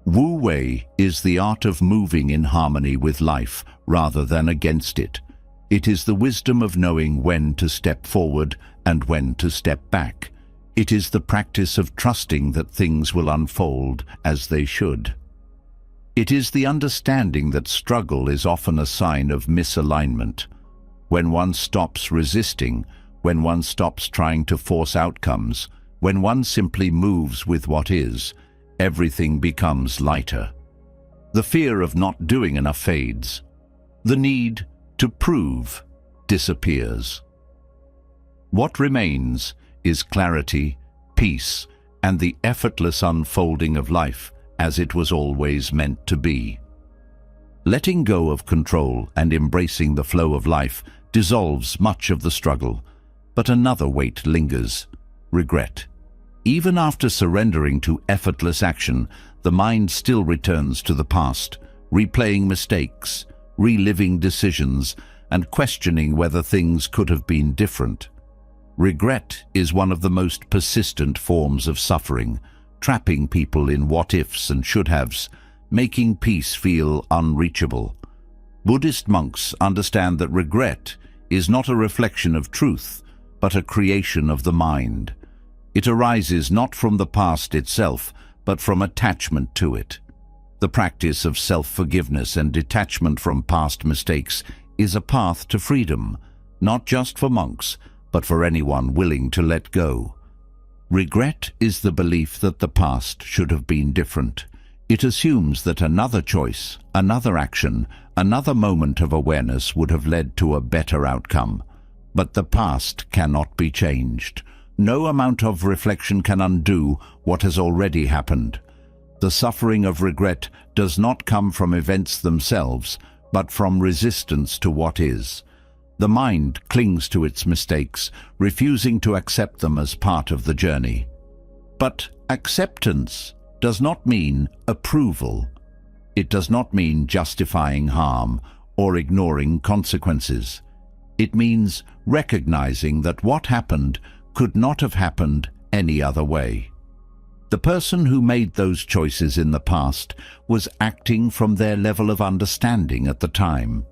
Wu Wei is the art of moving in harmony with life rather than against it. It is the wisdom of knowing when to step forward and when to step back. It is the practice of trusting that things will unfold as they should. It is the understanding that struggle is often a sign of misalignment. When one stops resisting, when one stops trying to force outcomes, when one simply moves with what is, everything becomes lighter. The fear of not doing enough fades. The need to prove disappears. What remains is clarity, peace, and the effortless unfolding of life as it was always meant to be. Letting go of control and embracing the flow of life dissolves much of the struggle, but another weight lingers: regret. Even after surrendering to effortless action, the mind still returns to the past, replaying mistakes, reliving decisions, and questioning whether things could have been different. Regret is one of the most persistent forms of suffering, trapping people in what-ifs and should-haves, making peace feel unreachable. Buddhist monks understand that regret is not a reflection of truth, but a creation of the mind. It arises not from the past itself, but from attachment to it. The practice of self-forgiveness and detachment from past mistakes is a path to freedom, not just for monks, but for anyone willing to let go. Regret is the belief that the past should have been different. It assumes that another choice, another action, another moment of awareness would have led to a better outcome. But the past cannot be changed. No amount of reflection can undo what has already happened. The suffering of regret does not come from events themselves, but from resistance to what is. The mind clings to its mistakes, refusing to accept them as part of the journey. But acceptance does not mean approval. It does not mean justifying harm or ignoring consequences. It means recognizing that what happened could not have happened any other way. The person who made those choices in the past was acting from their level of understanding at the time.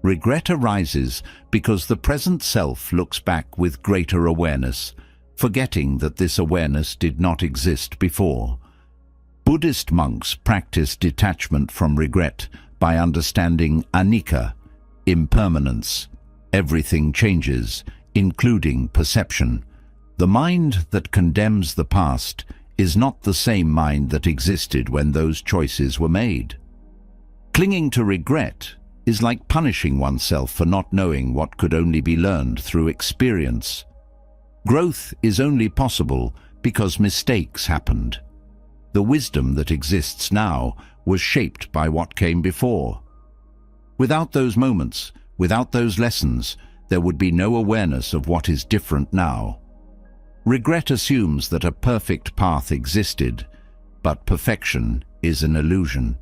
Regret arises because the present self looks back with greater awareness, forgetting that this awareness did not exist before. Buddhist monks practice detachment from regret by understanding anicca, impermanence. Everything changes, including perception. The mind that condemns the past is not the same mind that existed when those choices were made. Clinging to regret is like punishing oneself for not knowing what could only be learned through experience. Growth is only possible because mistakes happened. The wisdom that exists now was shaped by what came before. Without those moments, without those lessons, there would be no awareness of what is different now. Regret assumes that a perfect path existed, but perfection is an illusion.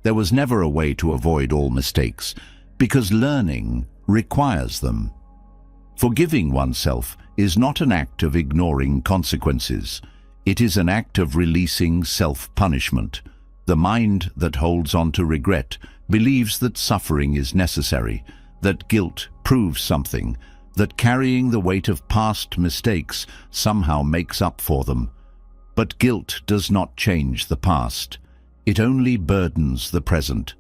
There was never a way to avoid all mistakes, because learning requires them. Forgiving oneself is not an act of ignoring consequences. It is an act of releasing self-punishment. The mind that holds on to regret believes that suffering is necessary, that guilt proves something, that carrying the weight of past mistakes somehow makes up for them. But guilt does not change the past. It only burdens the present.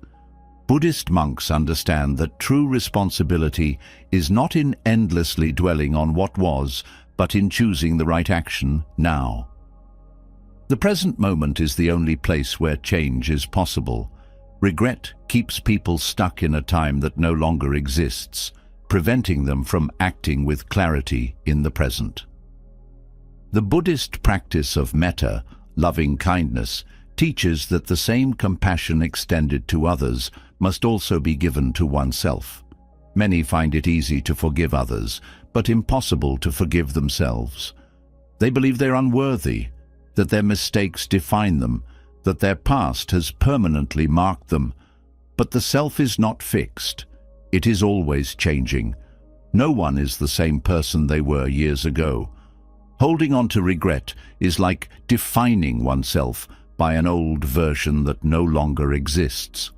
Buddhist monks understand that true responsibility is not in endlessly dwelling on what was, but in choosing the right action now. The present moment is the only place where change is possible. Regret keeps people stuck in a time that no longer exists, preventing them from acting with clarity in the present. The Buddhist practice of metta, loving kindness, teaches that the same compassion extended to others must also be given to oneself. Many find it easy to forgive others, but impossible to forgive themselves. They believe they're unworthy, that their mistakes define them, that their past has permanently marked them. But the self is not fixed. It is always changing. No one is the same person they were years ago. Holding on to regret is like defining oneself by an old version that no longer exists.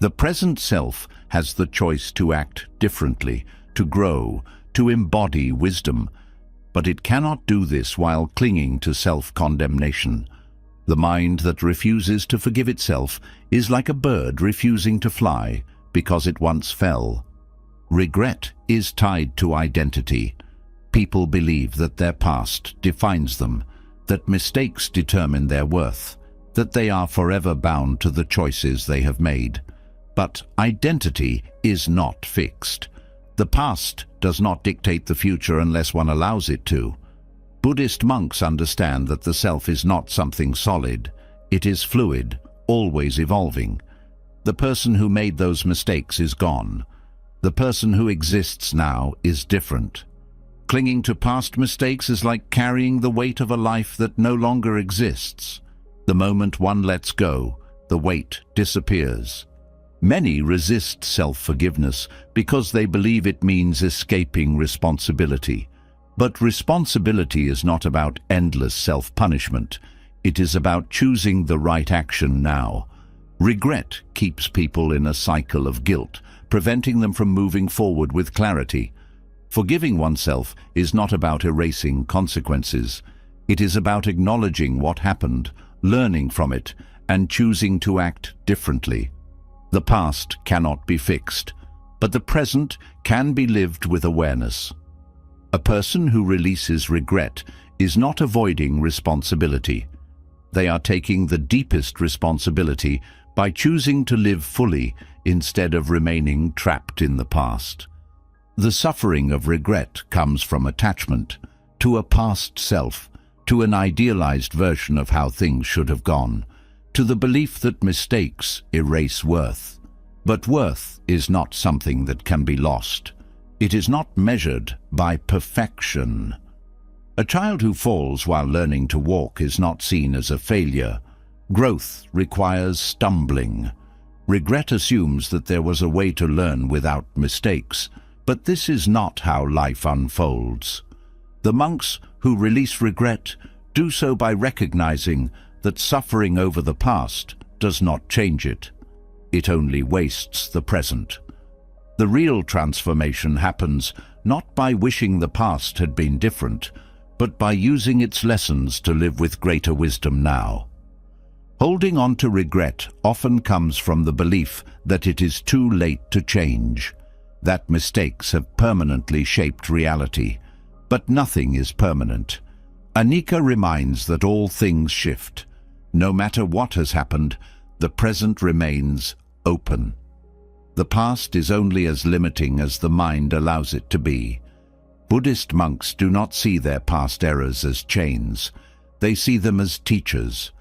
The present self has the choice to act differently, to grow, to embody wisdom, but it cannot do this while clinging to self-condemnation. The mind that refuses to forgive itself is like a bird refusing to fly because it once fell. Regret is tied to identity. People believe that their past defines them, that mistakes determine their worth, that they are forever bound to the choices they have made. But identity is not fixed. The past does not dictate the future unless one allows it to. Buddhist monks understand that the self is not something solid. It is fluid, always evolving. The person who made those mistakes is gone. The person who exists now is different. Clinging to past mistakes is like carrying the weight of a life that no longer exists. The moment one lets go, the weight disappears. Many resist self-forgiveness because they believe it means escaping responsibility. But responsibility is not about endless self-punishment. It is about choosing the right action now. Regret keeps people in a cycle of guilt, preventing them from moving forward with clarity. Forgiving oneself is not about erasing consequences. It is about acknowledging what happened, learning from it, and choosing to act differently. The past cannot be fixed, but the present can be lived with awareness. A person who releases regret is not avoiding responsibility. They are taking the deepest responsibility by choosing to live fully instead of remaining trapped in the past. The suffering of regret comes from attachment to a past self, to an idealized version of how things should have gone, to the belief that mistakes erase worth. But worth is not something that can be lost. It is not measured by perfection. A child who falls while learning to walk is not seen as a failure. Growth requires stumbling. Regret assumes that there was a way to learn without mistakes, but this is not how life unfolds. The monks who release regret do so by recognizing that suffering over the past does not change it. It only wastes the present. The real transformation happens not by wishing the past had been different, but by using its lessons to live with greater wisdom now. Holding on to regret often comes from the belief that it is too late to change, that mistakes have permanently shaped reality. But nothing is permanent. Anika reminds that all things shift. No matter what has happened, the present remains open. The past is only as limiting as the mind allows it to be. Buddhist monks do not see their past errors as chains. They see them as teachers.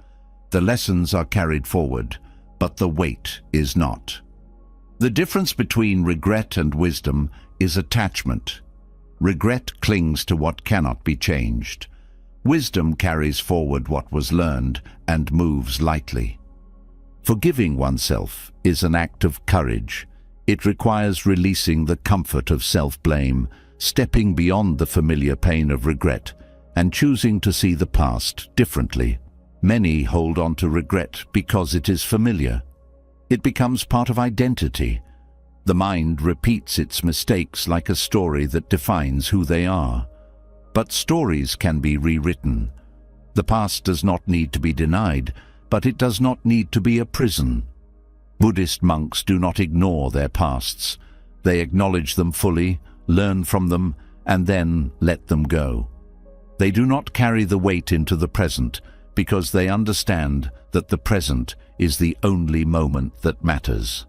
The lessons are carried forward, but the weight is not. The difference between regret and wisdom is attachment. Regret clings to what cannot be changed. Wisdom carries forward what was learned and moves lightly. Forgiving oneself is an act of courage. It requires releasing the comfort of self-blame, stepping beyond the familiar pain of regret, and choosing to see the past differently. Many hold on to regret because it is familiar. It becomes part of identity. The mind repeats its mistakes like a story that defines who they are. But stories can be rewritten. The past does not need to be denied, but it does not need to be a prison. Buddhist monks do not ignore their pasts. They acknowledge them fully, learn from them, and then let them go. They do not carry the weight into the present because they understand that the present is the only moment that matters.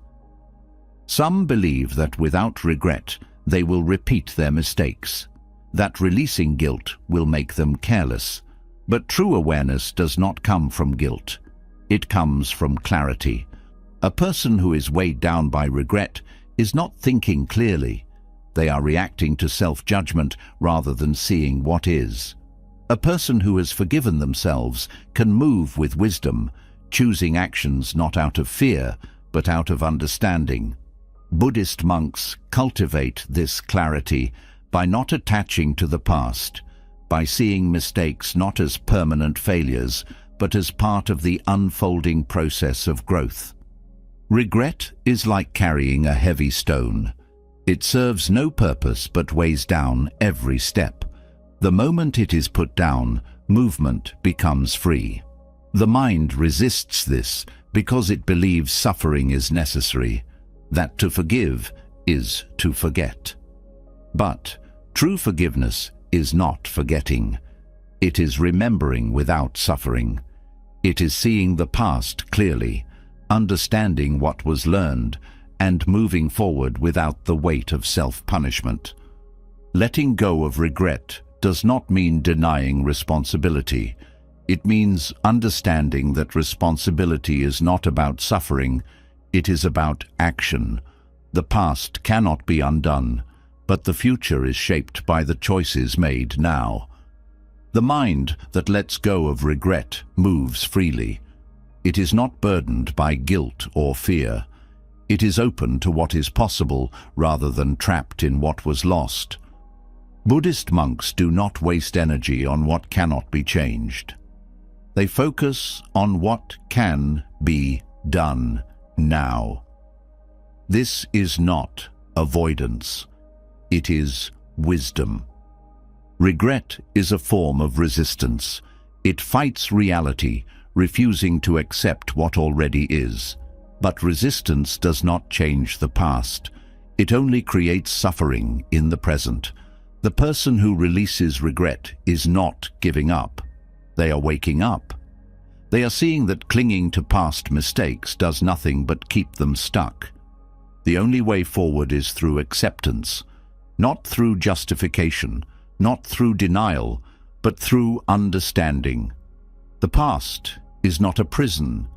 Some believe that without regret, they will repeat their mistakes, that releasing guilt will make them careless. But true awareness does not come from guilt. It comes from clarity. A person who is weighed down by regret is not thinking clearly. They are reacting to self-judgment rather than seeing what is. A person who has forgiven themselves can move with wisdom, choosing actions not out of fear, but out of understanding. Buddhist monks cultivate this clarity by not attaching to the past, by seeing mistakes not as permanent failures, but as part of the unfolding process of growth. Regret is like carrying a heavy stone. It serves no purpose but weighs down every step. The moment it is put down, movement becomes free. The mind resists this because it believes suffering is necessary, that to forgive is to forget. But true forgiveness is not forgetting. It is remembering without suffering. It is seeing the past clearly, understanding what was learned, and moving forward without the weight of self-punishment. Letting go of regret does not mean denying responsibility. It means understanding that responsibility is not about suffering, it is about action. The past cannot be undone, but the future is shaped by the choices made now. The mind that lets go of regret moves freely. It is not burdened by guilt or fear. It is open to what is possible rather than trapped in what was lost. Buddhist monks do not waste energy on what cannot be changed. They focus on what can be done now. This is not avoidance. It is wisdom. Regret is a form of resistance. It fights reality, refusing to accept what already is. But resistance does not change the past. It only creates suffering in the present. The person who releases regret is not giving up. They are waking up. They are seeing that clinging to past mistakes does nothing but keep them stuck. The only way forward is through acceptance, not through justification, not through denial, but through understanding. The past is not a prison.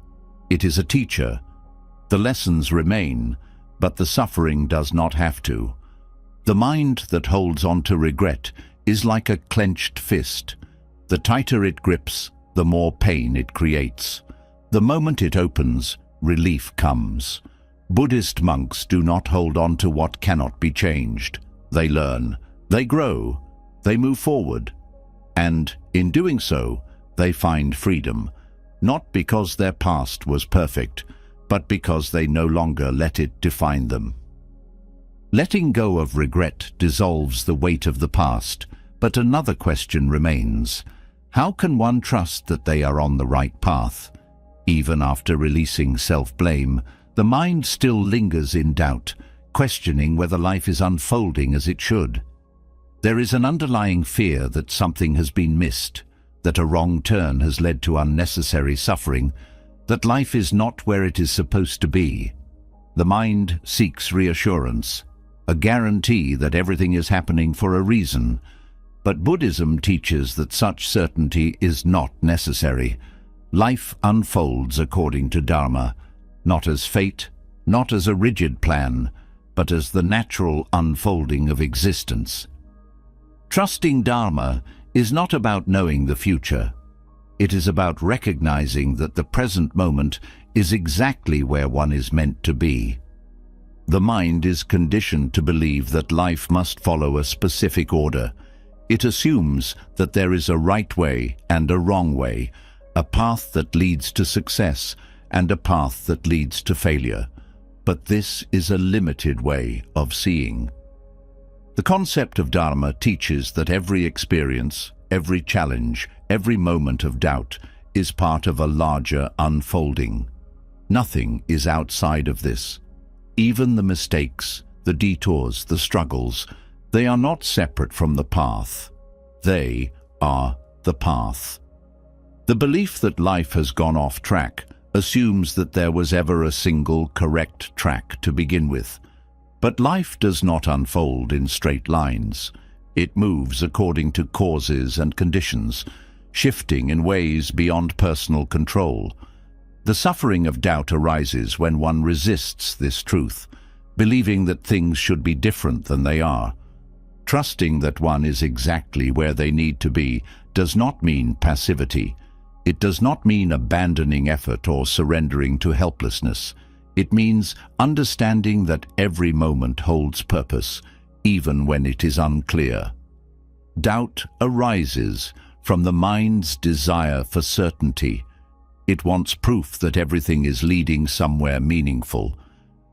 It is a teacher. The lessons remain, but the suffering does not have to. The mind that holds on to regret is like a clenched fist. The tighter it grips, the more pain it creates. The moment it opens, relief comes. Buddhist monks do not hold on to what cannot be changed. They learn, they grow, they move forward. And in doing so, they find freedom, not because their past was perfect, but because they no longer let it define them. Letting go of regret dissolves the weight of the past, but another question remains. How can one trust that they are on the right path? Even after releasing self-blame, the mind still lingers in doubt, questioning whether life is unfolding as it should. There is an underlying fear that something has been missed, that a wrong turn has led to unnecessary suffering, that life is not where it is supposed to be. The mind seeks reassurance, a guarantee that everything is happening for a reason. But Buddhism teaches that such certainty is not necessary. Life unfolds according to Dharma, not as fate, not as a rigid plan, but as the natural unfolding of existence. Trusting Dharma is not about knowing the future. It is about recognizing that the present moment is exactly where one is meant to be. The mind is conditioned to believe that life must follow a specific order. It assumes that there is a right way and a wrong way, a path that leads to success and a path that leads to failure. But this is a limited way of seeing. The concept of Dharma teaches that every experience, every challenge, every moment of doubt is part of a larger unfolding. Nothing is outside of this. Even the mistakes, the detours, the struggles, they are not separate from the path. They are the path. The belief that life has gone off track assumes that there was ever a single correct track to begin with. But life does not unfold in straight lines. It moves according to causes and conditions, shifting in ways beyond personal control. The suffering of doubt arises when one resists this truth, believing that things should be different than they are. Trusting that one is exactly where they need to be does not mean passivity. It does not mean abandoning effort or surrendering to helplessness. It means understanding that every moment holds purpose, even when it is unclear. Doubt arises from the mind's desire for certainty. It wants proof that everything is leading somewhere meaningful.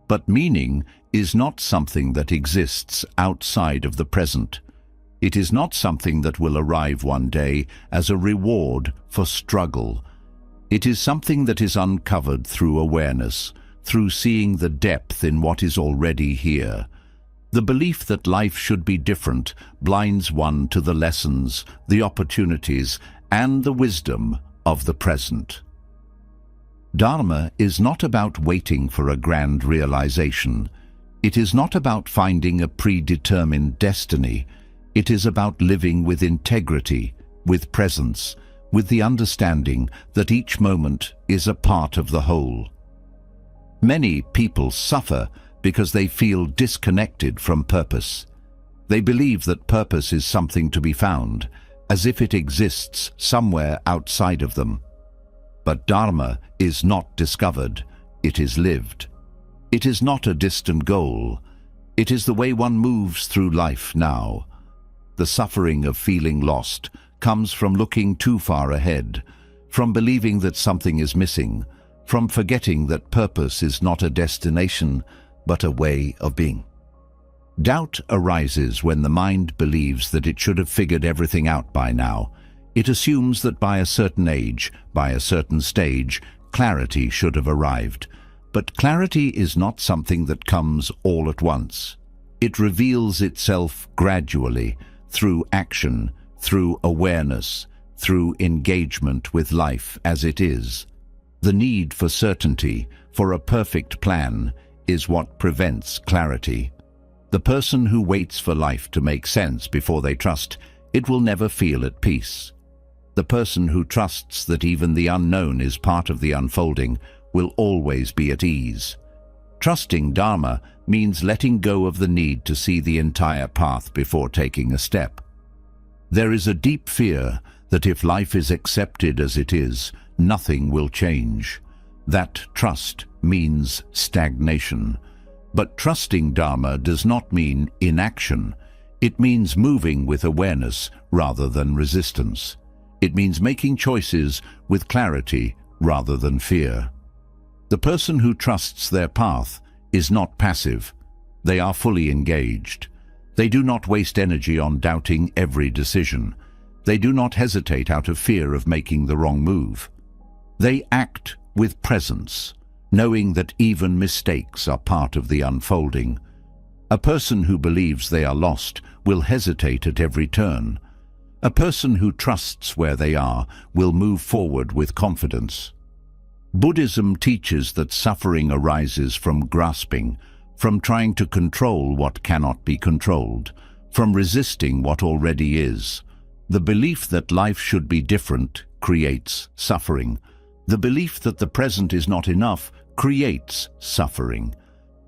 But meaning is not something that exists outside of the present. It is not something that will arrive one day as a reward for struggle. It is something that is uncovered through awareness, through seeing the depth in what is already here. The belief that life should be different blinds one to the lessons, the opportunities, and the wisdom of the present. Dharma is not about waiting for a grand realization. It is not about finding a predetermined destiny. It is about living with integrity, with presence, with the understanding that each moment is a part of the whole. Many people suffer because they feel disconnected from purpose. They believe that purpose is something to be found, as if it exists somewhere outside of them. But Dharma is not discovered, it is lived. It is not a distant goal. It is the way one moves through life now. The suffering of feeling lost comes from looking too far ahead, from believing that something is missing, from forgetting that purpose is not a destination, but a way of being. Doubt arises when the mind believes that it should have figured everything out by now. It assumes that by a certain age, by a certain stage, clarity should have arrived. But clarity is not something that comes all at once. It reveals itself gradually, through action, through awareness, through engagement with life as it is. The need for certainty, for a perfect plan, is what prevents clarity. The person who waits for life to make sense before they trust it will never feel at peace. The person who trusts that even the unknown is part of the unfolding will always be at ease. Trusting Dharma means letting go of the need to see the entire path before taking a step. There is a deep fear that if life is accepted as it is, nothing will change. That trust means stagnation. But trusting Dharma does not mean inaction. It means moving with awareness rather than resistance. It means making choices with clarity rather than fear. The person who trusts their path is not passive. They are fully engaged. They do not waste energy on doubting every decision. They do not hesitate out of fear of making the wrong move. They act with presence, knowing that even mistakes are part of the unfolding. A person who believes they are lost will hesitate at every turn. A person who trusts where they are will move forward with confidence. Buddhism teaches that suffering arises from grasping, from trying to control what cannot be controlled, from resisting what already is. The belief that life should be different creates suffering. The belief that the present is not enough creates suffering.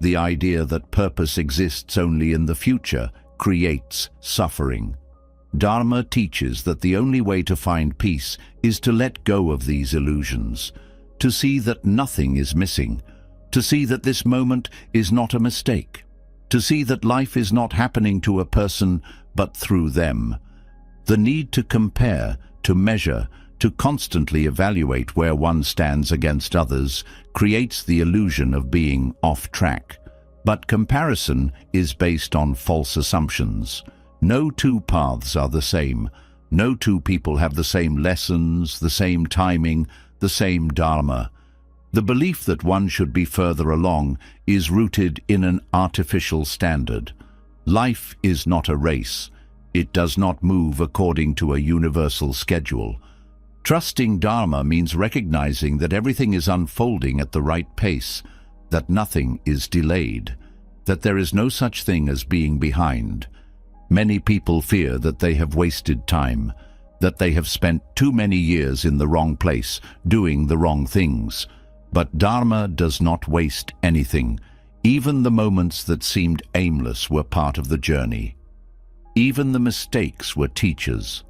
The idea that purpose exists only in the future creates suffering. Dharma teaches that the only way to find peace is to let go of these illusions, to see that nothing is missing, to see that this moment is not a mistake, to see that life is not happening to a person but through them. The need to compare, to measure, to constantly evaluate where one stands against others creates the illusion of being off track. But comparison is based on false assumptions. No two paths are the same. No two people have the same lessons, the same timing, the same Dharma. The belief that one should be further along is rooted in an artificial standard. Life is not a race. It does not move according to a universal schedule. Trusting Dharma means recognizing that everything is unfolding at the right pace, that nothing is delayed, that there is no such thing as being behind. Many people fear that they have wasted time, that they have spent too many years in the wrong place, doing the wrong things. But Dharma does not waste anything. Even the moments that seemed aimless were part of the journey. Even the mistakes were teachers.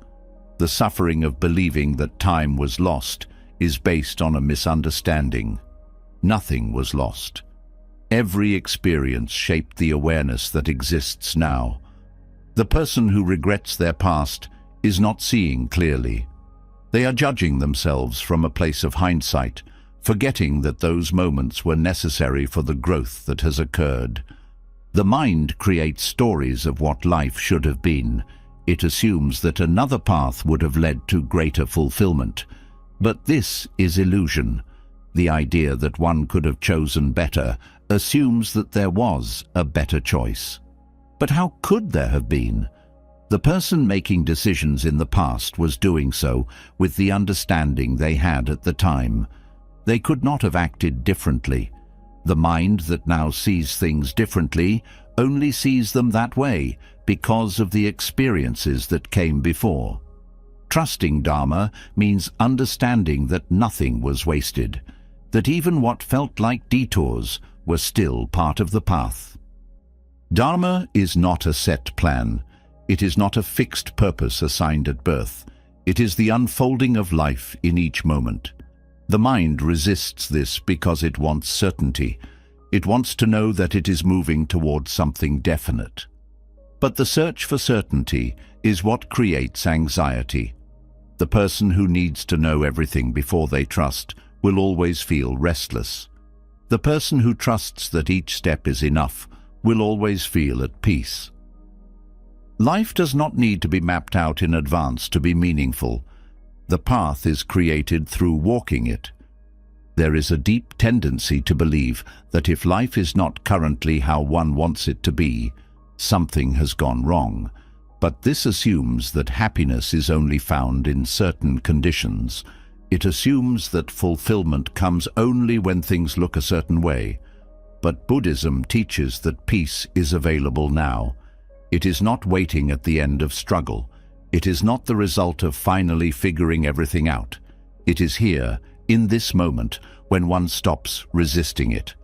The suffering of believing that time was lost is based on a misunderstanding. Nothing was lost. Every experience shaped the awareness that exists now. The person who regrets their past is not seeing clearly. They are judging themselves from a place of hindsight, forgetting that those moments were necessary for the growth that has occurred. The mind creates stories of what life should have been. It assumes that another path would have led to greater fulfillment. But this is illusion. The idea that one could have chosen better assumes that there was a better choice. But how could there have been? The person making decisions in the past was doing so with the understanding they had at the time. They could not have acted differently. The mind that now sees things differently only sees them that way because of the experiences that came before. Trusting Dharma means understanding that nothing was wasted, that even what felt like detours were still part of the path. Dharma is not a set plan. It is not a fixed purpose assigned at birth. It is the unfolding of life in each moment. The mind resists this because it wants certainty. It wants to know that it is moving towards something definite. But the search for certainty is what creates anxiety. The person who needs to know everything before they trust will always feel restless. The person who trusts that each step is enough will always feel at peace. Life does not need to be mapped out in advance to be meaningful. The path is created through walking it. There is a deep tendency to believe that if life is not currently how one wants it to be, something has gone wrong. But this assumes that happiness is only found in certain conditions. It assumes that fulfillment comes only when things look a certain way. But Buddhism teaches that peace is available now. It is not waiting at the end of struggle. It is not the result of finally figuring everything out. It is here, in this moment, when one stops resisting it.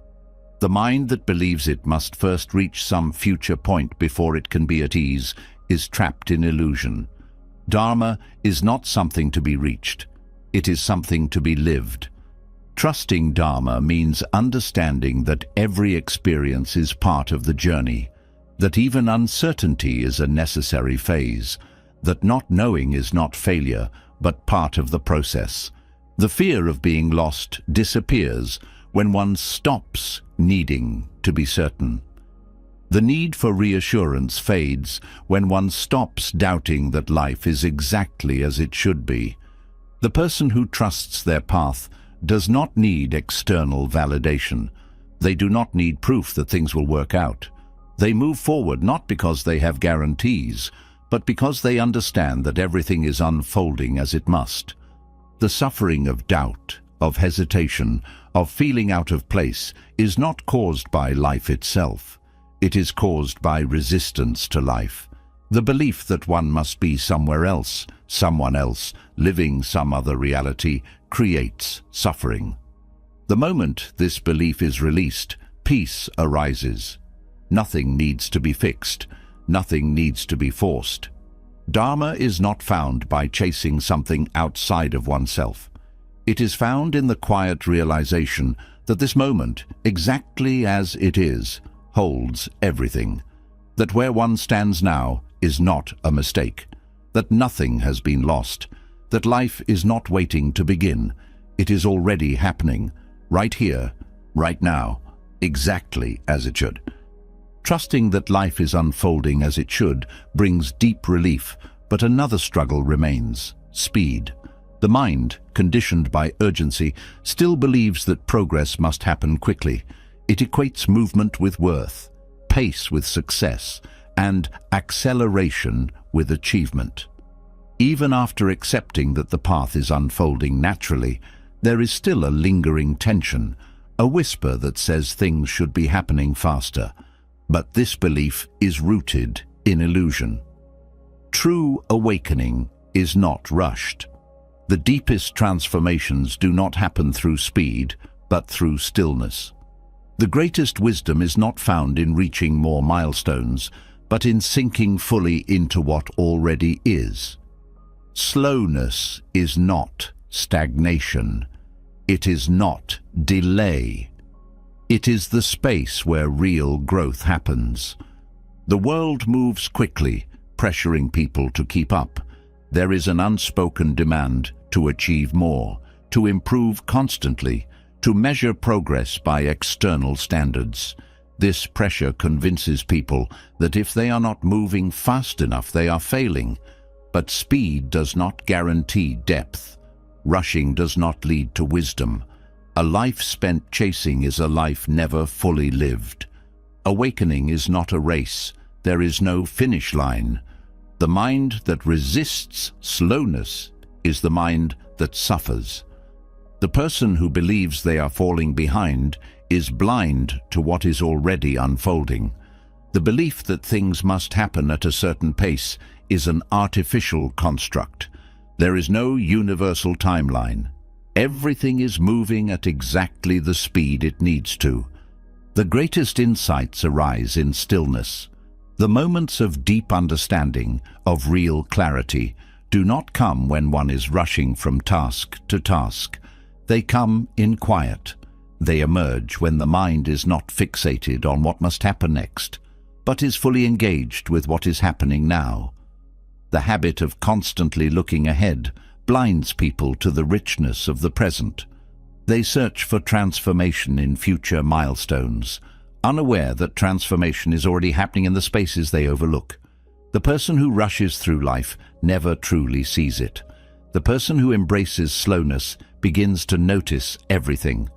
The mind that believes it must first reach some future point before it can be at ease is trapped in illusion. Dharma is not something to be reached. It is something to be lived. Trusting Dharma means understanding that every experience is part of the journey, that even uncertainty is a necessary phase, that not knowing is not failure, but part of the process. The fear of being lost disappears when one stops needing to be certain. The need for reassurance fades when one stops doubting that life is exactly as it should be. The person who trusts their path does not need external validation. They do not need proof that things will work out. They move forward not because they have guarantees, but because they understand that everything is unfolding as it must. The suffering of doubt, of hesitation, of feeling out of place is not caused by life itself. It is caused by resistance to life. The belief that one must be somewhere else, someone else, living some other reality, creates suffering. The moment this belief is released, peace arises. Nothing needs to be fixed. Nothing needs to be forced. Dharma is not found by chasing something outside of oneself. It is found in the quiet realization that this moment, exactly as it is, holds everything. That where one stands now is not a mistake. That nothing has been lost. That life is not waiting to begin. It is already happening, right here, right now, exactly as it should. Trusting that life is unfolding as it should brings deep relief, but another struggle remains: speed. The mind, conditioned by urgency, still believes that progress must happen quickly. It equates movement with worth, pace with success, and acceleration with achievement. Even after accepting that the path is unfolding naturally, there is still a lingering tension, a whisper that says things should be happening faster. But this belief is rooted in illusion. True awakening is not rushed. The deepest transformations do not happen through speed, but through stillness. The greatest wisdom is not found in reaching more milestones, but in sinking fully into what already is. Slowness is not stagnation. It is not delay. It is the space where real growth happens. The world moves quickly, pressuring people to keep up. There is an unspoken demand to achieve more, to improve constantly, to measure progress by external standards. This pressure convinces people that if they are not moving fast enough, they are failing. But speed does not guarantee depth. Rushing does not lead to wisdom. A life spent chasing is a life never fully lived. Awakening is not a race. There is no finish line. The mind that resists slowness is the mind that suffers. The person who believes they are falling behind is blind to what is already unfolding. The belief that things must happen at a certain pace is an artificial construct. There is no universal timeline. Everything is moving at exactly the speed it needs to. The greatest insights arise in stillness. The moments of deep understanding, of real clarity, do not come when one is rushing from task to task. They come in quiet. They emerge when the mind is not fixated on what must happen next, but is fully engaged with what is happening now. The habit of constantly looking ahead blinds people to the richness of the present. They search for transformation in future milestones, unaware that transformation is already happening in the spaces they overlook. The person who rushes through life never truly sees it. The person who embraces slowness begins to notice everything.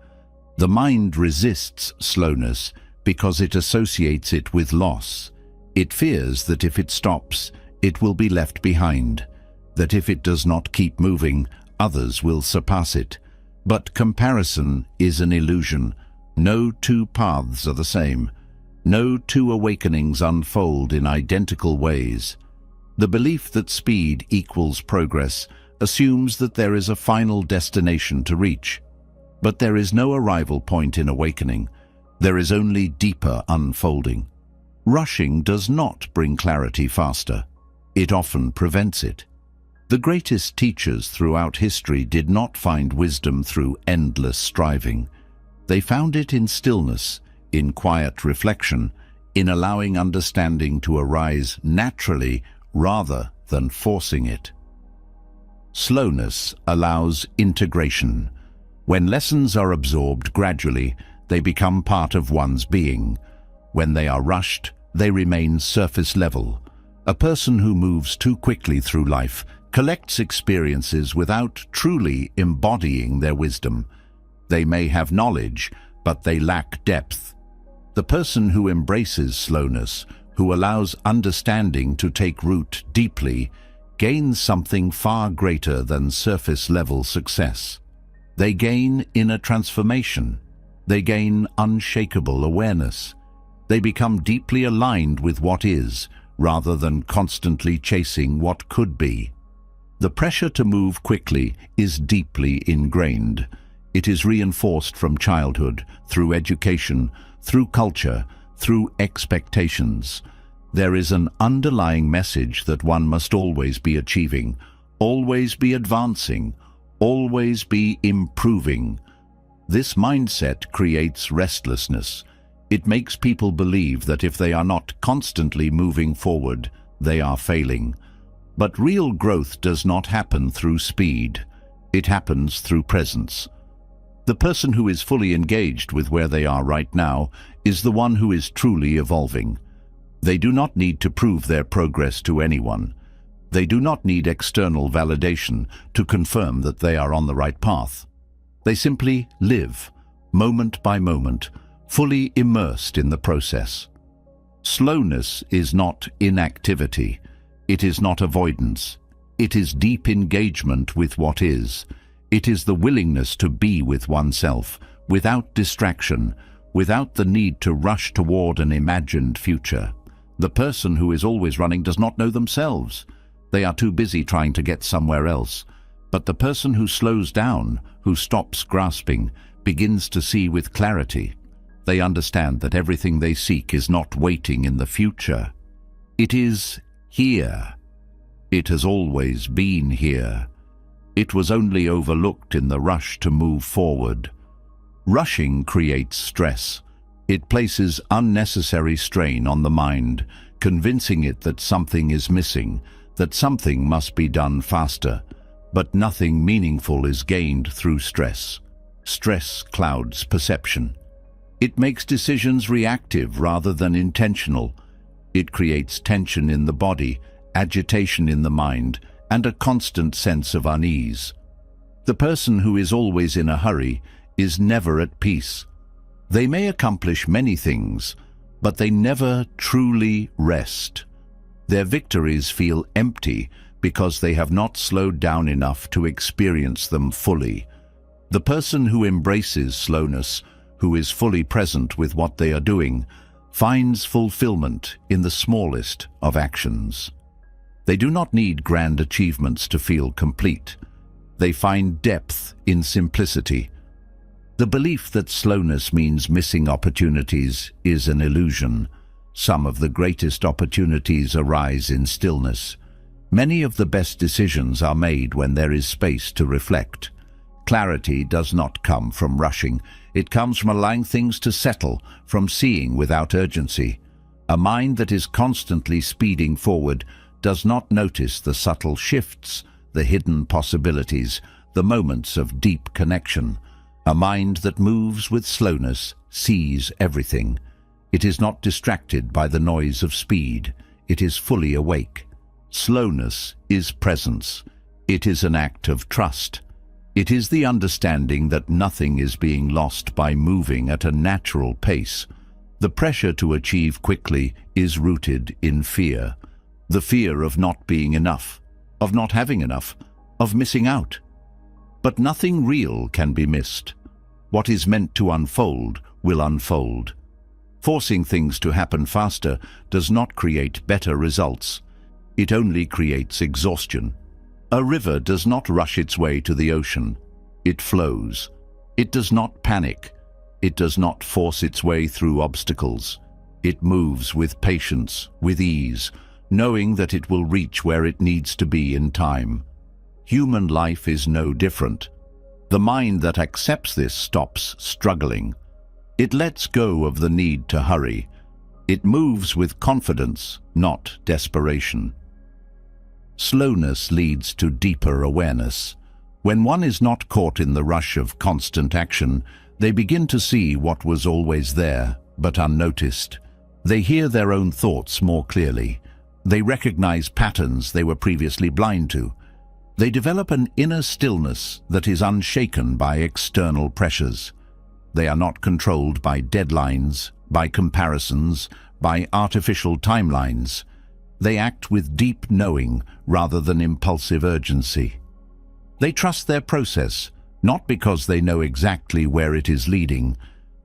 The mind resists slowness because it associates it with loss. It fears that if it stops, it will be left behind, that if it does not keep moving, others will surpass it. But comparison is an illusion. No two paths are the same. No two awakenings unfold in identical ways. The belief that speed equals progress assumes that there is a final destination to reach. But there is no arrival point in awakening. There is only deeper unfolding. Rushing does not bring clarity faster. It often prevents it. The greatest teachers throughout history did not find wisdom through endless striving. They found it in stillness, in quiet reflection, in allowing understanding to arise naturally rather than forcing it. Slowness allows integration. When lessons are absorbed gradually, they become part of one's being. When they are rushed, they remain surface level. A person who moves too quickly through life collects experiences without truly embodying their wisdom. They may have knowledge, but they lack depth. The person who embraces slowness, who allows understanding to take root deeply, gains something far greater than surface-level success. They gain inner transformation. They gain unshakable awareness. They become deeply aligned with what is, rather than constantly chasing what could be. The pressure to move quickly is deeply ingrained. It is reinforced from childhood, through education, through culture, through expectations. There is an underlying message that one must always be achieving, always be advancing, always be improving. This mindset creates restlessness. It makes people believe that if they are not constantly moving forward, they are failing. But real growth does not happen through speed. It happens through presence. The person who is fully engaged with where they are right now is the one who is truly evolving. They do not need to prove their progress to anyone. They do not need external validation to confirm that they are on the right path. They simply live, moment by moment, fully immersed in the process. Slowness is not inactivity. It is not avoidance. It is deep engagement with what is. It is the willingness to be with oneself, without distraction, without the need to rush toward an imagined future. The person who is always running does not know themselves. They are too busy trying to get somewhere else. But the person who slows down, who stops grasping, begins to see with clarity. They understand that everything they seek is not waiting in the future. It is here. It has always been here. It was only overlooked in the rush to move forward. Rushing creates stress. It places unnecessary strain on the mind, convincing it that something is missing, that something must be done faster. But nothing meaningful is gained through stress. Stress clouds perception. It makes decisions reactive rather than intentional. It creates tension in the body, agitation in the mind, and a constant sense of unease. The person who is always in a hurry is never at peace. They may accomplish many things, but they never truly rest. Their victories feel empty because they have not slowed down enough to experience them fully. The person who embraces slowness, who is fully present with what they are doing, finds fulfillment in the smallest of actions. They do not need grand achievements to feel complete. They find depth in simplicity. The belief that slowness means missing opportunities is an illusion. Some of the greatest opportunities arise in stillness. Many of the best decisions are made when there is space to reflect. Clarity does not come from rushing. It comes from allowing things to settle, from seeing without urgency. A mind that is constantly speeding forward does not notice the subtle shifts, the hidden possibilities, the moments of deep connection. A mind that moves with slowness sees everything. It is not distracted by the noise of speed. It is fully awake. Slowness is presence. It is an act of trust. It is the understanding that nothing is being lost by moving at a natural pace. The pressure to achieve quickly is rooted in fear. The fear of not being enough, of not having enough, of missing out. But nothing real can be missed. What is meant to unfold will unfold. Forcing things to happen faster does not create better results. It only creates exhaustion. A river does not rush its way to the ocean. It flows. It does not panic. It does not force its way through obstacles. It moves with patience, with ease, knowing that it will reach where it needs to be in time. Human life is no different. The mind that accepts this stops struggling. It lets go of the need to hurry. It moves with confidence, not desperation. Slowness leads to deeper awareness. When one is not caught in the rush of constant action, they begin to see what was always there, but unnoticed. They hear their own thoughts more clearly. They recognize patterns they were previously blind to. They develop an inner stillness that is unshaken by external pressures. They are not controlled by deadlines, by comparisons, by artificial timelines. They act with deep knowing rather than impulsive urgency. They trust their process, not because they know exactly where it is leading,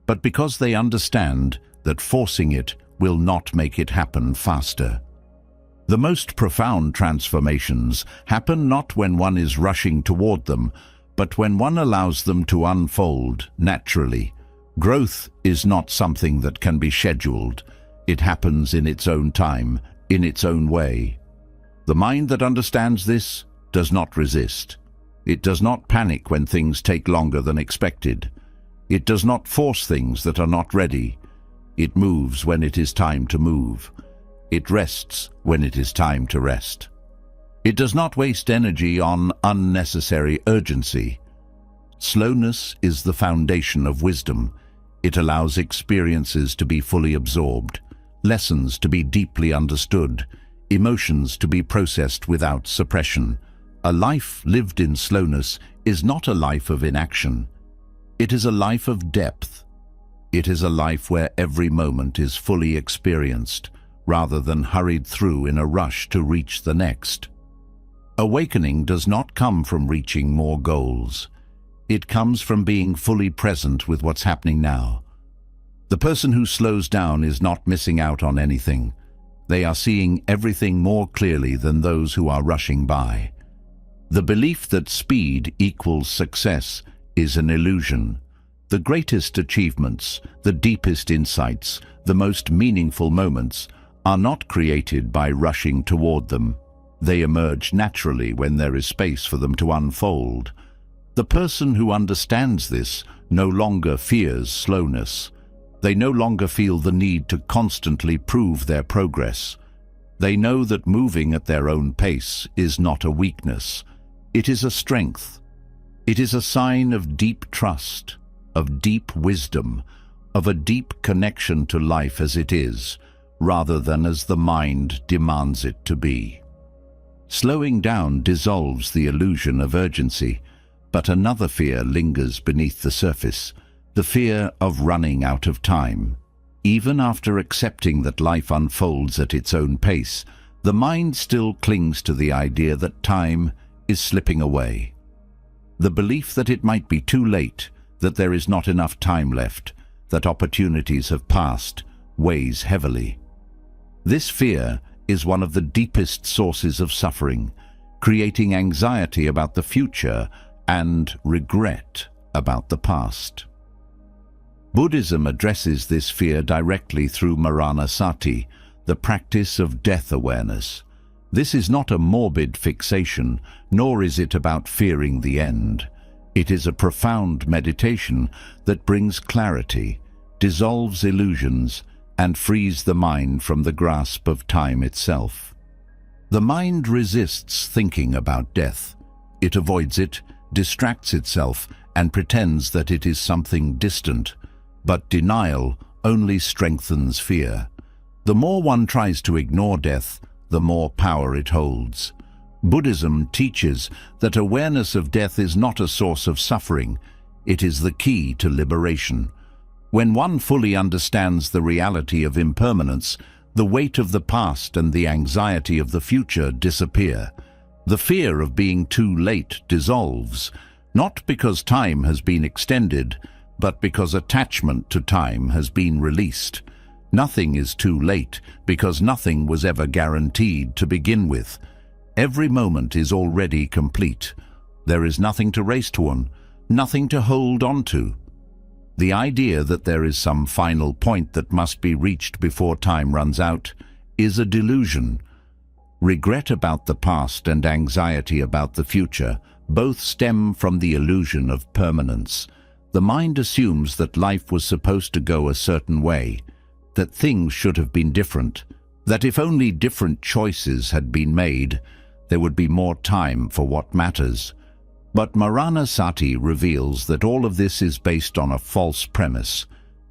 but because they understand that forcing it will not make it happen faster. The most profound transformations happen not when one is rushing toward them, but when one allows them to unfold naturally. Growth is not something that can be scheduled. It happens in its own time, in its own way. The mind that understands this does not resist. It does not panic when things take longer than expected. It does not force things that are not ready. It moves when it is time to move. It rests when it is time to rest. It does not waste energy on unnecessary urgency. Slowness is the foundation of wisdom. It allows experiences to be fully absorbed, lessons to be deeply understood, emotions to be processed without suppression. A life lived in slowness is not a life of inaction. It is a life of depth. It is a life where every moment is fully experienced, rather than hurried through in a rush to reach the next. Awakening does not come from reaching more goals. It comes from being fully present with what's happening now. The person who slows down is not missing out on anything. They are seeing everything more clearly than those who are rushing by. The belief that speed equals success is an illusion. The greatest achievements, the deepest insights, the most meaningful moments are not created by rushing toward them. They emerge naturally when there is space for them to unfold. The person who understands this no longer fears slowness. They no longer feel the need to constantly prove their progress. They know that moving at their own pace is not a weakness. It is a strength. It is a sign of deep trust, of deep wisdom, of a deep connection to life as it is, rather than as the mind demands it to be. Slowing down dissolves the illusion of urgency, but another fear lingers beneath the surface, the fear of running out of time. Even after accepting that life unfolds at its own pace, the mind still clings to the idea that time is slipping away. The belief that it might be too late, that there is not enough time left, that opportunities have passed, weighs heavily. This fear is one of the deepest sources of suffering, creating anxiety about the future and regret about the past. Buddhism addresses this fear directly through Maranasati, the practice of death awareness. This is not a morbid fixation, nor is it about fearing the end. It is a profound meditation that brings clarity, dissolves illusions, and frees the mind from the grasp of time itself. The mind resists thinking about death. It avoids it, distracts itself, and pretends that it is something distant. But denial only strengthens fear. The more one tries to ignore death, the more power it holds. Buddhism teaches that awareness of death is not a source of suffering. It is the key to liberation. When one fully understands the reality of impermanence, the weight of the past and the anxiety of the future disappear. The fear of being too late dissolves, not because time has been extended, but because attachment to time has been released. Nothing is too late because nothing was ever guaranteed to begin with. Every moment is already complete. There is nothing to race toward, nothing to hold on to. The idea that there is some final point that must be reached before time runs out is a delusion. Regret about the past and anxiety about the future both stem from the illusion of permanence. The mind assumes that life was supposed to go a certain way, that things should have been different, that if only different choices had been made, there would be more time for what matters. But Maranasati reveals that all of this is based on a false premise.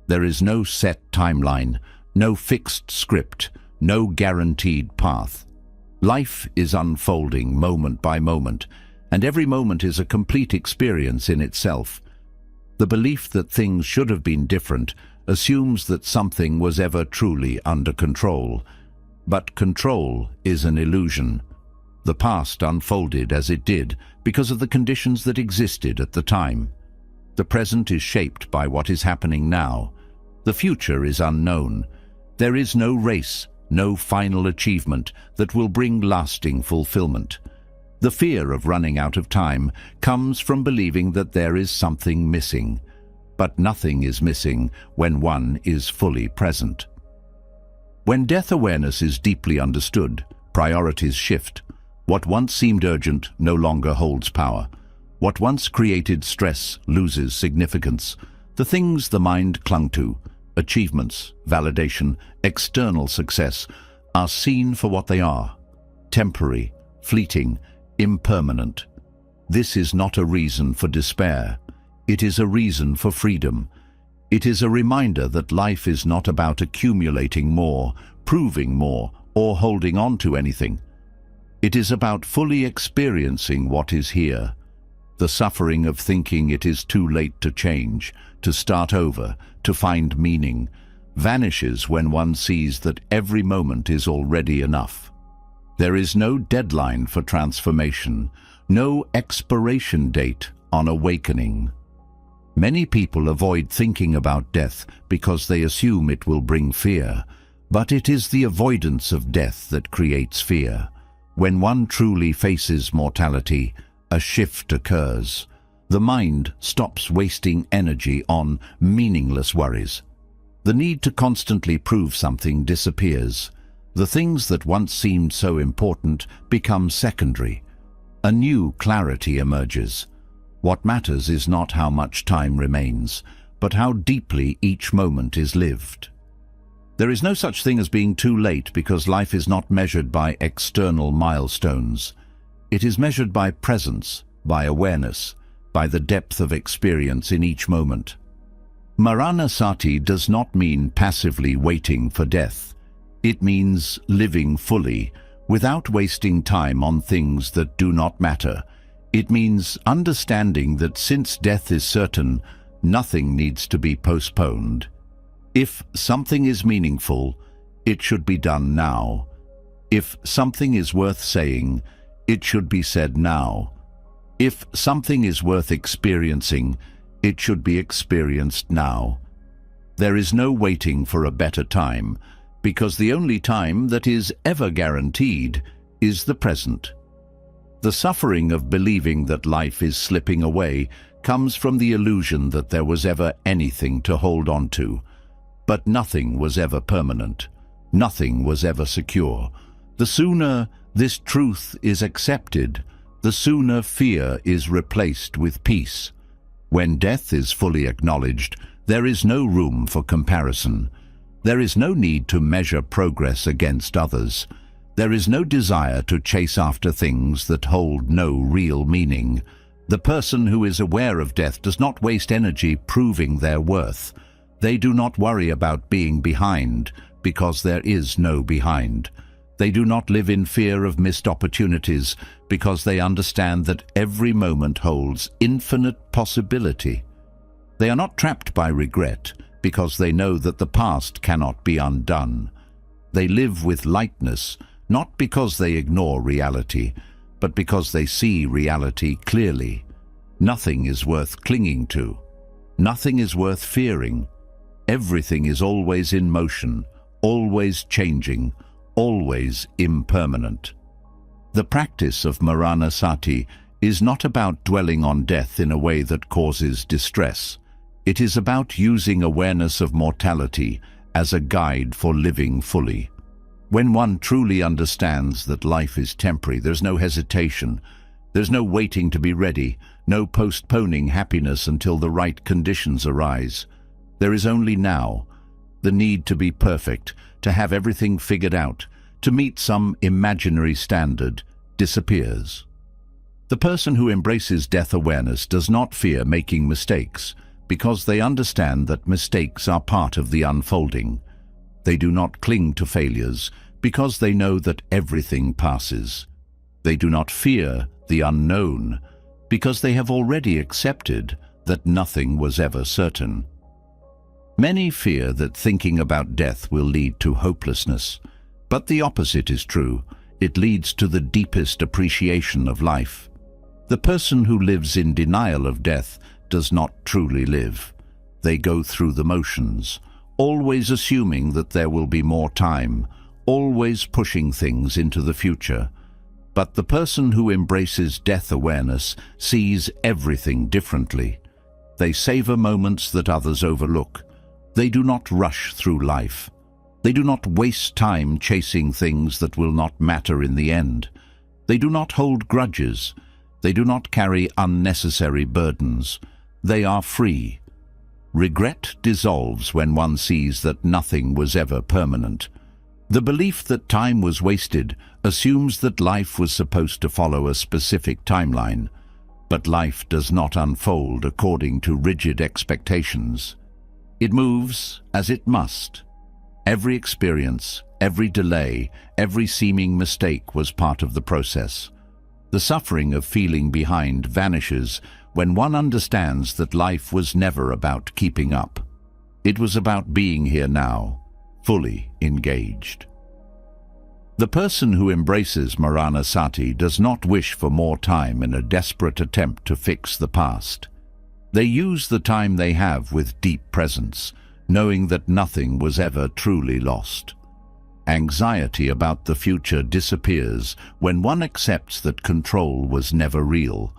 There is no set timeline, no fixed script, no guaranteed path. Life is unfolding moment by moment, and every moment is a complete experience in itself. The belief that things should have been different assumes that something was ever truly under control. But control is an illusion. The past unfolded as it did because of the conditions that existed at the time. The present is shaped by what is happening now. The future is unknown. There is no race, no final achievement that will bring lasting fulfillment. The fear of running out of time comes from believing that there is something missing. But nothing is missing when one is fully present. When death awareness is deeply understood, priorities shift. What once seemed urgent no longer holds power. What once created stress loses significance. The things the mind clung to, achievements, validation, external success, are seen for what they are: temporary, fleeting, impermanent. This is not a reason for despair. It is a reason for freedom. It is a reminder that life is not about accumulating more, proving more, or holding on to anything. It is about fully experiencing what is here. The suffering of thinking it is too late to change, to start over, to find meaning, vanishes when one sees that every moment is already enough. There is no deadline for transformation, no expiration date on awakening. Many people avoid thinking about death because they assume it will bring fear, but it is the avoidance of death that creates fear. When one truly faces mortality, a shift occurs. The mind stops wasting energy on meaningless worries. The need to constantly prove something disappears. The things that once seemed so important become secondary. A new clarity emerges. What matters is not how much time remains, but how deeply each moment is lived. There is no such thing as being too late, because life is not measured by external milestones. It is measured by presence, by awareness, by the depth of experience in each moment. Maranasati does not mean passively waiting for death. It means living fully, without wasting time on things that do not matter. It means understanding that since death is certain, nothing needs to be postponed. If something is meaningful, it should be done now. If something is worth saying, it should be said now. If something is worth experiencing, it should be experienced now. There is no waiting for a better time, because the only time that is ever guaranteed is the present. The suffering of believing that life is slipping away comes from the illusion that there was ever anything to hold on to. But nothing was ever permanent. Nothing was ever secure. The sooner this truth is accepted, the sooner fear is replaced with peace. When death is fully acknowledged, there is no room for comparison. There is no need to measure progress against others. There is no desire to chase after things that hold no real meaning. The person who is aware of death does not waste energy proving their worth. They do not worry about being behind, because there is no behind. They do not live in fear of missed opportunities, because they understand that every moment holds infinite possibility. They are not trapped by regret, because they know that the past cannot be undone. They live with lightness, not because they ignore reality, but because they see reality clearly. Nothing is worth clinging to. Nothing is worth fearing. Everything is always in motion, always changing, always impermanent. The practice of Maranasati is not about dwelling on death in a way that causes distress. It is about using awareness of mortality as a guide for living fully. When one truly understands that life is temporary, there's no hesitation. There's no waiting to be ready, no postponing happiness until the right conditions arise. There is only now. The need to be perfect, to have everything figured out, to meet some imaginary standard, disappears. The person who embraces death awareness does not fear making mistakes, because they understand that mistakes are part of the unfolding. They do not cling to failures, because they know that everything passes. They do not fear the unknown, because they have already accepted that nothing was ever certain. Many fear that thinking about death will lead to hopelessness, but the opposite is true. It leads to the deepest appreciation of life. The person who lives in denial of death does not truly live. They go through the motions, always assuming that there will be more time, always pushing things into the future. But the person who embraces death awareness sees everything differently. They savor moments that others overlook. They do not rush through life. They do not waste time chasing things that will not matter in the end. They do not hold grudges. They do not carry unnecessary burdens. They are free. Regret dissolves when one sees that nothing was ever permanent. The belief that time was wasted assumes that life was supposed to follow a specific timeline, but life does not unfold according to rigid expectations. It moves as it must. Every experience, every delay, every seeming mistake was part of the process. The suffering of feeling behind vanishes when one understands that life was never about keeping up. It was about being here now, fully engaged. The person who embraces Maranasati does not wish for more time in a desperate attempt to fix the past. They use the time they have with deep presence, knowing that nothing was ever truly lost. Anxiety about the future disappears when one accepts that control was never real.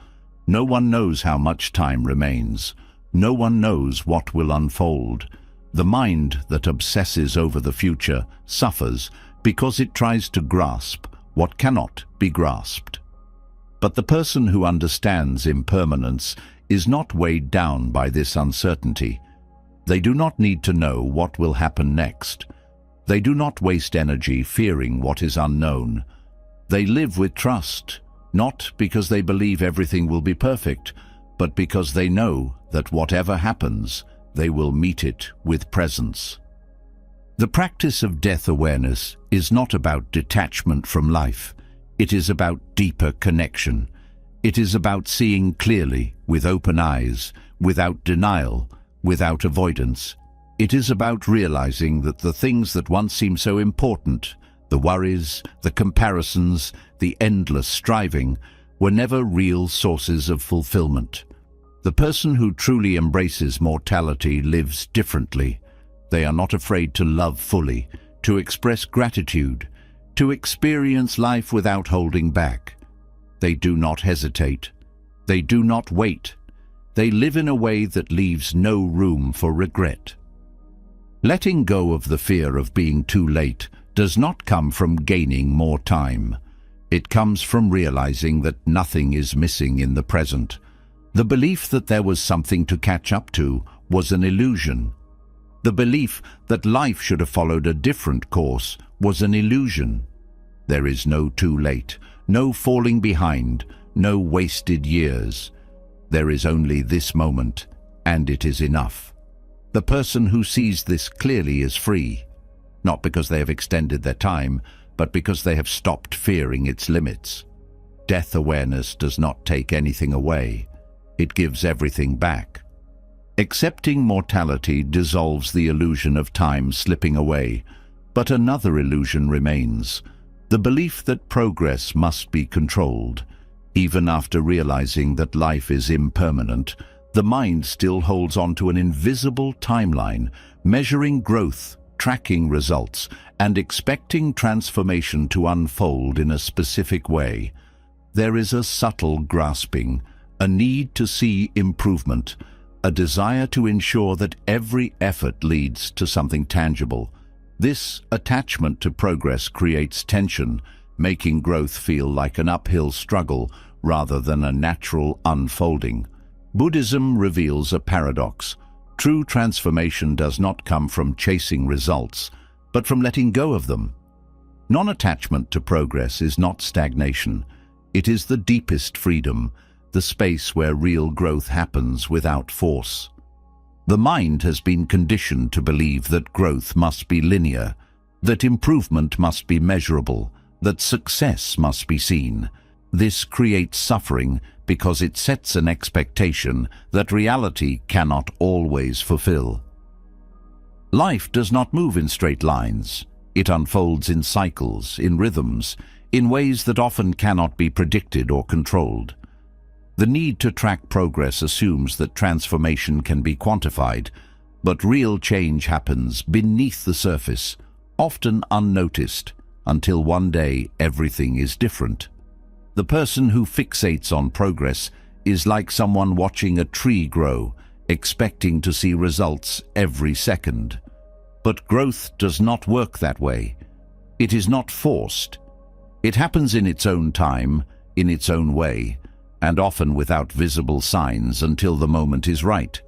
No one knows how much time remains. No one knows what will unfold. The mind that obsesses over the future suffers because it tries to grasp what cannot be grasped. But the person who understands impermanence is not weighed down by this uncertainty. They do not need to know what will happen next. They do not waste energy fearing what is unknown. They live with trust, not because they believe everything will be perfect, but because they know that whatever happens, they will meet it with presence. The practice of death awareness is not about detachment from life. It is about deeper connection. It is about seeing clearly, with open eyes, without denial, without avoidance. It is about realizing that the things that once seemed so important, the worries, the comparisons, the endless striving, were never real sources of fulfillment. The person who truly embraces mortality lives differently. They are not afraid to love fully, to express gratitude, to experience life without holding back. They do not hesitate. They do not wait. They live in a way that leaves no room for regret. Letting go of the fear of being too late does not come from gaining more time. It comes from realizing that nothing is missing in the present. The belief that there was something to catch up to was an illusion. The belief that life should have followed a different course was an illusion. There is no too late, no falling behind, no wasted years. There is only this moment, and it is enough. The person who sees this clearly is free, not because they have extended their time, but because they have stopped fearing its limits. Death awareness does not take anything away. It gives everything back. Accepting mortality dissolves the illusion of time slipping away, but another illusion remains: the belief that progress must be controlled. Even after realizing that life is impermanent, the mind still holds on to an invisible timeline, measuring growth, tracking results, and expecting transformation to unfold in a specific way. There is a subtle grasping, a need to see improvement, a desire to ensure that every effort leads to something tangible. This attachment to progress creates tension, making growth feel like an uphill struggle rather than a natural unfolding. Buddhism reveals a paradox. True transformation does not come from chasing results, but from letting go of them. Non-attachment to progress is not stagnation. It is the deepest freedom, the space where real growth happens without force. The mind has been conditioned to believe that growth must be linear, that improvement must be measurable, that success must be seen. This creates suffering because it sets an expectation that reality cannot always fulfill. Life does not move in straight lines. It unfolds in cycles, in rhythms, in ways that often cannot be predicted or controlled. The need to track progress assumes that transformation can be quantified, but real change happens beneath the surface, often unnoticed, until one day everything is different. The person who fixates on progress is like someone watching a tree grow, expecting to see results every second. But growth does not work that way. It is not forced. It happens in its own time, in its own way, and often without visible signs until the moment is right.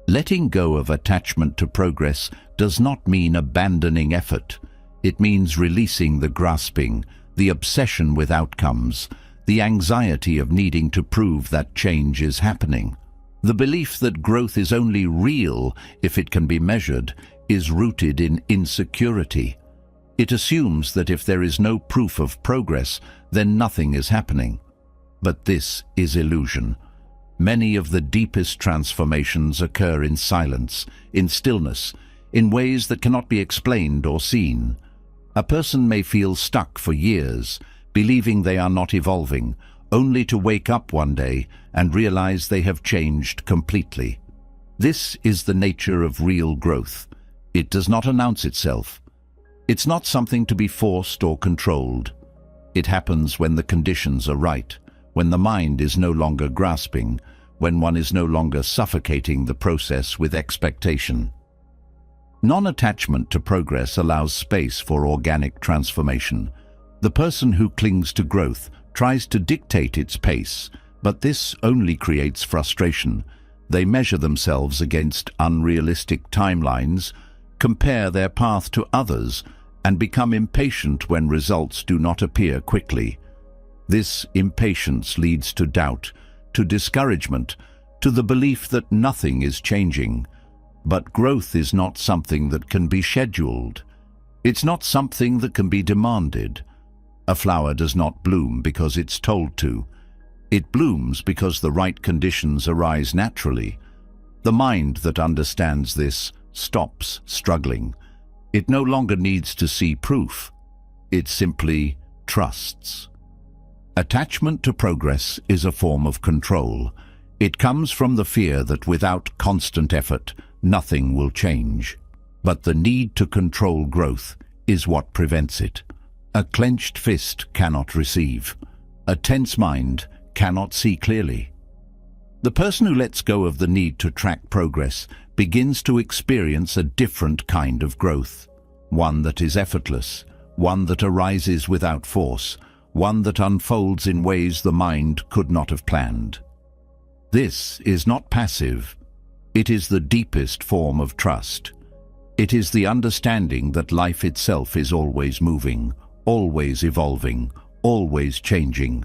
Letting go of attachment to progress does not mean abandoning effort. It means releasing the grasping, the obsession with outcomes, the anxiety of needing to prove that change is happening. The belief that growth is only real if it can be measured is rooted in insecurity. It assumes that if there is no proof of progress, then nothing is happening. But this is illusion. Many of the deepest transformations occur in silence, in stillness, in ways that cannot be explained or seen. A person may feel stuck for years, believing they are not evolving, only to wake up one day and realize they have changed completely. This is the nature of real growth. It does not announce itself. It's not something to be forced or controlled. It happens when the conditions are right, when the mind is no longer grasping, when one is no longer suffocating the process with expectation. Non-attachment to progress allows space for organic transformation. The person who clings to growth tries to dictate its pace, but this only creates frustration. They measure themselves against unrealistic timelines, compare their path to others, and become impatient when results do not appear quickly. This impatience leads to doubt, to discouragement, to the belief that nothing is changing. But growth is not something that can be scheduled. It's not something that can be demanded. A flower does not bloom because it's told to. It blooms because the right conditions arise naturally. The mind that understands this stops struggling. It no longer needs to see proof. It simply trusts. Attachment to progress is a form of control. It comes from the fear that without constant effort, nothing will change. But the need to control growth is what prevents it. A clenched fist cannot receive. A tense mind cannot see clearly. The person who lets go of the need to track progress begins to experience a different kind of growth. One that is effortless, one that arises without force, one that unfolds in ways the mind could not have planned. This is not passive. It is the deepest form of trust. It is the understanding that life itself is always moving, always evolving, always changing,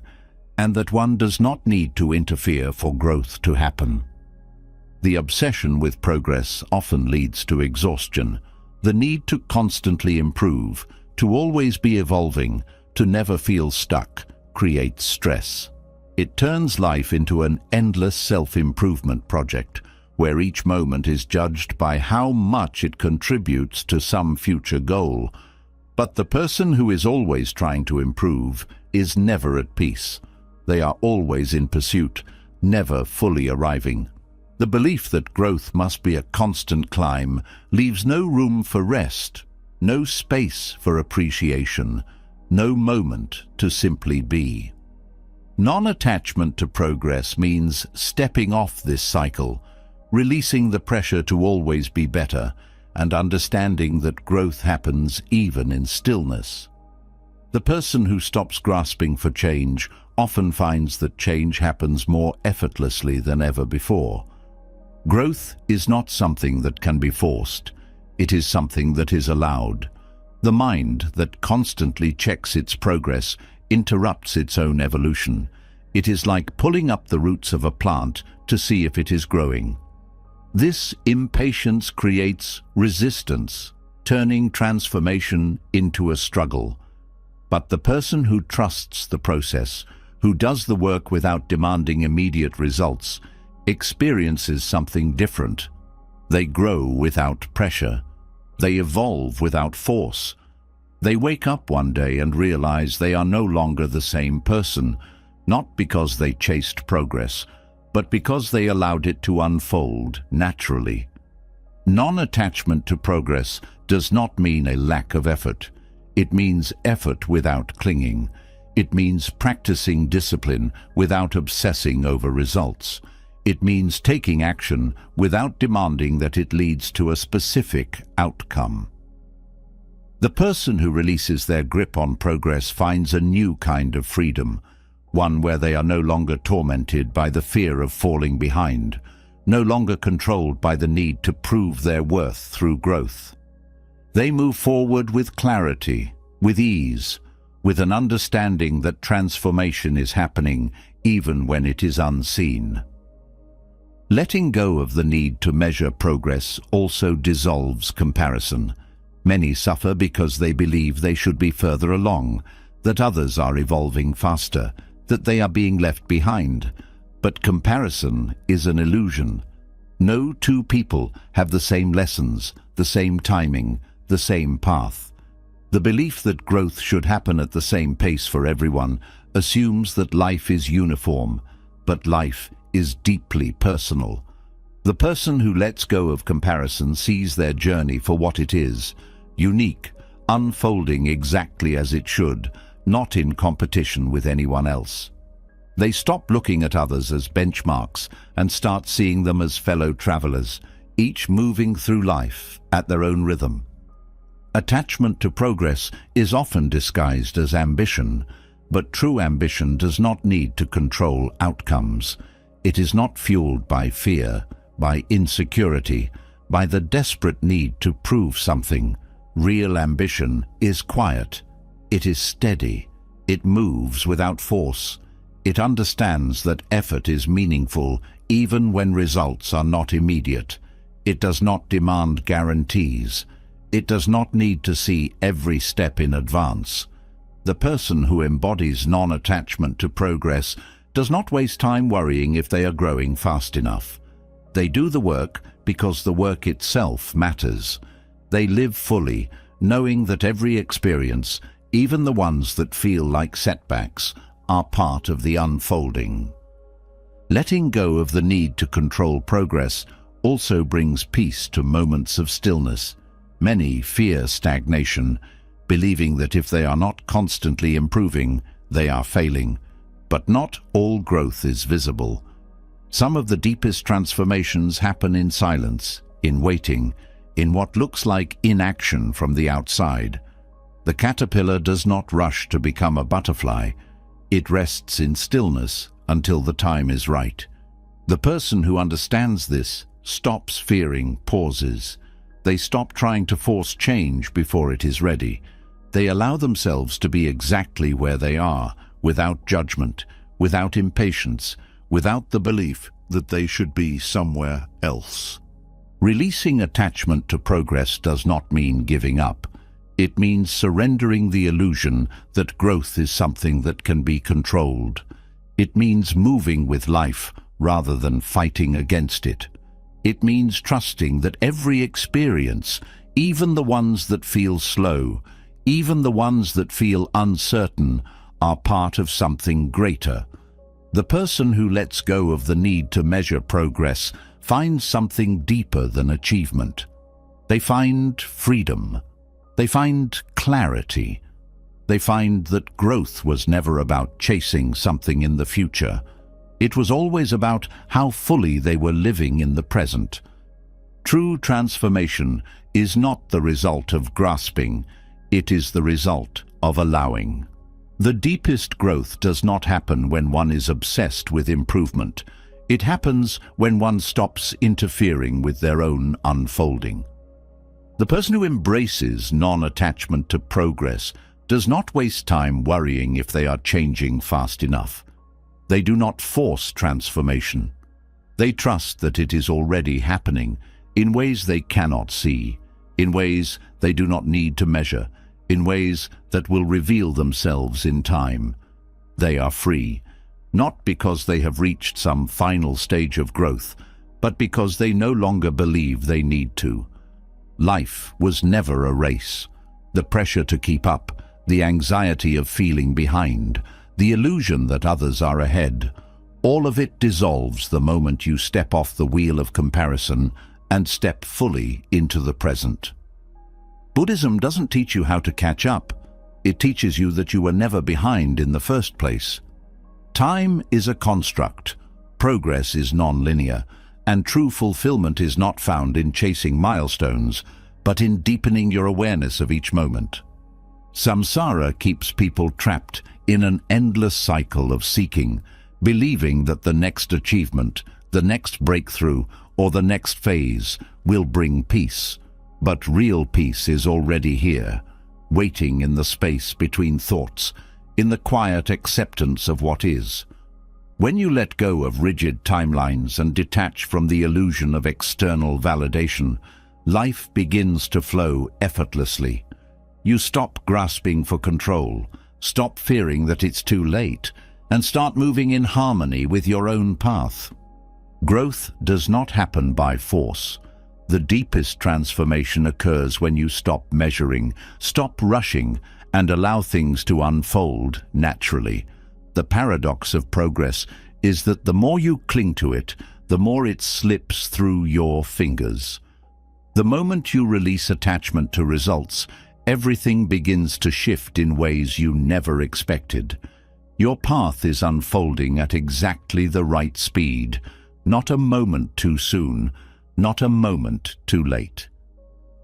and that one does not need to interfere for growth to happen. The obsession with progress often leads to exhaustion. The need to constantly improve, to always be evolving, to never feel stuck, creates stress. It turns life into an endless self-improvement project, where each moment is judged by how much it contributes to some future goal. But the person who is always trying to improve is never at peace. They are always in pursuit, never fully arriving. The belief that growth must be a constant climb leaves no room for rest, no space for appreciation, no moment to simply be. Non-attachment to progress means stepping off this cycle, releasing the pressure to always be better, and understanding that growth happens even in stillness. The person who stops grasping for change often finds that change happens more effortlessly than ever before. Growth is not something that can be forced. It is something that is allowed. The mind that constantly checks its progress interrupts its own evolution. It is like pulling up the roots of a plant to see if it is growing. This impatience creates resistance, turning transformation into a struggle. But the person who trusts the process, who does the work without demanding immediate results, experiences something different. They grow without pressure. They evolve without force. They wake up one day and realize they are no longer the same person, not because they chased progress, but because they allowed it to unfold naturally. Non-attachment to progress does not mean a lack of effort. It means effort without clinging. It means practicing discipline without obsessing over results. It means taking action without demanding that it leads to a specific outcome. The person who releases their grip on progress finds a new kind of freedom, one where they are no longer tormented by the fear of falling behind, no longer controlled by the need to prove their worth through growth. They move forward with clarity, with ease, with an understanding that transformation is happening even when it is unseen. Letting go of the need to measure progress also dissolves comparison. Many suffer because they believe they should be further along, that others are evolving faster, that they are being left behind. But comparison is an illusion. No two people have the same lessons, the same timing, the same path. The belief that growth should happen at the same pace for everyone assumes that life is uniform, but life is deeply personal. The person who lets go of comparison sees their journey for what it is, unique, unfolding exactly as it should, not in competition with anyone else. They stop looking at others as benchmarks and start seeing them as fellow travelers, each moving through life at their own rhythm. Attachment to progress is often disguised as ambition, but true ambition does not need to control outcomes. It is not fueled by fear, by insecurity, by the desperate need to prove something. Real ambition is quiet. It is steady. It moves without force. It understands that effort is meaningful even when results are not immediate. It does not demand guarantees. It does not need to see every step in advance. The person who embodies non-attachment to progress does not waste time worrying if they are growing fast enough. They do the work because the work itself matters. They live fully, knowing that every experience, even the ones that feel like setbacks, are part of the unfolding. Letting go of the need to control progress also brings peace to moments of stillness. Many fear stagnation, believing that if they are not constantly improving, they are failing. But not all growth is visible. Some of the deepest transformations happen in silence, in waiting, in what looks like inaction from the outside. The caterpillar does not rush to become a butterfly. It rests in stillness until the time is right. The person who understands this stops fearing pauses. They stop trying to force change before it is ready. They allow themselves to be exactly where they are, without judgment, without impatience, without the belief that they should be somewhere else. Releasing attachment to progress does not mean giving up. It means surrendering the illusion that growth is something that can be controlled. It means moving with life rather than fighting against it. It means trusting that every experience, even the ones that feel slow, even the ones that feel uncertain, are part of something greater. The person who lets go of the need to measure progress finds something deeper than achievement. They find freedom. They find clarity. They find that growth was never about chasing something in the future. It was always about how fully they were living in the present. True transformation is not the result of grasping. It is the result of allowing. The deepest growth does not happen when one is obsessed with improvement. It happens when one stops interfering with their own unfolding. The person who embraces non-attachment to progress does not waste time worrying if they are changing fast enough. They do not force transformation. They trust that it is already happening in ways they cannot see, in ways they do not need to measure, in ways that will reveal themselves in time. They are free, not because they have reached some final stage of growth, but because they no longer believe they need to. Life was never a race. The pressure to keep up, the anxiety of feeling behind, the illusion that others are ahead, all of it dissolves the moment you step off the wheel of comparison and step fully into the present. Buddhism doesn't teach you how to catch up. It teaches you that you were never behind in the first place. Time is a construct. Progress is non-linear, and true fulfillment is not found in chasing milestones, but in deepening your awareness of each moment. Samsara keeps people trapped in an endless cycle of seeking, believing that the next achievement, the next breakthrough, or the next phase will bring peace. But real peace is already here, waiting in the space between thoughts, in the quiet acceptance of what is. When you let go of rigid timelines and detach from the illusion of external validation, life begins to flow effortlessly. You stop grasping for control, stop fearing that it's too late, and start moving in harmony with your own path. Growth does not happen by force. The deepest transformation occurs when you stop measuring, stop rushing, and allow things to unfold naturally. The paradox of progress is that the more you cling to it, the more it slips through your fingers. The moment you release attachment to results, everything begins to shift in ways you never expected. Your path is unfolding at exactly the right speed, not a moment too soon, not a moment too late.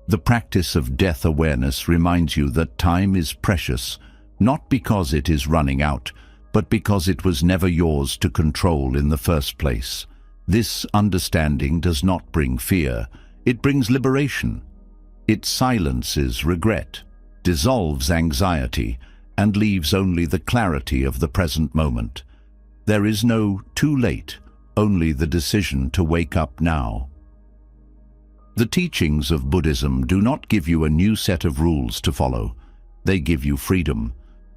The practice of death awareness reminds you that time is precious, not because it is running out, but because it was never yours to control in the first place. This understanding does not bring fear, it brings liberation. It silences regret, dissolves anxiety, and leaves only the clarity of the present moment. There is no too late, only the decision to wake up now. The teachings of Buddhism do not give you a new set of rules to follow. They give you freedom.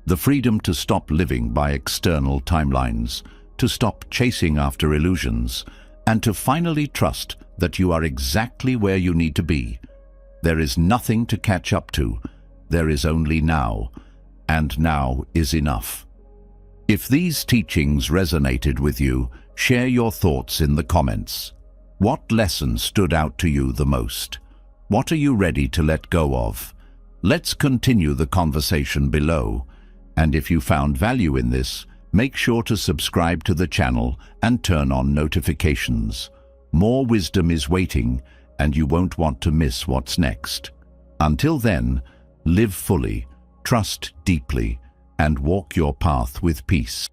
The freedom to stop living by external timelines, to stop chasing after illusions, and to finally trust that you are exactly where you need to be. There is nothing to catch up to. There is only now, and now is enough. If these teachings resonated with you, share your thoughts in the comments. What lesson stood out to you the most? What are you ready to let go of? Let's continue the conversation below. And if you found value in this, make sure to subscribe to the channel and turn on notifications. More wisdom is waiting, and you won't want to miss what's next. Until then, live fully, trust deeply, and walk your path with peace.